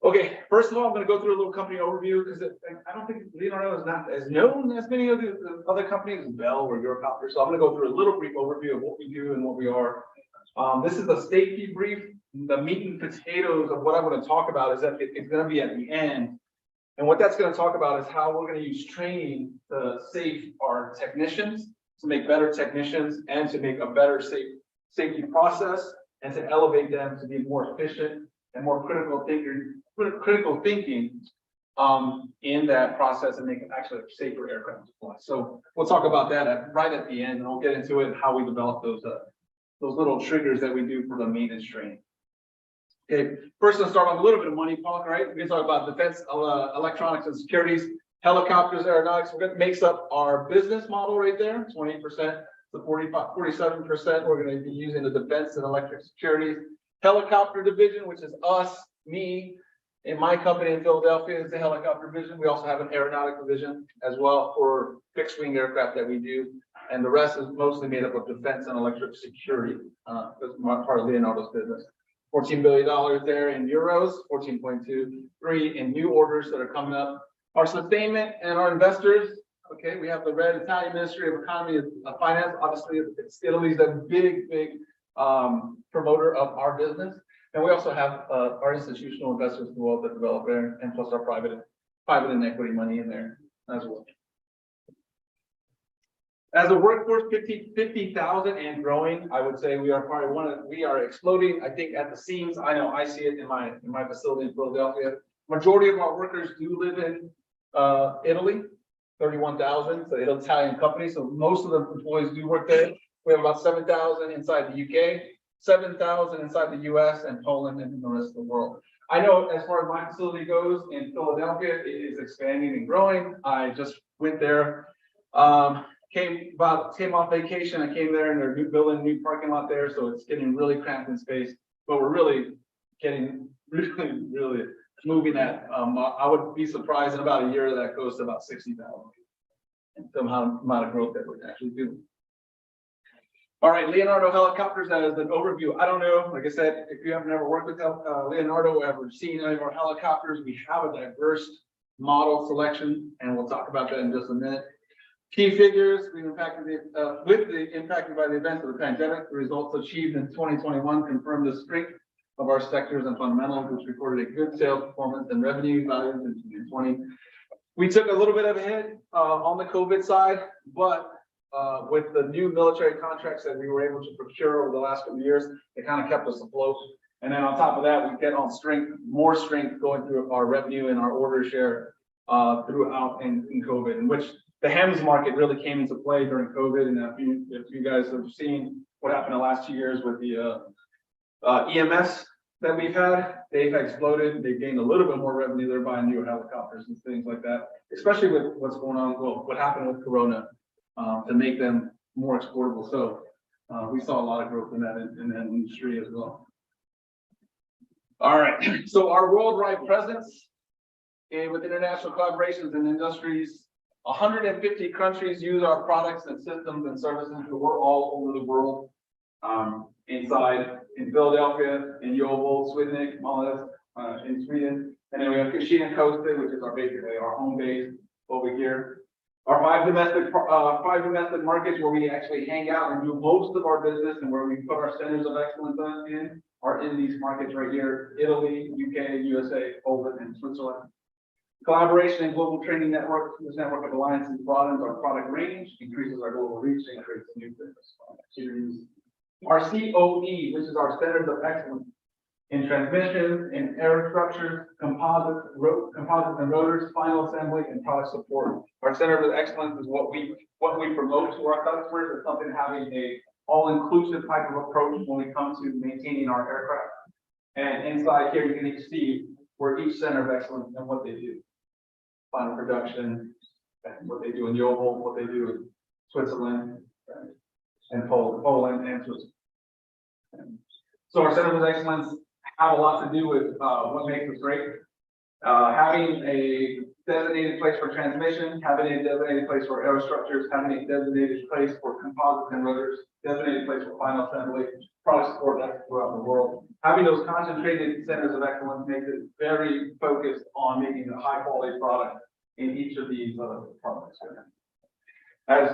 Okay, first of all, I'm going to go through a little company overview because I don't think Leonardo is not as known as many of the other companies, Bell or Eurocopter. So I'm going to go through a little brief overview of what we do and what we are. This is the safety brief. The meat and potatoes of what I'm going to talk about is that it's going to be at the end. And what that's going to talk about is how we're going to use training to save our technicians, to make better technicians, and to make a better safety process, and to elevate them to be more efficient and more critical thinking in that process and make it actually a safer aircraft to fly. So we'll talk about that right at the end, and we'll get into it and how we develop those little triggers that we do for the maintenance training. Okay, first let's start off a little bit of money talk, right? We're gonna talk about defense, electronics and securities, helicopters, aeronautics. Makes up our business model right there, 20% to 47%. We're gonna be using the defense and electric securities. Helicopter division, which is us, me, in my company in Philadelphia is the helicopter division. We also have an aeronautic division as well for fixed wing aircraft that we do. And the rest is mostly made up of defense and electric security. That's part of Leonardo's business. $14 billion there in euros, 14.23 in new orders that are coming up. Our sustainment and our investors. Okay, we have the Red Italian Ministry of Economy and Finance. Obviously, Italy's a big promoter of our business. And we also have our institutional investors as well that develop there, and plus our private and equity money in there as well. As a workforce, 50,000 and growing, I would say we are probably we are exploding, I think, at the seams. I know I see it in my facility in Philadelphia. Majority of our workers do live in Italy, 31,000, so it's an Italian company. So most of the employees do work there. We have about 7,000 inside the UK, 7,000 inside the US and Poland and the rest of the world. I know as far as my facility goes in Philadelphia, it is expanding and growing. I just went there. Came off vacation. I came there and they're building a new parking lot there. So it's getting really cramped in space, but we're really getting really moving that. I would be surprised in about a year that goes to about 60,000 and somehow amount of growth that we're actually doing. All right, Leonardo helicopters as an overview. I don't know, like I said, if you have never worked with Leonardo or ever seen any of our helicopters, we have a diverse model selection, and we'll talk about that in just a minute. Key figures, we've impacted impacted by the events of the pandemic. The results achieved in 2021 confirmed the strength of our sectors and fundamentals, which recorded a good sales performance and revenue values in 2020. We took a little bit of a hit on the COVID side, but with the new military contracts that we were able to procure over the last couple of years, it kind of kept us afloat. And then on top of that, we get on more strength going through our revenue and our order share throughout in COVID, in which the HEMS market really came into play during COVID. And if you guys have seen what happened the last 2 years with the EMS that we've had, they've exploded. They've gained a little bit more revenue. They're buying newer helicopters and things like that, especially with what's going on, well, what happened with Corona to make them more exportable. So we saw a lot of growth in that industry as well. All right, so our worldwide presence with international collaborations and industries, 150 countries use our products and systems and services. We're all over the world. inside in Philadelphia, in Yeovil, Swednik, Malmö, in Sweden. And then we have Kashina Costa, which is basically our home base over here. Our five domestic markets where we actually hang out and do most of our business and where we put our centers of excellence in are in these markets right here: Italy, UK, USA, Poland, and Switzerland. Collaboration and global training network. This network of alliances broadens our product range, increases our global reach, and creates new business opportunities. Our COE, which is our centers of excellence in transmission, in air structures, composites and rotors, final assembly, and product support. Our center of excellence is what we promote to our customers. It's something having a all-inclusive type of approach when we come to maintaining our aircraft. And inside here, you can see where each center of excellence and what they do. Final production, what they do in Yeovil, what they do in Switzerland, and Poland and Switzerland. So our centers of excellence have a lot to do with what makes us great. Having a designated place for transmission, having a designated place for aerostructures, having a designated place for composites and rotors, designated place for final assembly, product support throughout the world. Having those concentrated centers of excellence makes it very focused on making a high quality product in each of these products. As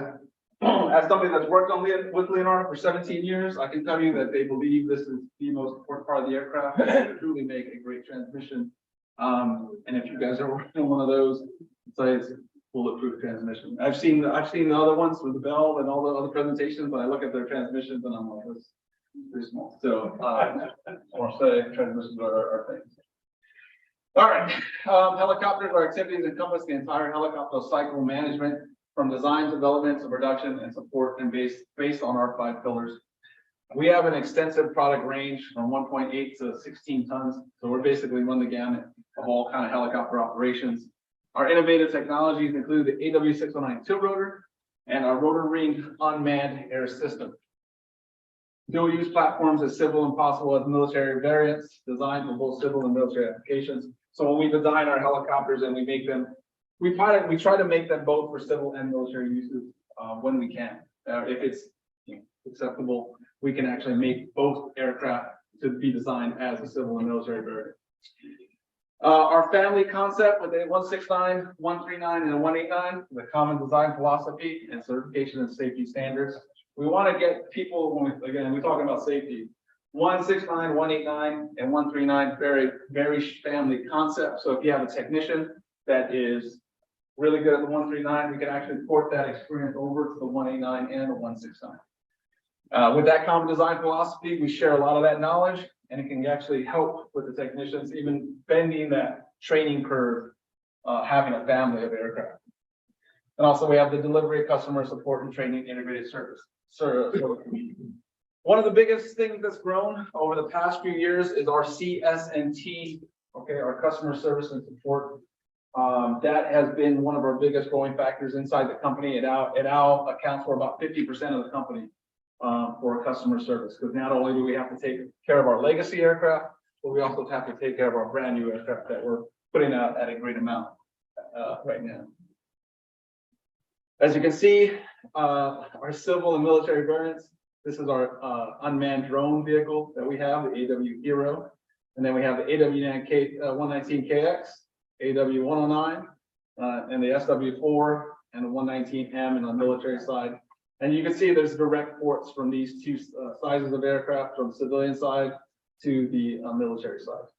somebody that's worked on with Leonardo for 17 years, I can tell you that they believe this is the most important part of the aircraft. They truly make a great transmission. And if you guys are working on one of those, it's bulletproof transmission. I've seen the other ones with the Bell and all the other presentations, but I look at their transmissions and I'm like, this is pretty small. So I want to say transmissions are things. All right, helicopters are activities encompass the entire helicopter cycle management, from design, development to production and support, and based on our 5 pillars. We have an extensive product range from 1.8 to 16 tons. So we're basically run the gamut of all kind of helicopter operations. Our innovative technologies include the AW609 tilt rotor and our rotor ring unmanned air system. Dual use platforms as civil and possible as military variants designed for both civil and military applications. So when we design our helicopters and we make them, we try to make them both for civil and military uses when we can. If it's acceptable, we can actually make both aircraft to be designed as a civil and military variant. Our family concept with a 169, 139, and a 189, the common design philosophy and certification and safety standards. We want to get people, again, we're talking about safety. 169, 189, and 139, very family concept. So if you have a technician that is really good at the 139, we can actually port that experience over to the 189 and the 169. With that common design philosophy, we share a lot of that knowledge, and it can actually help with the technicians, even bending that training curve, having a family of aircraft. And also we have the delivery, customer support, and training integrated service. One of the biggest things that's grown over the past few years is our CS&T, our customer service and support. That has been one of our biggest growing factors inside the company. It now accounts for about 50% of the company for customer service, because not only do we have to take care of our legacy aircraft, but we also have to take care of our brand new aircraft that we're putting out at a great amount right now. As you can see, our civil and military variants. This is our unmanned drone vehicle that we have, the AW Hero, and then we have the AW119KX, AW109, and the SW4 and the 119M on the military side. And you can see there's direct ports from these two sizes of aircraft, from civilian side to the military side.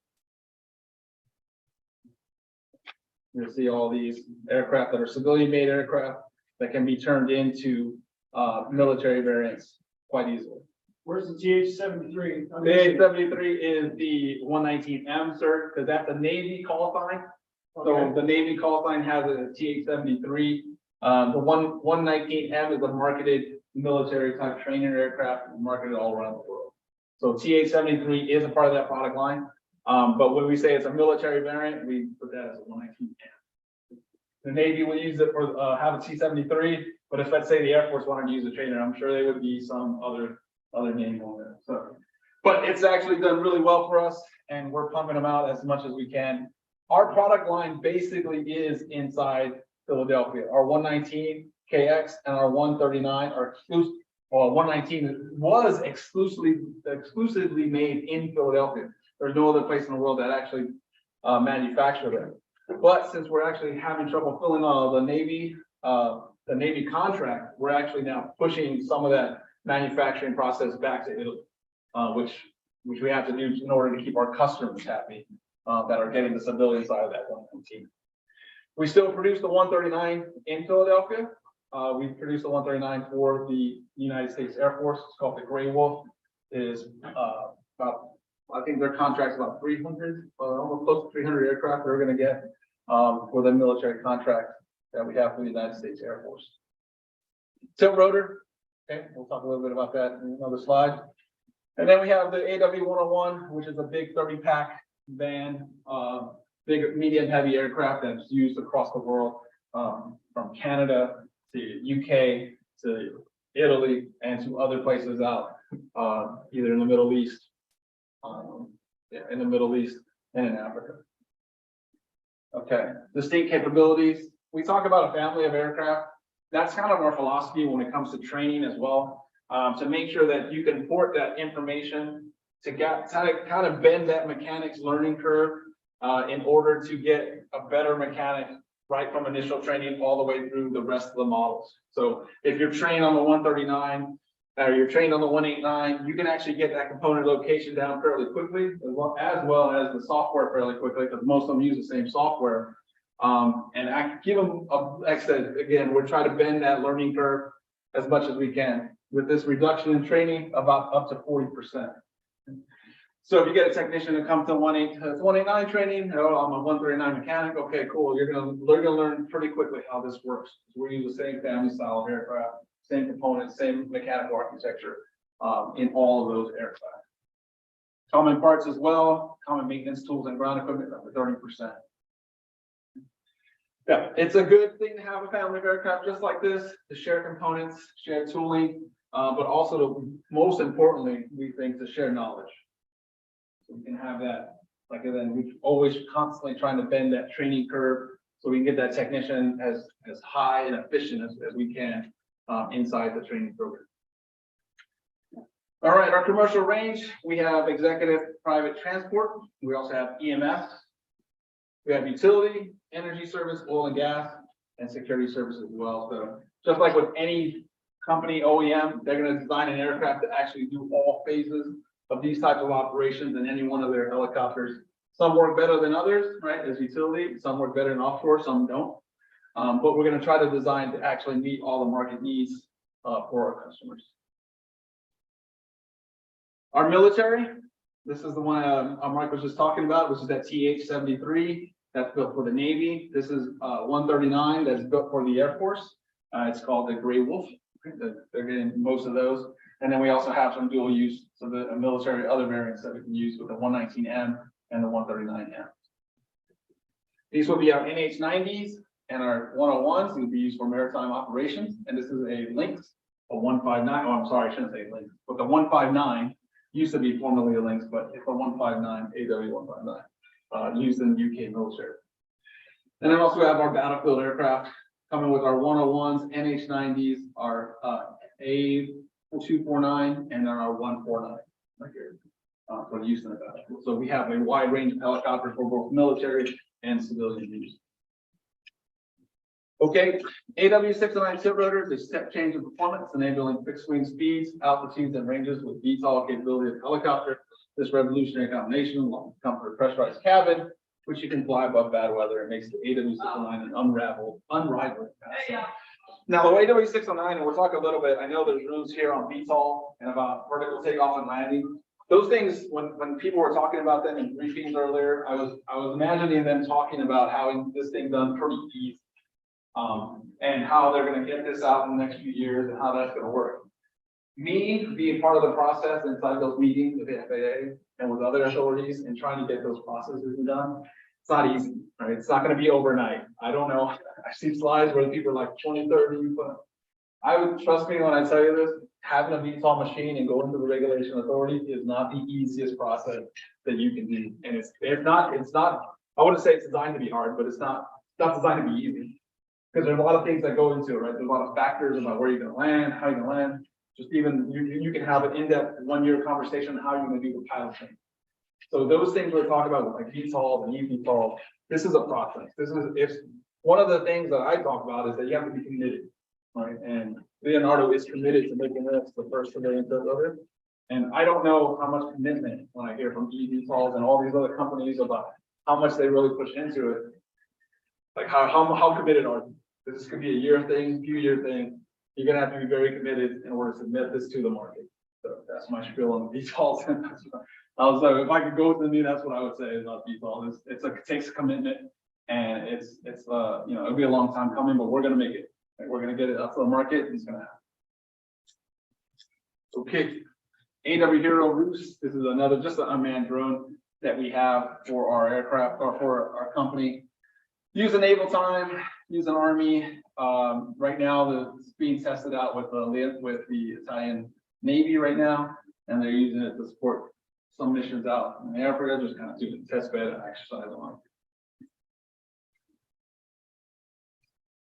You'll see all these aircraft that are civilian-made aircraft that can be turned into military variants quite easily. Where's the TH-73? The TH-73 is the 119M, sir, because that's a Navy call sign. So the Navy call sign has a TH-73. The 119M is a marketed military type trainer aircraft marketed all around the world. So TH-73 is a part of that product line. But when we say it's a military variant, we put that as a 119M. The Navy will use it for have a T-73, but if let's say the Air Force wanted to use a trainer, I'm sure they would be some other name on there. So, but it's actually done really well for us, and we're pumping them out as much as we can. Our product line basically is inside Philadelphia. Our 119KX and our 139 are Well, 119 was exclusively made in Philadelphia. There's no other place in the world that actually manufactured it. But since we're actually having trouble filling the Navy contract, we're actually now pushing some of that manufacturing process back to Italy, which we have to do in order to keep our customers happy that are getting the civilian side of that 119. We still produce the 139 in Philadelphia. We produce the 139 for the United States Air Force. It's called the Gray Wolf. It is about, I think their contract's about 300, almost close to 300 aircraft they're going to get for the military contract that we have for the United States Air Force. Tilt rotor. Okay, we'll talk a little bit about that in another slide. And then we have the AW101, which is a big 30-pack van, big, medium, heavy aircraft that's used across the world, from Canada to UK to Italy and to other places out, either in the Middle East, in the Middle East and in Africa. Okay, distinct capabilities. We talk about a family of aircraft. That's kind of our philosophy when it comes to training as well, to make sure that you can port that information to kind of bend that mechanic's learning curve in order to get a better mechanic right from initial training all the way through the rest of the models. So if you're trained on the 139 or you're trained on the 189, you can actually get that component location down fairly quickly, as well as the software fairly quickly, because most of them use the same software. And I give them, like I said, again, we're trying to bend that learning curve as much as we can with this reduction in training about up to 40%. So if you get a technician that comes to 189 training, oh, I'm a 139 mechanic. Okay, cool. You're gonna learn pretty quickly how this works. We use the same family style of aircraft, same components, same mechanical architecture in all of those aircraft. Common parts as well, common maintenance tools and ground equipment up to 30%. Yeah, it's a good thing to have a family of aircraft just like this, to share components, share tooling, but also to, most importantly, we think to share knowledge. So we can have that, like, and then we're always constantly trying to bend that training curve so we can get that technician as high and efficient as we can inside the training program. All right, our commercial range, we have executive private transport. We also have EMS. We have utility, energy service, oil and gas, and security services as well. So just like with any company OEM, they're going to design an aircraft to actually do all phases of these types of operations in any one of their helicopters. Some work better than others, right? As utility, some work better in offshore, some don't. But we're going to try to design to actually meet all the market needs for our customers. Our military, this is the one Mike was just talking about, which is that TH-73 that's built for the Navy. This is 139 that's built for the Air Force. It's called the Gray Wolf. They're getting most of those. And then we also have some dual use, so the military other variants that we can use with the 119M and the 139M. These will be our NH90s and our 101s. These will be used for maritime operations. And this is a Lynx, a 159. Oh, I'm sorry, I shouldn't say Lynx, but the 159 used to be formerly a Lynx, but it's a 159 AW159 used in the UK military. And then also we have our battlefield aircraft coming with our 101s, NH90s, our A249, and then our 149 right here for the use in the battlefield. So we have a wide range of helicopters for both military and civilian use. Okay, AW609 tilt rotors, a step change in performance, enabling fixed wing speeds, altitudes, and ranges with VTOL capability of helicopter. This revolutionary combination, along with comfort pressurized cabin, which you can fly above bad weather, it makes the AW609 an unrivaled asset. Now, the AW609, and we'll talk a little bit, I know there's rooms here on VTOL and about vertical takeoff and landing. Those things, when people were talking about them in briefings earlier, I was imagining them talking about having this thing done pretty easy. And how they're going to get this out in the next few years and how that's going to work. Me being part of the process inside those meetings with the FAA and with other authorities and trying to get those processes done, it's not easy, right? It's not going to be overnight. I don't know. I see slides where people are like 20, 30, but I would trust me when I tell you this, having a VTOL machine and going to the regulation authority is not the easiest process that you can do. And it's not, I wouldn't say it's designed to be hard, but it's not designed to be easy. Because there's a lot of things that go into it, right? There's a lot of factors about where you're going to land, how you're going to land. Just even, you can have an in-depth one-year conversation on how you're gonna do the pilot training. So those things we're talking about, like VTOL and eVTOL, this is a process. This is, if, one of the things that I talk about is that you have to be committed, right? And Leonardo is committed to making this the first civilian built rotor. And I don't know how much commitment when I hear from eVTOLs and all these other companies about how much they really push into it. Like how committed are you? This could be a year thing, few year thing. You're gonna have to be very committed in order to submit this to the market. So that's my spiel on the VTOLs. I was like, if I could go with me, that's what I would say about VTOL. It takes a commitment, and it's you know, it'll be a long time coming, but we're gonna make it. Like, we're gonna get it up to the market, and it's gonna happen. Okay, AW Hero Roost. This is another just an unmanned drone that we have for our aircraft or for our company. Use a naval time, use an army. Right now, it's being tested out with the Italian Navy right now, and they're using it to support some missions out in Africa, just kind of do the test bed and exercise on.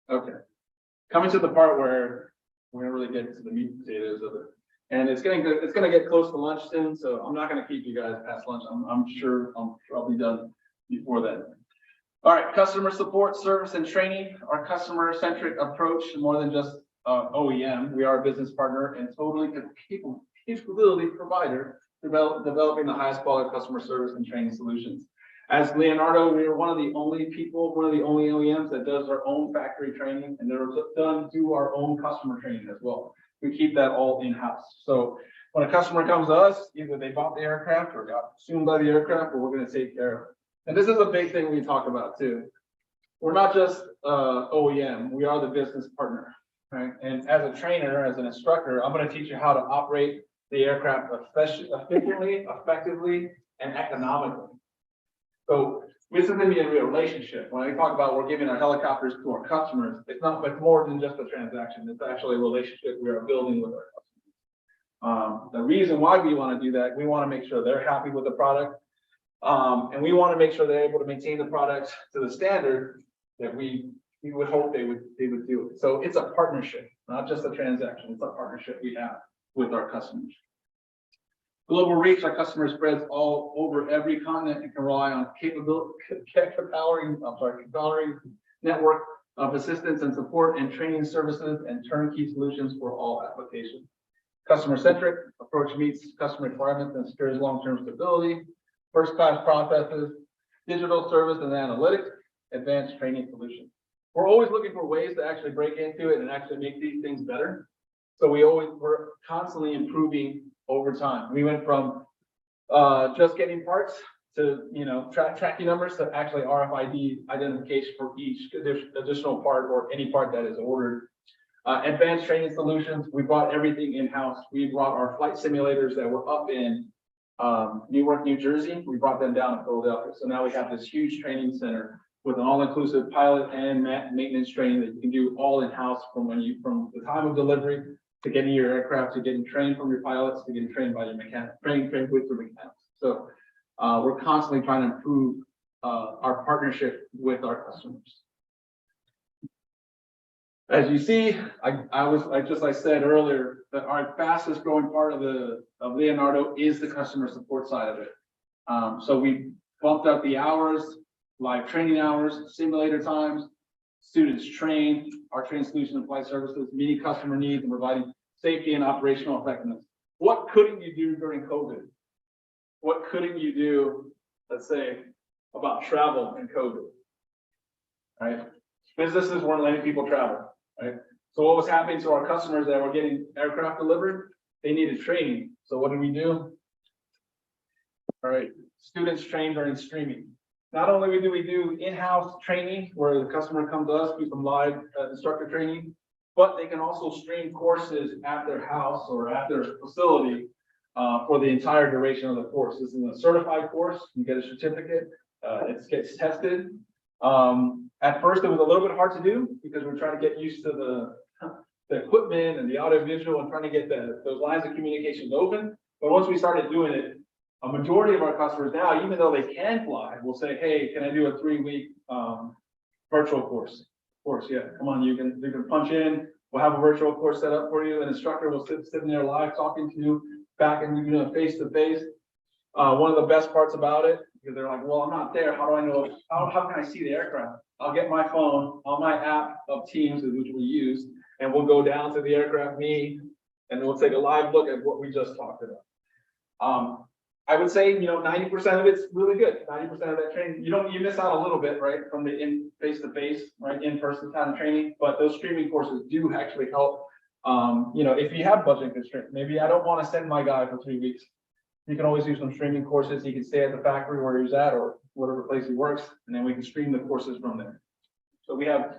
Okay, coming to the part where we're gonna really get to the meat and potatoes of it, and it's gonna get close to lunch soon, so I'm not gonna keep you guys past lunch. I'm sure I'll be done before then. All right, customer support, service, and training. Our customer-centric approach, more than just OEM, we are a business partner and totally capability provider, developing the highest quality customer service and training solutions. As Leonardo, we are one of the only OEMs that does our own factory training, and they're done do our own customer training as well. We keep that all in-house. So when a customer comes to us, either they bought the aircraft or got consumed by the aircraft, or we're going to take care of it. And this is a big thing we talk about too. We're not just OEM, we are the business partner, right? And as a trainer, as an instructor, I'm going to teach you how to operate the aircraft efficiently, effectively, and economically. So this is going to be a real relationship. When I talk about we're giving our helicopters to our customers, it's more than just a transaction. It's actually a relationship we are building with our customers. The reason why we want to do that, we want to make sure they're happy with the product. And we want to make sure they're able to maintain the product to the standard that we would hope they would do it. So it's a partnership, not just a transaction. It's a partnership we have with our customers. Global reach, our customer spreads all over every continent and can rely on compelling network of assistance and support and training services and turnkey solutions for all applications. Customer-centric approach meets customer requirements and secures long-term stability. First-class processes, digital service and analytics, advanced training solutions. We're always looking for ways to actually break into it and actually make these things better. So we're constantly improving over time. We went from just getting parts to, you know, tracking numbers to actually RFID identification for each additional part or any part that is ordered. Advanced training solutions, we brought everything in-house. We brought our flight simulators that were up in Newark, New Jersey. We brought them down to Philadelphia. So now we have this huge training center with an all-inclusive pilot and maintenance training that you can do all in-house from the time of delivery to getting your aircraft, to getting trained from your pilots, to getting trained by your mechanic, trained with your mechanics. So we're constantly trying to improve our partnership with our customers. As you see, I said earlier that our fastest growing part of Leonardo is the customer support side of it. So we bumped up the hours, live training hours, simulator times, students trained, our training solution and flight services, meeting customer needs and providing safety and operational effectiveness. What couldn't you do during COVID? What couldn't you do, let's say, about travel and COVID? Right? Businesses weren't letting people travel, right? So what was happening to our customers that were getting aircraft delivered? They needed training. So what did we do? All right, students trained during streaming. Not only do we do in-house training where the customer comes to us, do some live instructor training, but they can also stream courses at their house or at their facility for the entire duration of the course. This is a certified course. You get a certificate. It gets tested. At first, it was a little bit hard to do because we're trying to get used to the equipment and the audio visual and trying to get those lines of communications open. But once we started doing it, a majority of our customers now, even though they can fly, will say, "Hey, can I do a 3-week virtual course?" Yeah, come on, you can punch in. We'll have a virtual course set up for you. An instructor will sit there live talking to you back and you know face to face. One of the best parts about it, because they're like, well, I'm not there. How do I know? How can I see the aircraft? I'll get my phone on my app of Teams, which we use, and we'll go down to the aircraft, and we'll take a live look at what we just talked about. I would say, 90% of it's really good. 90% of that training, you miss out a little bit, right, from the face-to-face, right, in-person kind of training, but those streaming courses do actually help. If you have budget constraints, maybe I don't want to send my guy for 3 weeks. You can always do some streaming courses. He can stay at the factory where he's at or whatever place he works, and then we can stream the courses from there. So we have,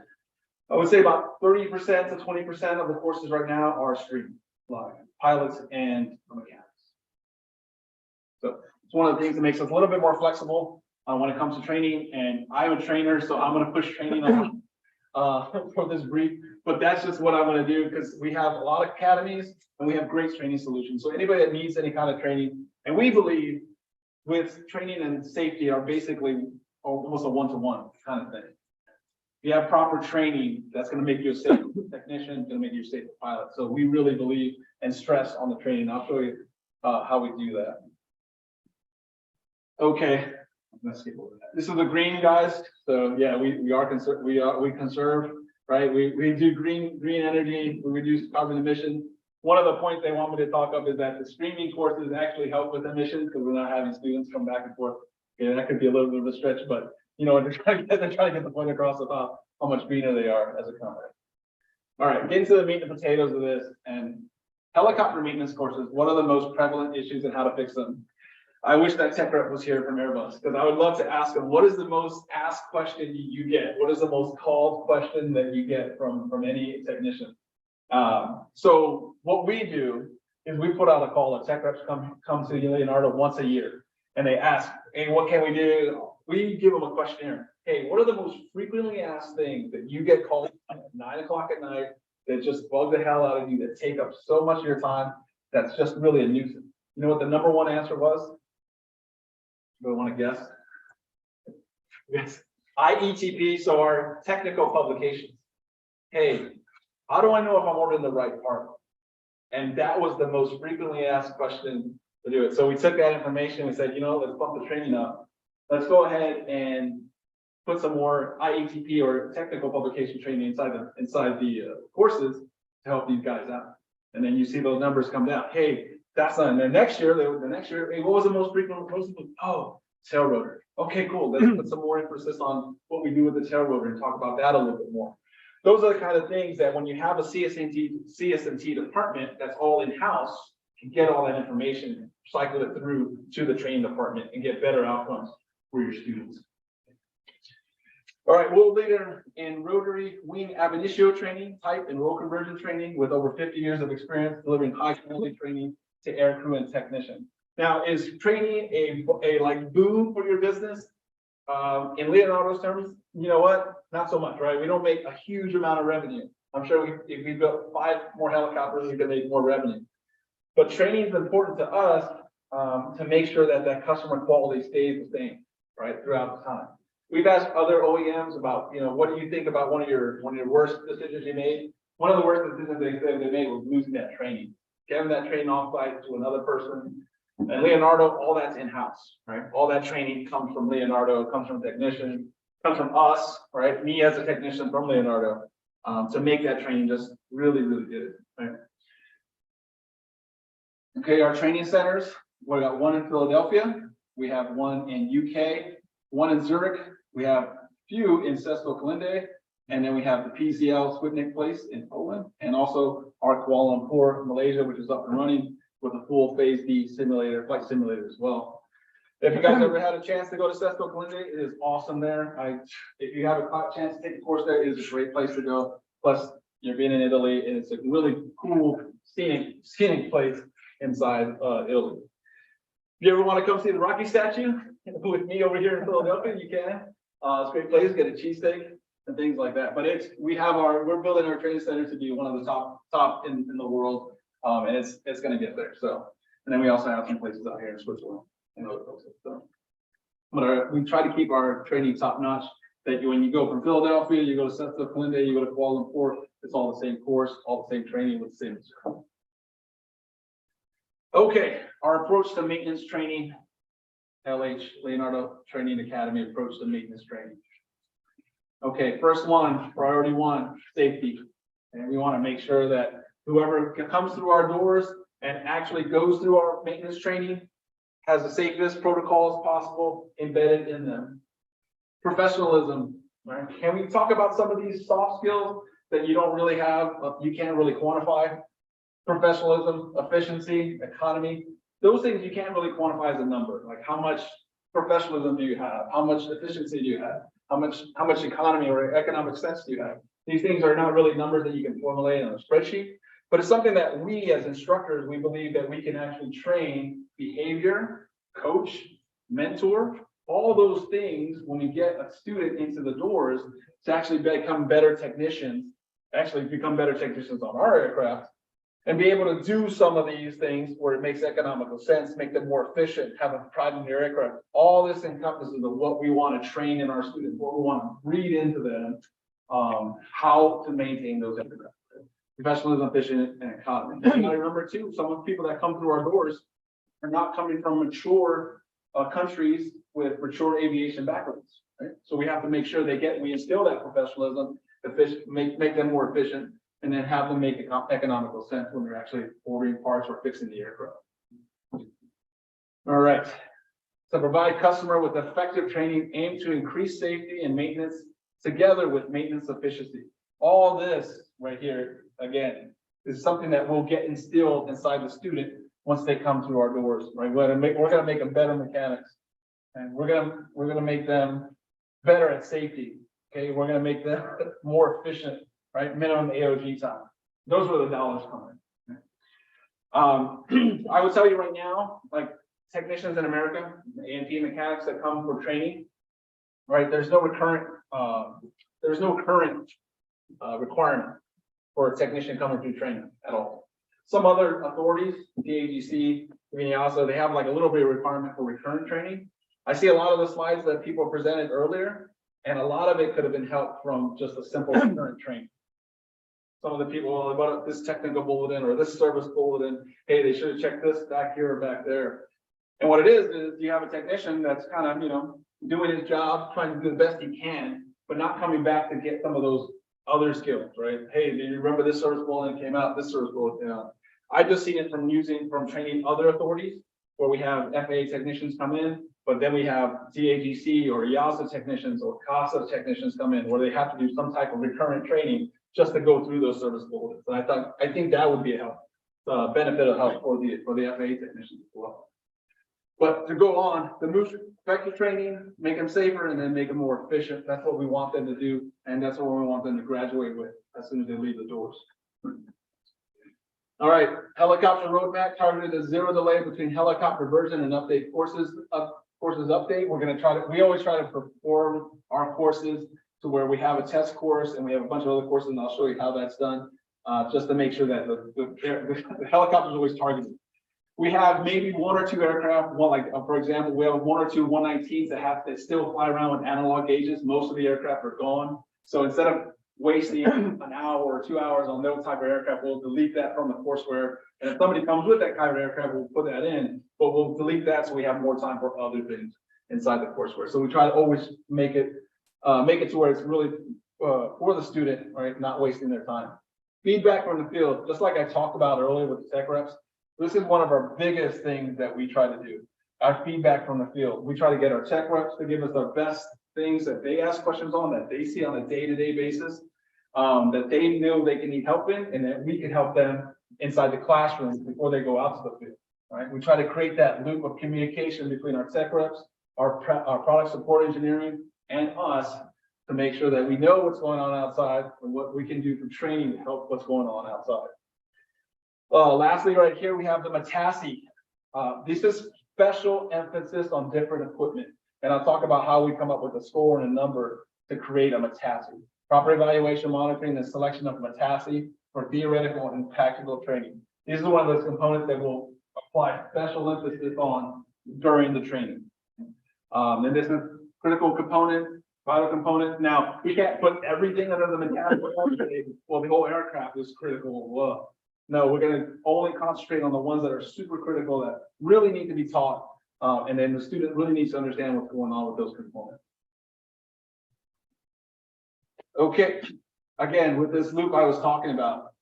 I would say about 30% to 20% of the courses right now are streamed live, pilots and mechanics. So it's one of the things that makes us a little bit more flexible when it comes to training. And I'm a trainer, so I'm going to push training on for this brief. But that's just what I'm going to do because we have a lot of academies and we have great training solutions. So anybody that needs any kind of training, and we believe with training and safety are basically almost a one-to-one kind of thing. If you have proper training, that's going to make you a safe technician, going to make you a safe pilot. So we really believe and stress on the training. I'll show you how we do that. Okay, let's skip over that. This is the green, guys. So yeah, we conserve, right? We do green energy, we reduce carbon emissions. One of the points they want me to talk up is that the streaming courses actually help with emissions because we're not having students come back and forth. Yeah, that could be a little bit of a stretch, but they're trying to get the point across about how much greener they are as a company. All right, get into the meat and potatoes of this. And helicopter maintenance courses, what are the most prevalent issues and how to fix them? I wish that tech rep was here from Airbus because I would love to ask them, what is the most asked question you get? What is the most called question that you get from any technician? So what we do is we put out a call. The tech reps come to Leonardo once a year and they ask, hey, what can we do? We give them a questionnaire. Hey, what are the most frequently asked things that you get called at 9 o'clock at night that just bug the hell out of you, that take up so much of your time? That's just really a nuisance. You know what the number one answer was? Do I want to guess? Yes. IETP, so our technical publications. Hey, how do I know if I'm ordering the right part? And that was the most frequently asked question to do it. So we took that information and said, let's bump the training up. Let's go ahead and put some more IETP or technical publication training inside the courses to help these guys out. And then you see those numbers come down. Hey, that's not in there. Next year, hey, what was the most frequent? Oh, tail rotor. Okay, cool. Let's put some more emphasis on what we do with the tail rotor and talk about that a little bit more. Those are the kind of things that when you have a CS&T department that's all in-house, you can get all that information, cycle it through to the training department and get better outcomes for your students. All right, world leader in rotary wing ab initio training, type and role conversion training with over 50 years of experience delivering high quality training to aircrew and technician. Now, is training a like boom for your business? In Leonardo's terms, you know what? Not so much, right? We don't make a huge amount of revenue. I'm sure if we built 5 more helicopters, we could make more revenue. But training is important to us to make sure that that customer quality stays the same, right, throughout the time. We've asked other OEMs about, what do you think about one of your worst decisions you made? One of the worst decisions they said they made was losing that training, getting that training off-site to another person. And Leonardo, all that's in-house, right? All that training comes from Leonardo, comes from technicians, comes from us, right? Me as a technician from Leonardo, to make that training just really, really good, right? Okay, our training centers, we got one in Philadelphia, we have one in UK, one in Zurich, we have a few in Sesto Colinde, and then we have the PCL Sputnik place in Poland, and also our Kuala Lumpur, Malaysia, which is up and running with a full phase D simulator, flight simulator as well. If you guys ever had a chance to go to Sesto Colinde, it is awesome there. If you have a chance to take a course there, it is a great place to go. Plus, you're being in Italy, and it's a really cool scenic place inside Italy. If you ever want to come see the Rocky statue with me over here in Philadelphia, you can. It's a great place, get a cheesesteak and things like that. But we're building our training center to be one of the top in the world. And it's going to get there. So, and then we also have some places out here in Switzerland and other places. So, but we try to keep our training top notch. That when you go from Philadelphia, you go to Sesto Colinde, you go to Kuala Lumpur, It's all the same course, all the same training with the same instructor. Okay, our approach to maintenance training. LH, Leonardo Training Academy approach to maintenance training. Okay, first one, priority one, safety. And we want to make sure that whoever comes through our doors and actually goes through our maintenance training has the safest protocols possible embedded in them. Professionalism, right? Can we talk about some of these soft skills that you don't really have, you can't really quantify? Professionalism, efficiency, economy, those things you can't really quantify as a number. Like how much professionalism do you have? How much efficiency do you have? How much economy or economic sense do you have? These things are not really numbers that you can formulate on a spreadsheet, but it's something that we as instructors, we believe that we can actually train behavior, coach, mentor, all those things when we get a student into the doors to actually become better technicians, on our aircraft, and be able to do some of these things where it makes economical sense, make them more efficient, have a pride in their aircraft. All this encompasses of what we want to train in our students, what we want to read into them, how to maintain those aircraft. Professionalism, efficient, and economy. You gotta remember too, some of the people that come through our doors are not coming from mature countries with mature aviation backgrounds, right? So we have to make sure we instill that professionalism, make them more efficient, and then have them make economical sense when they're actually ordering parts or fixing the aircraft. All right. So provide customer with effective training aimed to increase safety and maintenance together with maintenance efficiency. All this right here, again, is something that will get instilled inside the student once they come through our doors, right? We're gonna make them better mechanics, and we're gonna make them better at safety. Okay, we're gonna make them more efficient, right? Minimum AOG time. Those are the dollars coming. I would tell you right now, like technicians in America, A&P mechanics that come for training, right? There's no current requirement for a technician coming through training at all. Some other authorities, DAGC, also, they have like a little bit of requirement for recurrent training. I see a lot of the slides that people presented earlier, and a lot of it could have been helped from just a simple recurrent training. Some of the people, well, about this technical bulletin or this service bulletin, hey, they should have checked this back here or back there. And what it is you have a technician that's kind of, doing his job, trying to do the best he can, but not coming back to get some of those other skills, right? Hey, do you remember this service bulletin came out, this service bulletin came out? I just seen it from training other authorities where we have FAA technicians come in, but then we have DAGC or EASA technicians or CASA technicians come in where they have to do some type of recurrent training just to go through those service bulletins. And I think that would be a help, benefit of help for the FAA technicians as well. But to go on, the most effective training, make them safer and then make them more efficient. That's what we want them to do. And that's what we want them to graduate with as soon as they leave the doors. All right, helicopter roadmap targeted at 0 delay between helicopter version and update courses update. We always try to perform our courses to where we have a test course and we have a bunch of other courses, and I'll show you how that's done, just to make sure that the helicopter is always targeted. We have maybe 1 or 2 aircraft, for example, we have 1 or 2 119s that still fly around with analog gauges. Most of the aircraft are gone. So instead of wasting an hour or 2 hours on those type of aircraft, we'll delete that from the courseware. And if somebody comes with that kind of aircraft, we'll put that in, but we'll delete that so we have more time for other things inside the courseware. So we try to always make it to where it's really for the student, right? Not wasting their time. Feedback from the field, just like I talked about earlier with the tech reps. This is one of our biggest things that we try to do. Our feedback from the field. We try to get our tech reps to give us the best things that they ask questions on, that they see on a day-to-day basis, that they know they can need help in, and that we can help them inside the classroom before they go out to the field. Right? We try to create that loop of communication between our tech reps, our product support engineering, and us to make sure that we know what's going on outside and what we can do for training to help what's going on outside. Lastly, right here, we have the MATASI. This is special emphasis on different equipment. And I'll talk about how we come up with a score and a number to create a MATASI. Proper evaluation, monitoring, and selection of MATASI for theoretical and practical training. These are one of those components that we'll apply special emphasis on during the training. And this is a critical component Vital component. Now, we can't put everything under the mechanical. Well, the whole aircraft is critical. Well, no, we're gonna only concentrate on the ones that are super critical that really need to be taught. And then the student really needs to understand what's going on with those components. Okay, again, with this loop I was talking about,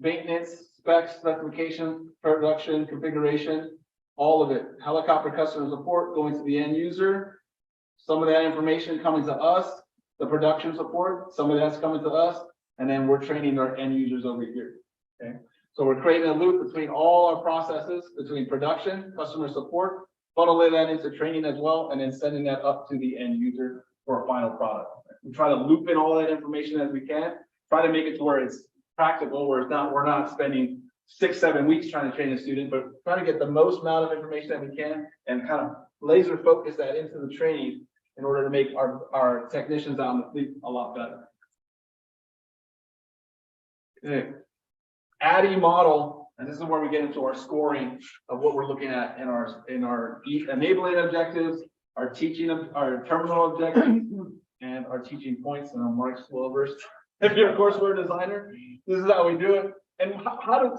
maintenance, specs, specification, production, configuration, all of it. Helicopter customer support going to the end user. Some of that information coming to us, the production support, some of that's coming to us, and then we're training our end users over here. Okay, so we're creating a loop between all our processes, between production, customer support, funneling that into training as well, and then sending that up to the end user for a final product. We try to loop in all that information as we can, try to make it to where it's practical, where it's not, we're not spending 6-7 weeks trying to train a student, but trying to get the most amount of information that we can and kind of laser focus that into the training in order to make our technicians out in the fleet a lot better. Okay. ADDIE model, and this is where we get into our scoring of what we're looking at in our enabling objectives, our teaching of our terminal objectives, and our teaching points. And I'm Mark Slovers. If you're a courseware designer, this is how we do it. And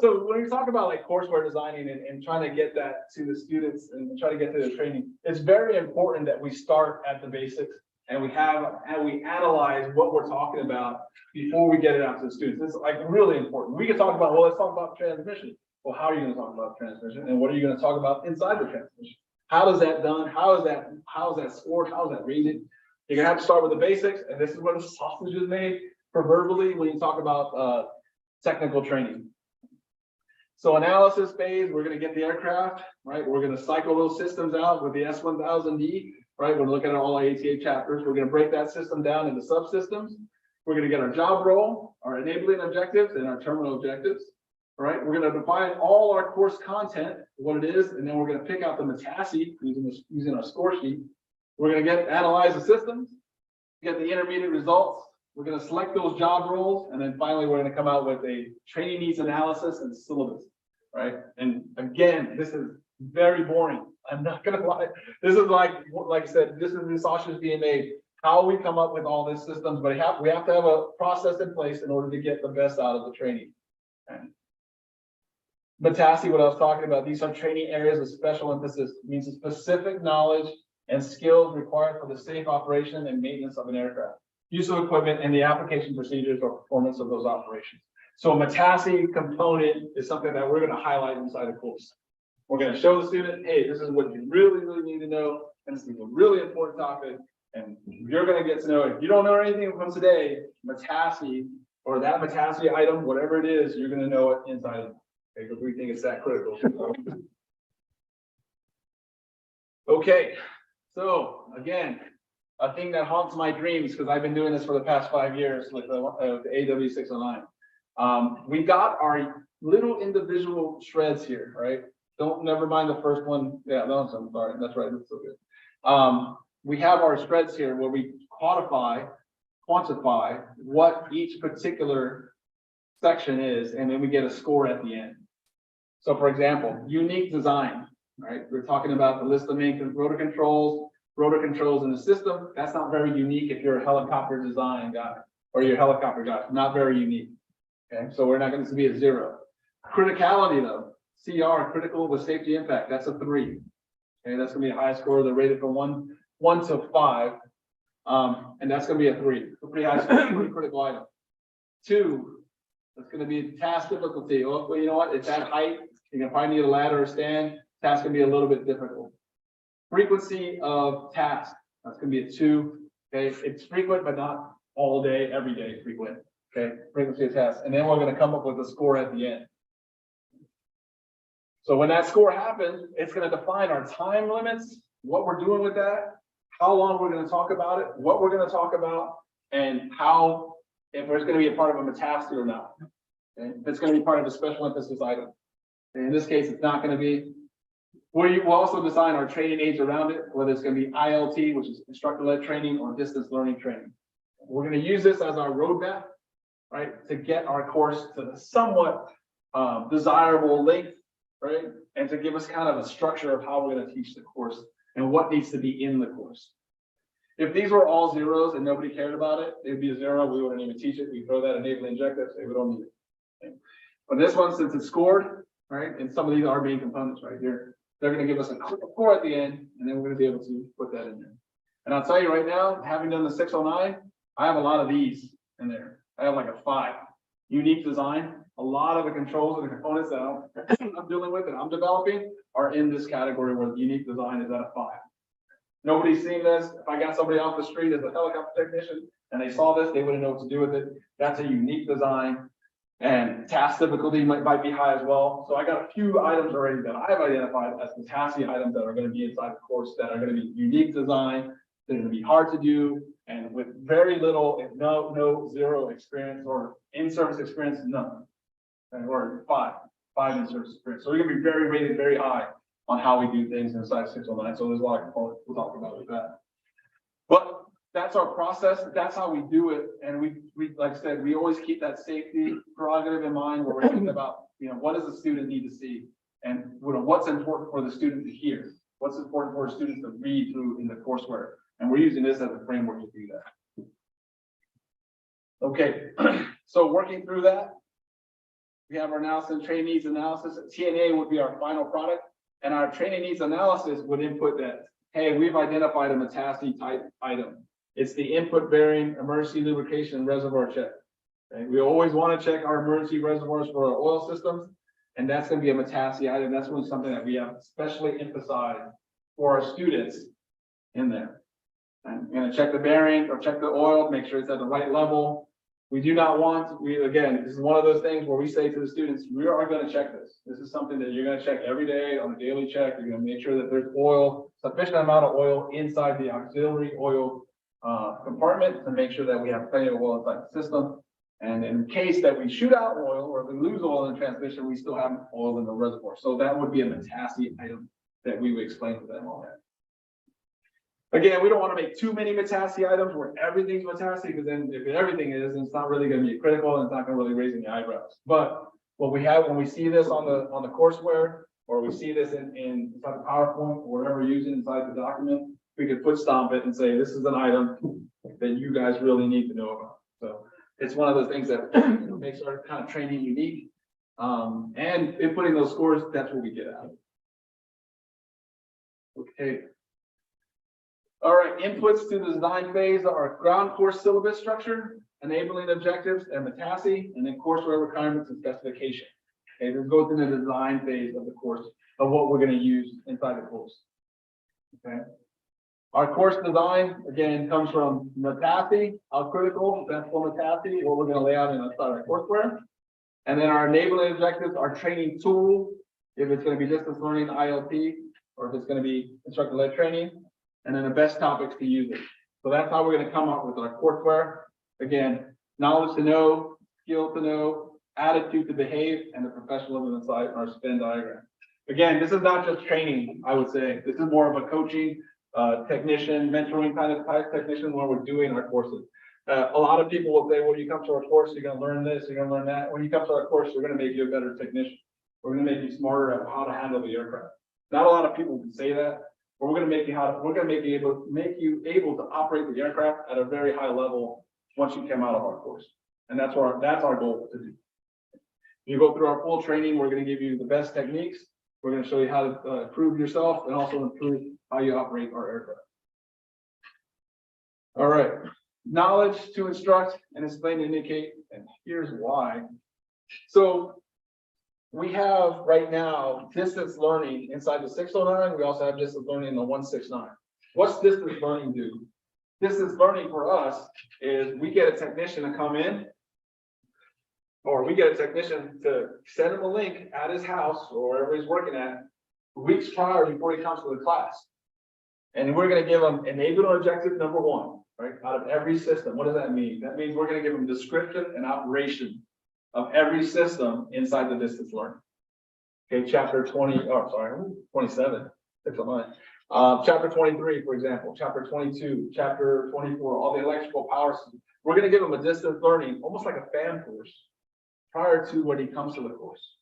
so when we talk about like courseware designing and trying to get that to the students and try to get to the training, it's very important that we start at the basics and we analyze what we're talking about before we get it out to the students. It's like really important. We can talk about, well, let's talk about transmission. Well, how are you going to talk about transmission? And what are you going to talk about inside the transmission? How is that done? How is that scored? How is that rated? You're gonna have to start with the basics, and this is where the sausage is made proverbially when you talk about technical training. So analysis phase, we're gonna get the aircraft, right? We're gonna cycle those systems out with the S1000D, right? We're looking at all our ATA chapters. We're gonna break that system down into subsystems. We're gonna get our job role, our enabling objectives, and our terminal objectives. All right, we're going to define all our course content, what it is, and then we're going to pick out the Metasse using our score sheet. We're going to analyze the systems, get the intermediate results. We're going to select those job roles, and then finally we're going to come out with a training needs analysis and syllabus. Right, and again, this is very boring. I'm not going to lie. This is like I said, this is the sausage being made. How we come up with all these systems, but we have to have a process in place in order to get the best out of the training. Okay. Metasse, what I was talking about, these are training areas of special emphasis, means the specific knowledge and skills required for the safe operation and maintenance of an aircraft, use of equipment, and the application procedures or performance of those operations. So a Metasse component is something that we're going to highlight inside the course. We're going to show the student, hey, this is what you really, really need to know, and this is a really important topic, and you're going to get to know it. If you don't know anything from today, Metasse, or that Metasse item, whatever it is, you're going to know it inside of it. Because we think it's that critical. Okay, so again, a thing that haunts my dreams, because I've been doing this for the past 5 years with the AW609. We got our little individual shreds here, right? Never mind the first one. Yeah, no, I'm sorry. That's right. That's so good. We have our shreds here where we quantify what each particular section is, and then we get a score at the end. So for example, unique design, right? We're talking about the list of main rotor controls in the system. That's not very unique if you're a helicopter design guy or you're a helicopter guy, not very unique. Okay, so we're not going to be a 0. Criticality though, CR, critical with safety impact, that's a 3. Okay, that's going to be a high score. They're rated from 1 to 5. And that's going to be a 3. A pretty high score, pretty critical item. 2, that's going to be task difficulty. Well, you know what? It's at height. You're going to probably need a ladder or stand. Task can be a little bit difficult. Frequency of task. That's going to be a 2. Okay, it's frequent, but not all day, every day frequent. Okay, frequency of task. And then we're going to come up with a score at the end. So when that score happens, it's going to define our time limits, what we're doing with that, how long we're going to talk about it, what we're going to talk about, and how, if it's going to be a part of a Metasse or not. Okay? If it's going to be part of a special emphasis item. And in this case, it's not going to be. We'll also design our training aids around it, whether it's going to be ILT, which is instructor-led training, or distance learning training. We're going to use this as our roadmap, right, to get our course to the somewhat desirable length, right, and to give us kind of a structure of how we're going to teach the course and what needs to be in the course. If these were all zeros and nobody cared about it, it'd be a zero, we wouldn't even teach it, we throw that enabling objective, say we don't need it. Okay. But this one, since it's scored, right, and some of these are being components right here, they're gonna give us a score at the end, and then we're gonna be able to put that in there. And I'll tell you right now, having done the 609, I have a lot of these in there. I have like a 5. Unique design, a lot of the controls and the components that I'm dealing with and I'm developing are in this category where the unique design is at a 5. Nobody's seen this. If I got somebody off the street as a helicopter technician and they saw this, they wouldn't know what to do with it. That's a unique design. And task difficulty might be high as well. So I got a few items already that I've identified as the TASI items that are going to be inside the course that are going to be unique design. They're going to be hard to do and with very little, if no zero experience or in-service experience, none. And or five in-service experience. So we're going to be very rated very high on how we do things inside 609. So there's a lot of components we'll talk about with that. But that's our process. That's how we do it. And we like I said, we always keep that safety prerogative in mind where we're thinking about, what does the student need to see? And what's important for the student to hear? What's important for students to read through in the courseware? And we're using this as a framework to do that. Okay, so working through that, we have our analysis, training needs analysis. TNA would be our final product. And our training needs analysis would input that, hey, we've identified a METASI type item. It's the input bearing emergency lubrication reservoir check. Okay? We always want to check our emergency reservoirs for our oil systems. And that's going to be a METASI item. That's really something that we have especially emphasized for our students in there. I'm going to check the bearing or check the oil, make sure it's at the right level. We do not want, again, this is one of those things where we say to the students, we are going to check this. This is something that you're going to check every day on a daily check. You're going to make sure that there's oil, sufficient amount of oil inside the auxiliary oil compartment to make sure that we have plenty of oil inside the system. And in case that we shoot out oil or we lose oil in transmission, we still have oil in the reservoir. So that would be a METASI item that we would explain to them on that. Again, we don't want to make too many METASI items where everything's METASI, because then if everything is, it's not really going to be critical and it's not going to really raise any eyebrows. But what we have when we see this on the courseware, or we see this inside the PowerPoint, or whatever we're using inside the document, we could foot stomp it and say, this is an item that you guys really need to know about. So it's one of those things that makes our kind of training unique. And in putting those scores, that's what we get out of it. Okay. All right, inputs to the design phase are ground course syllabus structure, enabling objectives, and METASI, and then courseware requirements and specification. Okay, this goes into the design phase of the course of what we're going to use inside the course. Okay. Our course design, again, comes from METASI, how critical, that's for METASI, what we're going to lay out inside our courseware. And then our enabling objectives, our training tool, if it's going to be distance learning, ILT, or if it's going to be instructor-led training. And then the best topics to use it. So that's how we're going to come up with our courseware. Again, knowledge to know, skill to know, attitude to behave, and the professionalism inside our Venn diagram. Again, this is not just training, I would say. This is more of a coaching, technician, mentoring kind of type technician when we're doing our courses. A lot of people will say, well, you come to our course, you're going to learn this, you're going to learn that. When you come to our course, we're going to make you a better technician. We're going to make you smarter at how to handle the aircraft. Not a lot of people can say that. We're going to make you able to operate the aircraft at a very high level once you come out of our course. And that's our goal to do. You go through our full training, we're going to give you the best techniques. We're going to show you how to improve yourself and also improve how you operate our aircraft. All right. Knowledge to instruct and explain and indicate, and here's why. So we have right now distance learning inside the 609. We also have distance learning in the 169. What's distance learning do? Distance learning for us is we get a technician to come in, or we get a technician to send him a link at his house or wherever he's working at weeks prior before he comes to the class. And we're going to give him enabling objective number 1, right? Out of every system. What does that mean? That means we're going to give him description and operation of every system inside the distance learning. Okay, chapter 27, 609. Chapter 23, for example, chapter 22, chapter 24, all the electrical power systems. We're going to give him a distance learning, almost like a fan course, prior to when he comes to the course.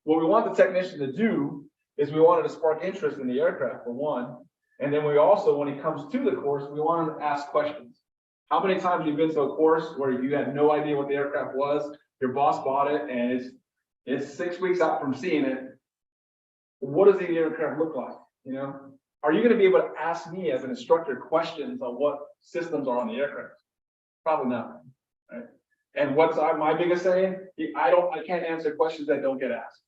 What we want the technician to do is we wanted to spark interest in the aircraft, for one, And then we also, when he comes to the course, we want him to ask questions. How many times have you been to a course where you had no idea what the aircraft was? Your boss bought it and it's 6 weeks out from seeing it. What does the aircraft look like? You know, are you going to be able to ask me as an instructor questions on what systems are on the aircraft? Probably not, right? And what's my biggest saying? I can't answer questions that don't get asked.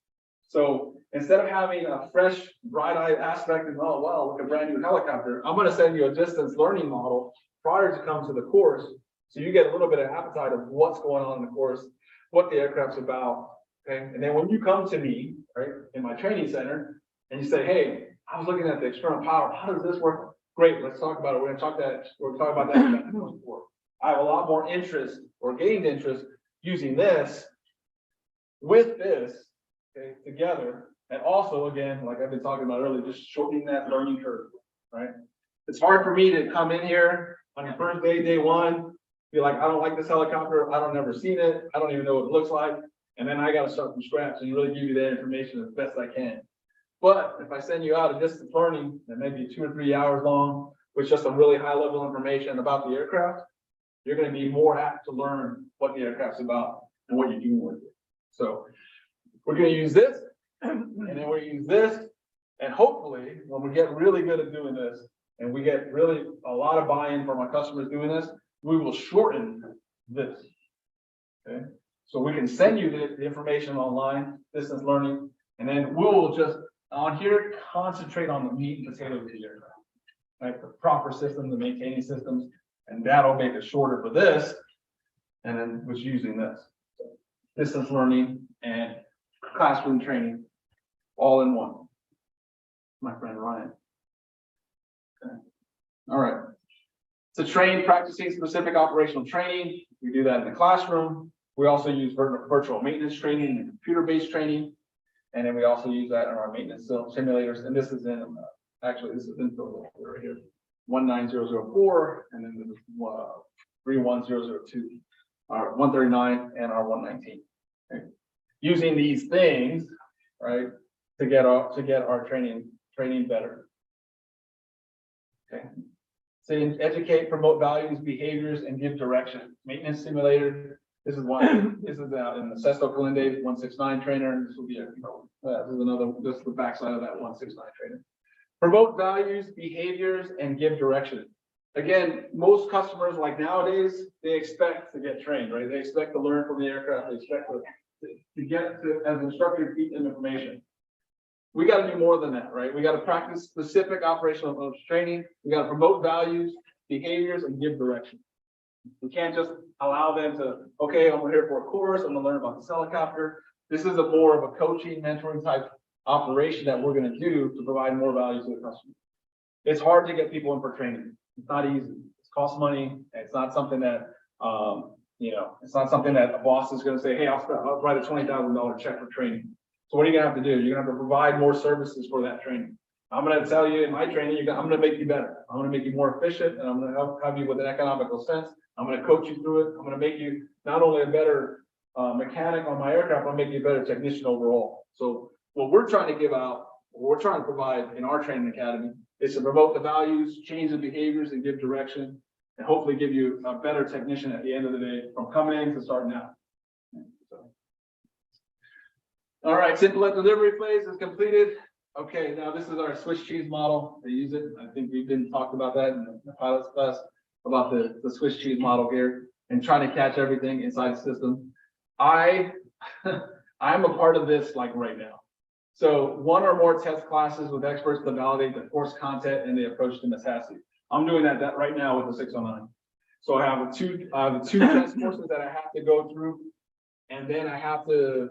So instead of having a fresh, bright-eyed aspect and, oh, wow, look, a brand new helicopter, I'm going to send you a distance learning model prior to come to the course. So you get a little bit of appetite of what's going on in the course, what the aircraft's about. Okay. And then when you come to me, right, in my training center, and you say, hey, I was looking at the external power. How does this work? Great. Let's talk about it. We're going to talk about that before. I have a lot more interest or gained interest using this with this, okay, together. And also, again, like I've been talking about earlier, just shortening that learning curve, right? It's hard for me to come in here on your first day, day one, be like, I don't like this helicopter. I don't never seen it. I don't even know what it looks like. And then I got to start from scratch and really give you that information as best I can. But if I send you out a distance learning that may be 2 or 3 hours long with just some really high level information about the aircraft, you're going to be more apt to learn what the aircraft's about and what you're doing with it. So we're going to use this, and then we'll use this, and hopefully when we get really good at doing this, and we get really a lot of buy-in from our customers doing this, we will shorten this. Okay, so we can send you the information online, distance learning, and then we'll just on here concentrate on the meat and potatoes of the aircraft, right? The proper system, the maintaining systems, and that'll make it shorter for this. And then was using this distance learning and classroom training all in one. My friend Ryan. Okay. All right. To train, practicing specific operational training. We do that in the classroom. We also use virtual maintenance training and computer-based training. And then we also use that in our maintenance simulators. And this is in, actually, this is in right here, 19004, and then this is 31002, our 139 and our 119. Okay. Using these things, right, to get our training better. Okay. So educate, promote values, behaviors, and give direction. Maintenance simulator. This is one. This is out in the Sesto Calinde 169 trainer. This will be this is another. This is the backside of that 169 trainer. Promote values, behaviors, and give direction. Again, most customers, like nowadays, they expect to get trained, right? They expect to learn from the aircraft. They expect to get to, as an instructor, feed them information. We got to do more than that, right? We got to practice specific operational approach training. We got to promote values, behaviors, and give direction. We can't just allow them to, okay, I'm here for a course. I'm going to learn about this helicopter. This is more of a coaching, mentoring type operation that we're going to do to provide more value to the customer. It's hard to get people in for training. It's not easy. It costs money. It's not something that, it's not something that a boss is going to say, hey, I'll write a $20,000 check for training. So what are you going to have to do? You're going to have to provide more services for that training. I'm going to tell you in my training, I'm going to make you better. I'm going to make you more efficient, and I'm going to have you with an economical sense. I'm going to coach you through it. I'm going to make you not only a better mechanic on my aircraft, I'll make you a better technician overall. So what we're trying to give out, what we're trying to provide in our training academy is to promote the values, change the behaviors, and give direction, and hopefully give you a better technician at the end of the day from coming in to starting out. So. All right, simple delivery phase is completed. Okay, now this is our Swiss cheese model. They use it. I think we've been talked about that in the pilot's class about the Swiss cheese model here and trying to catch everything inside the system. I'm a part of this like right now. So one or more test classes with experts to validate the course content and the approach to Metaxas. I'm doing that right now with the 609. So I have the two test courses that I have to go through, and then I have to,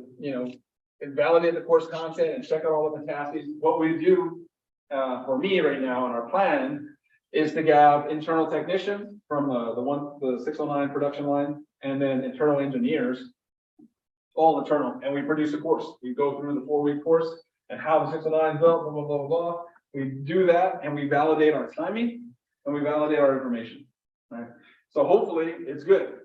validate the course content and check out all the Metaxas. What we do for me right now in our plan is to have internal technicians from the 609 production line, and then internal engineers, all internal, and we produce a course. We go through the 4-week course and how the 609 is built, blah, blah, blah, blah. We do that and we validate our timing and we validate our information. Right? So hopefully it's good.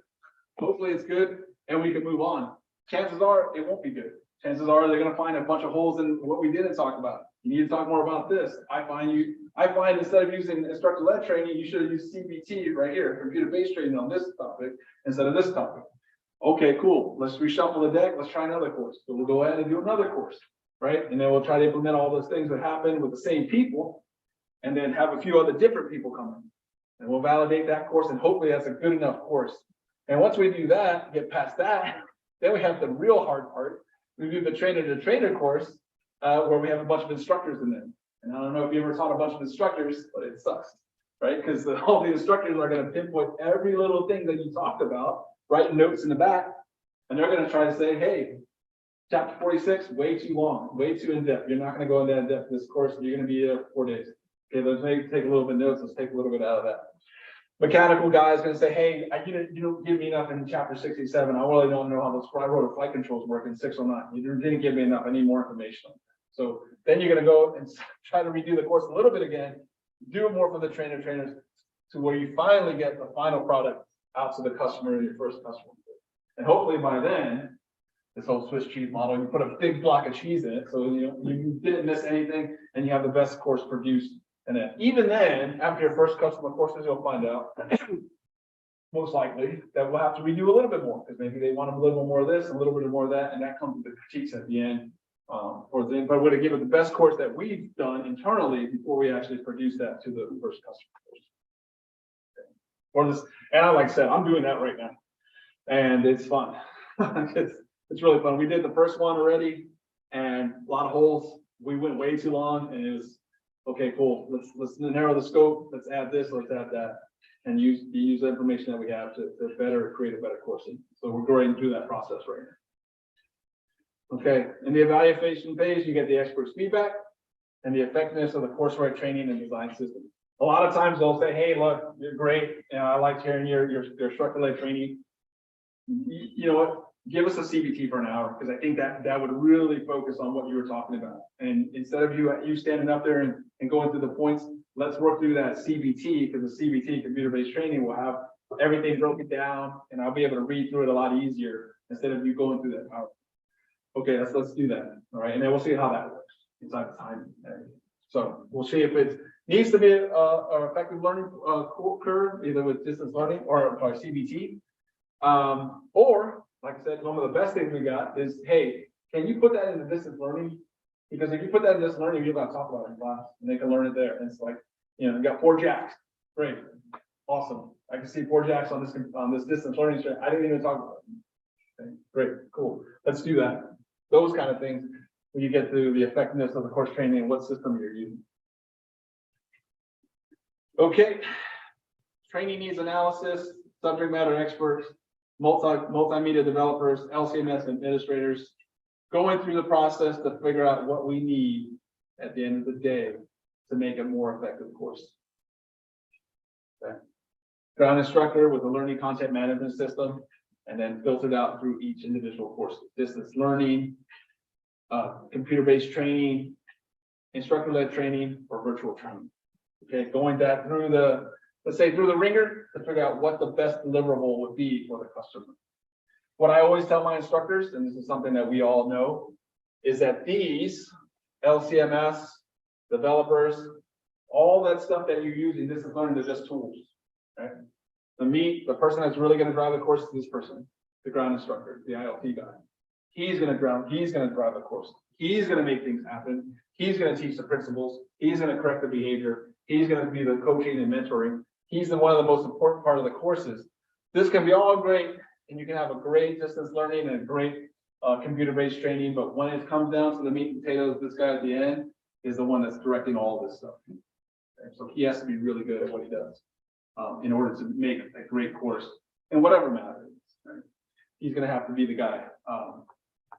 Hopefully it's good and we can move on. Chances are it won't be good. chances are they're gonna find a bunch of holes in what we didn't talk about. You need to talk more about this. I find instead of using instructor-led training, you should have used CBT right here, computer-based training on this topic instead of this topic. Okay, cool. Let's reshuffle the deck. Let's try another course. So we'll go ahead and do another course, right? And then we'll try to implement all those things that happen with the same people, and then have a few other different people come in. And we'll validate that course, and hopefully that's a good enough course. And once we do that, get past that, then we have the real hard part. We do the trainer-to-trainer course, where we have a bunch of instructors in there. And I don't know if you ever taught a bunch of instructors, but it sucks, right? Because all the instructors are going to pinpoint every little thing that you talked about, write notes in the back, and they're going to try to say, hey, chapter 46, way too long, way too in-depth. You're not going to go into in-depth this course. You're going to be there for 4 days. Okay, let's maybe take a little bit of notes. Let's take a little bit out of that. Mechanical guy is going to say, hey, you don't give me enough in chapter 67. I really don't know how those I wrote flight controls work in 609. You didn't give me enough. I need more information. So then you're going to go and try to redo the course a little bit again, do it more for the trainers to where you finally get the final product out to the customer, your first customer. And hopefully by then, this whole Swiss cheese model, you put a big block of cheese in it. So you didn't miss anything and you have the best course produced. And then even then, after your first customer courses, you'll find out most likely that we'll have to redo a little bit more because maybe they want a little bit more of this, a little bit more of that, and that comes with the critiques at the end. But we're to give it the best course that we've done internally before we actually produce that to the first customer. Or this, and like I said, I'm doing that right now, and it's fun. it's really fun. We did the first one already, and a lot of holes. We went way too long, and it was okay. Cool. Let's narrow the scope. Let's add this. Let's add that, and use the information that we have to better create a better course. So we're going through that process right now. Okay, in the evaluation phase, you get the expert's feedback and the effectiveness of the coursework training and design system. A lot of times they'll say, hey, look, you're great. I liked hearing your instructor-led training. You know what? Give us a CBT for an hour, because I think that would really focus on what you were talking about. And instead of you standing up there and going through the points, let's work through that CBT, because the CBT, computer-based training, will have everything broken down, and I'll be able to read through it a lot easier instead of you going through that PowerPoint. Okay, let's do that. All right, and then we'll see how that works inside the time. So we'll see if it needs to be an effective learning curve, either with distance learning or CBT. Or, like I said, one of the best things we got is, hey, can you put that into distance learning? Because if you put that in distance learning, you're going to talk about it in class, and they can learn it there. And it's like, you got 4 jacks. Great, awesome. I can see 4 jacks on this distance learning stream. I didn't even talk about it. Okay, great, cool. Let's do that. Those kind of things when you get to the effectiveness of the course training and what system you're using. Okay, training needs analysis, subject matter experts, multimedia developers, LCMS administrators, going through the process to figure out what we need at the end of the day to make a more effective course. Okay. Ground instructor with a learning content management system, and then filtered out through each individual course. Distance learning, computer-based training, instructor-led training, or virtual training. Okay, going that through let's say through the ringer to figure out what the best deliverable would be for the customer. What I always tell my instructors, and this is something that we all know, is that these LCMS, developers, all that stuff that you use in distance learning is just tools. Right? The person that's really going to drive the course is this person, the ground instructor, the ILT guy. He's going to drive the course. He's going to make things happen. He's going to teach the principles. He's going to correct the behavior. He's going to be the coaching and mentoring. He's one of the most important part of the courses. This can be all great, and you can have a great distance learning and a great computer-based training, but when it comes down to the meat and potatoes, this guy at the end is the one that's directing all this stuff. Okay? So he has to be really good at what he does in order to make a great course in whatever matter. Right? He's going to have to be the guy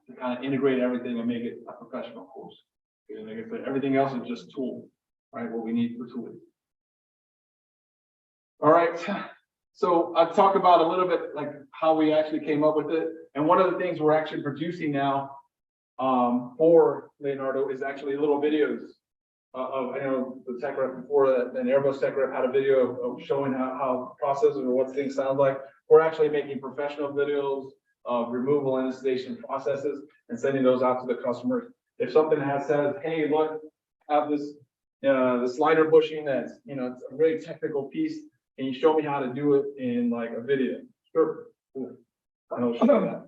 to kind of integrate everything and make it a professional course. And like I said, everything else is just tool, right? What we need for tooling. All right. So I've talked about a little bit like how we actually came up with it. And one of the things we're actually producing now for Leonardo is actually little videos of, the tech rep before that, and Airbus tech rep had a video of showing how processes or what things sound like. We're actually making professional videos of removal and installation processes and sending those out to the customers. If something says, hey, look, I have this, the slider bushing that's, it's a very technical piece. Can you show me how to do it in like a video? Sure. Cool. And I'll show you that.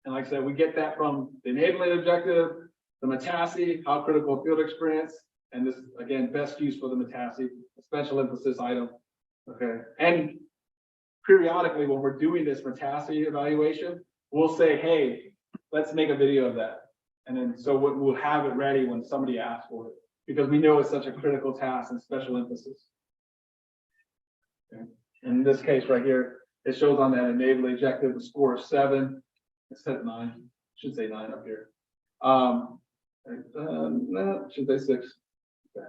And like I said, we get that from the enabling objective, the Metassi, how critical field experience, and this, again, best use for the Metassi, a special emphasis item. Okay. And periodically, when we're doing this Metassi evaluation, we'll say, hey, let's make a video of that. And then so we'll have it ready when somebody asks for it, because we know it's such a critical task and special emphasis. Okay. In this case right here, it shows on that enabling objective a score of 7. It said 9. Should say 9 up here. No, should say 6. Okay.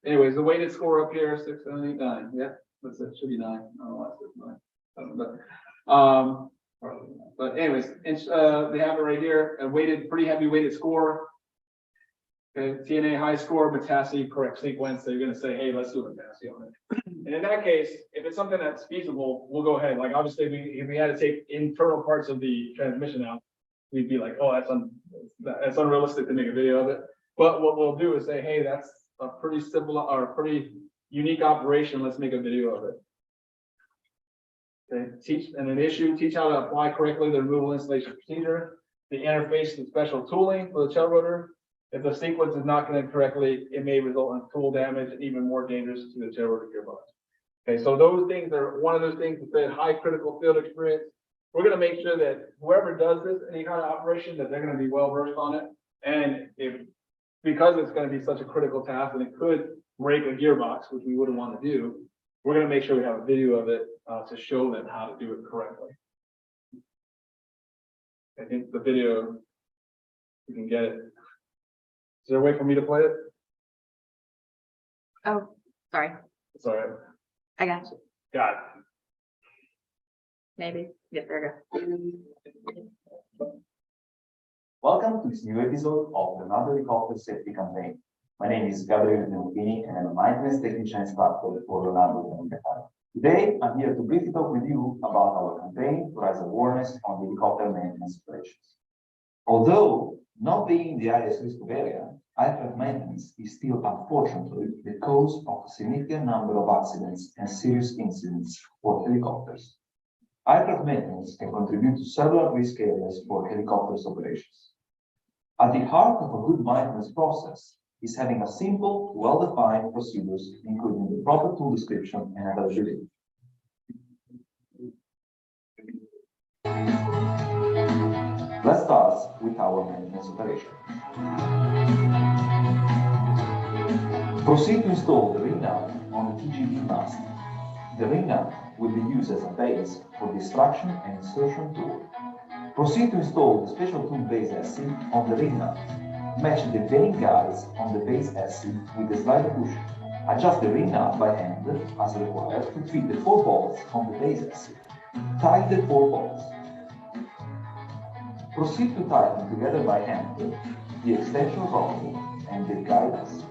Anyways, the weighted score up here, 6, 7, 8, 9. Yeah, that's it. Should be 9. I don't know why it says 9. But anyways, they have it right here, a weighted, pretty heavy weighted score. Okay, TNA high score, Metassi correct sequence. So you're going to say, hey, let's do a Metassi on it. And in that case, if it's something that's feasible, we'll go ahead. Like obviously, if we had to take internal parts of the transmission out, we'd be like, oh, that's unrealistic to make a video of it. But what we'll do is say, hey, that's a pretty simple or a pretty unique operation. Let's make a video of it. Okay, teach how to apply correctly the removal installation procedure, the interface and special tooling for the tail rotor. If the sequence is not connected correctly, it may result in tool damage and even more dangerous to the tail rotor gearbox. Okay, so those things are one of those things that say high critical field experience. We're going to make sure that whoever does this, any kind of operation, that they're going to be well versed on it. And because it's going to be such a critical task and it could break a gearbox, which we wouldn't want to do, we're going to make sure we have a video of it to show them how to do it correctly. I think the video, you can get it. Is there a way for me to play it? Oh, sorry. It's all right. I got you. Got it. Maybe. Yeah, there we go. Welcome to this new episode of the NATO Helicopter Safety Campaign. My name is Gabriele Delfini and I'm a maintenance technician instructor for Leonardo da Vinci. Today, I'm here to briefly talk with you about our campaign to raise awareness on helicopter maintenance operations. Although not being the highest risk of area, aircraft maintenance is still unfortunately the cause of a significant number of accidents and serious incidents for helicopters. Aircraft maintenance can contribute to several risk areas for helicopters operations. At the heart of a good maintenance process is having a simple, well-defined procedures, including the proper tool description and availability. Let's start with our maintenance operation. Proceed to install the ring nut on the TGV mast. The ring nut will be used as a base for the extraction and insertion tool. Proceed to install the special tool base SC on the ring nut. Match the vane guides on the base SC with the slider bushing. Adjust the ring nut by hand as required to fit the 4 bolts on the base SC. Tighten the 4 bolts. Proceed to tighten together by hand the extension rod and the guide SC.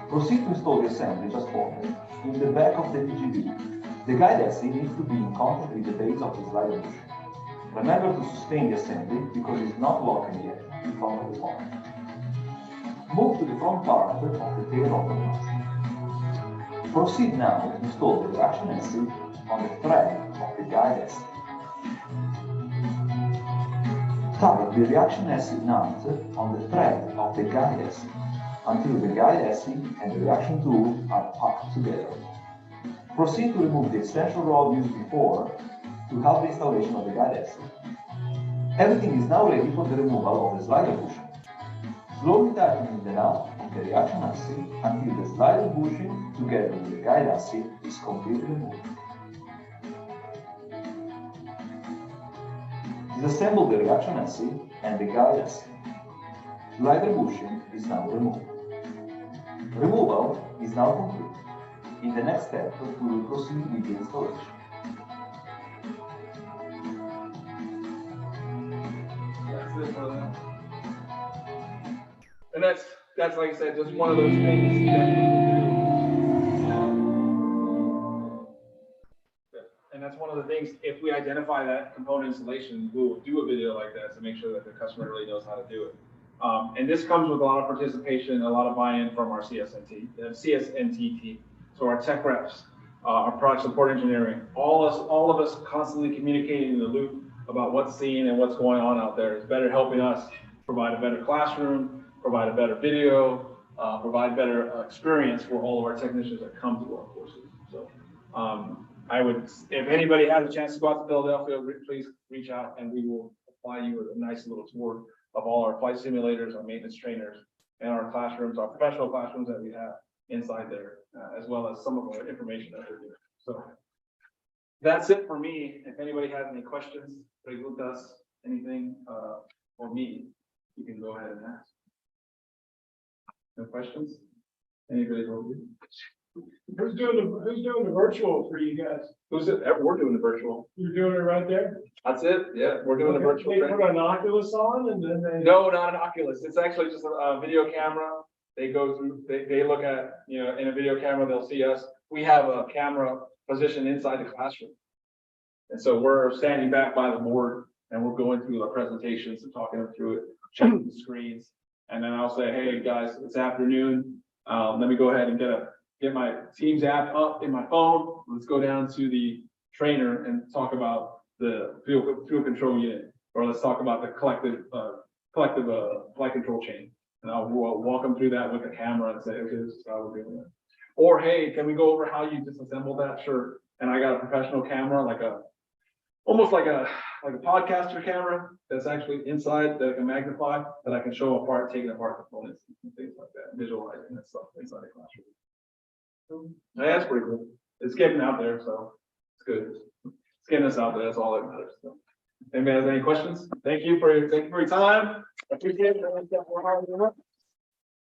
Proceed to install the assembly as formed in the back of the TGV. The guide SC needs to be in contact with the base of the slider bushing. Remember to sustain the assembly because it's not locking yet in front of the point. Move to the front part of the tail rotor mast. Proceed now to install the reaction SC on the thread of the guide SC. Tighten the reaction SC nut on the thread of the guide SC until the guide SC and the reaction tool are packed together. Proceed to remove the extension rod used before to help the installation of the guide SC. Everything is now ready for the removal of the slider bushing. Slowly tightening the nut of the reaction SC until the slider bushing together with the guide SC is completely removed. Disassemble the reaction SC and the guide SC. Slider bushing is now removed. Removal is now complete. In the next step, we will proceed with the installation. And that's like I said, just one of those things that you can do. And that's one of the things, if we identify that component installation, we'll do a video like that to make sure that the customer really knows how to do it. And this comes with a lot of participation, a lot of buy-in from our CSNT team. So our tech reps, our product support engineering, all of us constantly communicating in the loop about what's seen and what's going on out there. It's better helping us provide a better classroom, provide a better video, provide better experience for all of our technicians that come to our courses. So I would, if anybody has a chance to go out to Philadelphia, please reach out and we will apply you with a nice little tour of all our flight simulators, our maintenance trainers, and our classrooms, our professional classrooms that we have inside there, as well as some of our information that we're doing. So that's it for me. If anybody has any questions, preguntas, anything, or me, you can go ahead and ask. No questions? Anybody will do? Who's doing the virtual for you guys? Who's it? We're doing the virtual. You're doing it right there? That's it. Yeah, we're doing the virtual. They training. put an Oculus on and then they. No, not an Oculus. It's actually just a video camera. They go through, they look at, you know, in a video camera, they'll see us. We have a camera positioned inside the classroom. And so we're standing back by the board and we're going through the presentations and talking them through it, checking the screens. And then I'll say, hey, guys, it's afternoon. Let me go ahead and get my Teams app up in my phone. Let's go down to the trainer and talk about the fuel control unit, or let's talk about the collective flight control chain. And I'll walk them through that with the camera and say, okay, this is how we're doing it. Or, hey, can we go over how you disassemble that? Sure. And I got a professional camera, almost like a podcaster camera that's actually inside that I can magnify, that I can show apart, taking apart components and things like that, visualizing that stuff inside the classroom. Yeah, that's pretty cool. It's getting out there, so it's good. It's getting us out there. That's all that matters. So, anybody has any questions? Thank you for your time. I appreciate it.